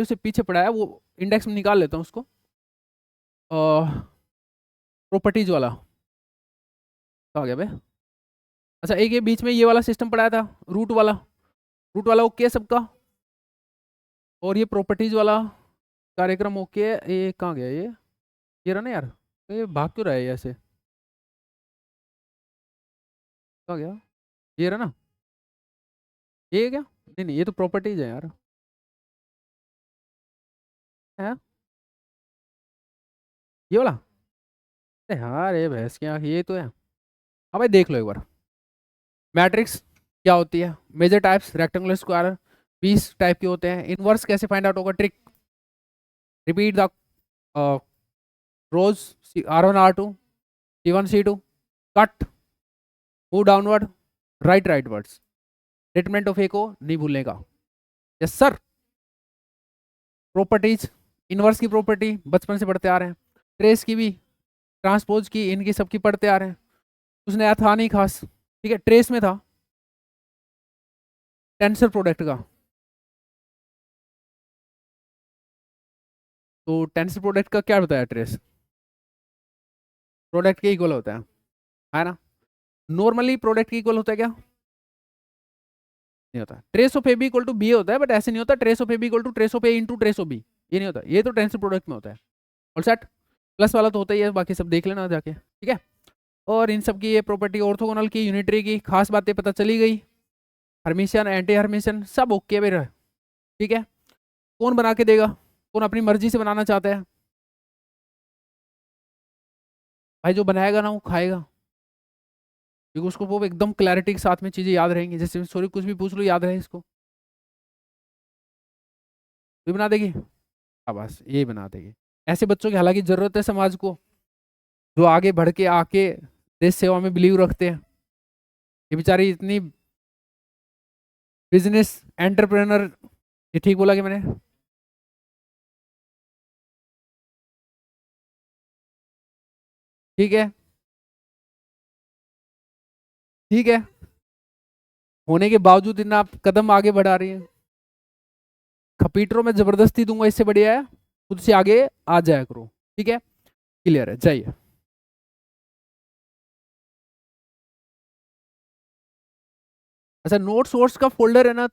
से पीछे पढ़ाया, वो इंडेक्स में निकाल लेता हूँ उसको, प्रॉपर्टीज वाला आ गया भाई। अच्छा एक ये बीच में ये वाला सिस्टम पढ़ाया था, रूट वाला ओके है सबका, और ये प्रॉपर्टीज वाला कार्यक्रम ओके है। ये कहाँ गया ये रहा ना यार, ये भाग क्यों रहा है ये ऐसे, कहाँ गया, ये रहा ना, ये क्या, नहीं नहीं ये तो प्रॉपर्टीज है यार, है ये वाला, अरे यार ये भैंस की आँख, ये तो है। अब भाई देख लो एक बार, मैट्रिक्स क्या होती है, major types rectangular square 20 type के होते हैं, इनवर्स कैसे फाइंड आउट होगा, trick repeat the rows R1 R2 C1 C2 cut move downward right rightwards, determinant of A को नहीं भूलने का। यस सर, प्रॉपर्टीज इनवर्स की प्रॉपर्टी बचपन से पढ़ते आ रहे हैं, ट्रेस की भी, ट्रांसपोज की, इनकी सबकी पढ़ते आ रहे हैं, कुछ नया था नहीं खास। ठीक है, ट्रेस में था टेंसर प्रोडक्ट का, तो टेंसर प्रोडक्ट का क्या बताया, ट्रेस प्रोडक्ट के इक्वल होता है ना। नॉर्मली प्रोडक्ट के इक्वल होता है क्या, नहीं होता। Trace of A B equal to B होता है, बट ऐसे नहीं होता trace of A B equal to trace of A into trace of B, ये नहीं होता, ये तो टेंसर प्रोडक्ट में होता है। और सेट प्लस वाला तो होता ही है, बाकी सब देख लेना जाके। ठीक है, और इन सब की ये प्रॉपर्टी ऑर्थोगोनल की, यूनिटरी की खास बातें पता चली गई, हर्मिशियन एंटी हर्मिशियन सब ओके मेरा। ठीक है, कौन बना के देगा, कौन अपनी मर्जी से बनाना चाहता है? भाई जो बनाएगा ना वो खाएगा, क्योंकि उसको वो एकदम क्लैरिटी के साथ में चीजें याद रहेंगी। जैसे सॉरी कुछ भी पूछ लो याद रहे इसको, ये बना देगी। हाँ बस ये बना देगी। ऐसे बच्चों की हालांकि जरूरत है समाज को, जो आगे बढ़ के आके देश सेवा में बिलीव रखते हैं। ये बेचारी इतनी बिजनेस एंटरप्रेनर, ये ठीक बोला कि मैंने? ठीक है, ठीक है, होने के बावजूद इतना आप कदम आगे बढ़ा रही हैं। खपीटरों में जबरदस्ती दूंगा, इससे बढ़िया है खुद से आगे आ जाया करो। ठीक है, क्लियर है, जाइए। अच्छा, नोट्स वोट्स का फोल्डर है ना,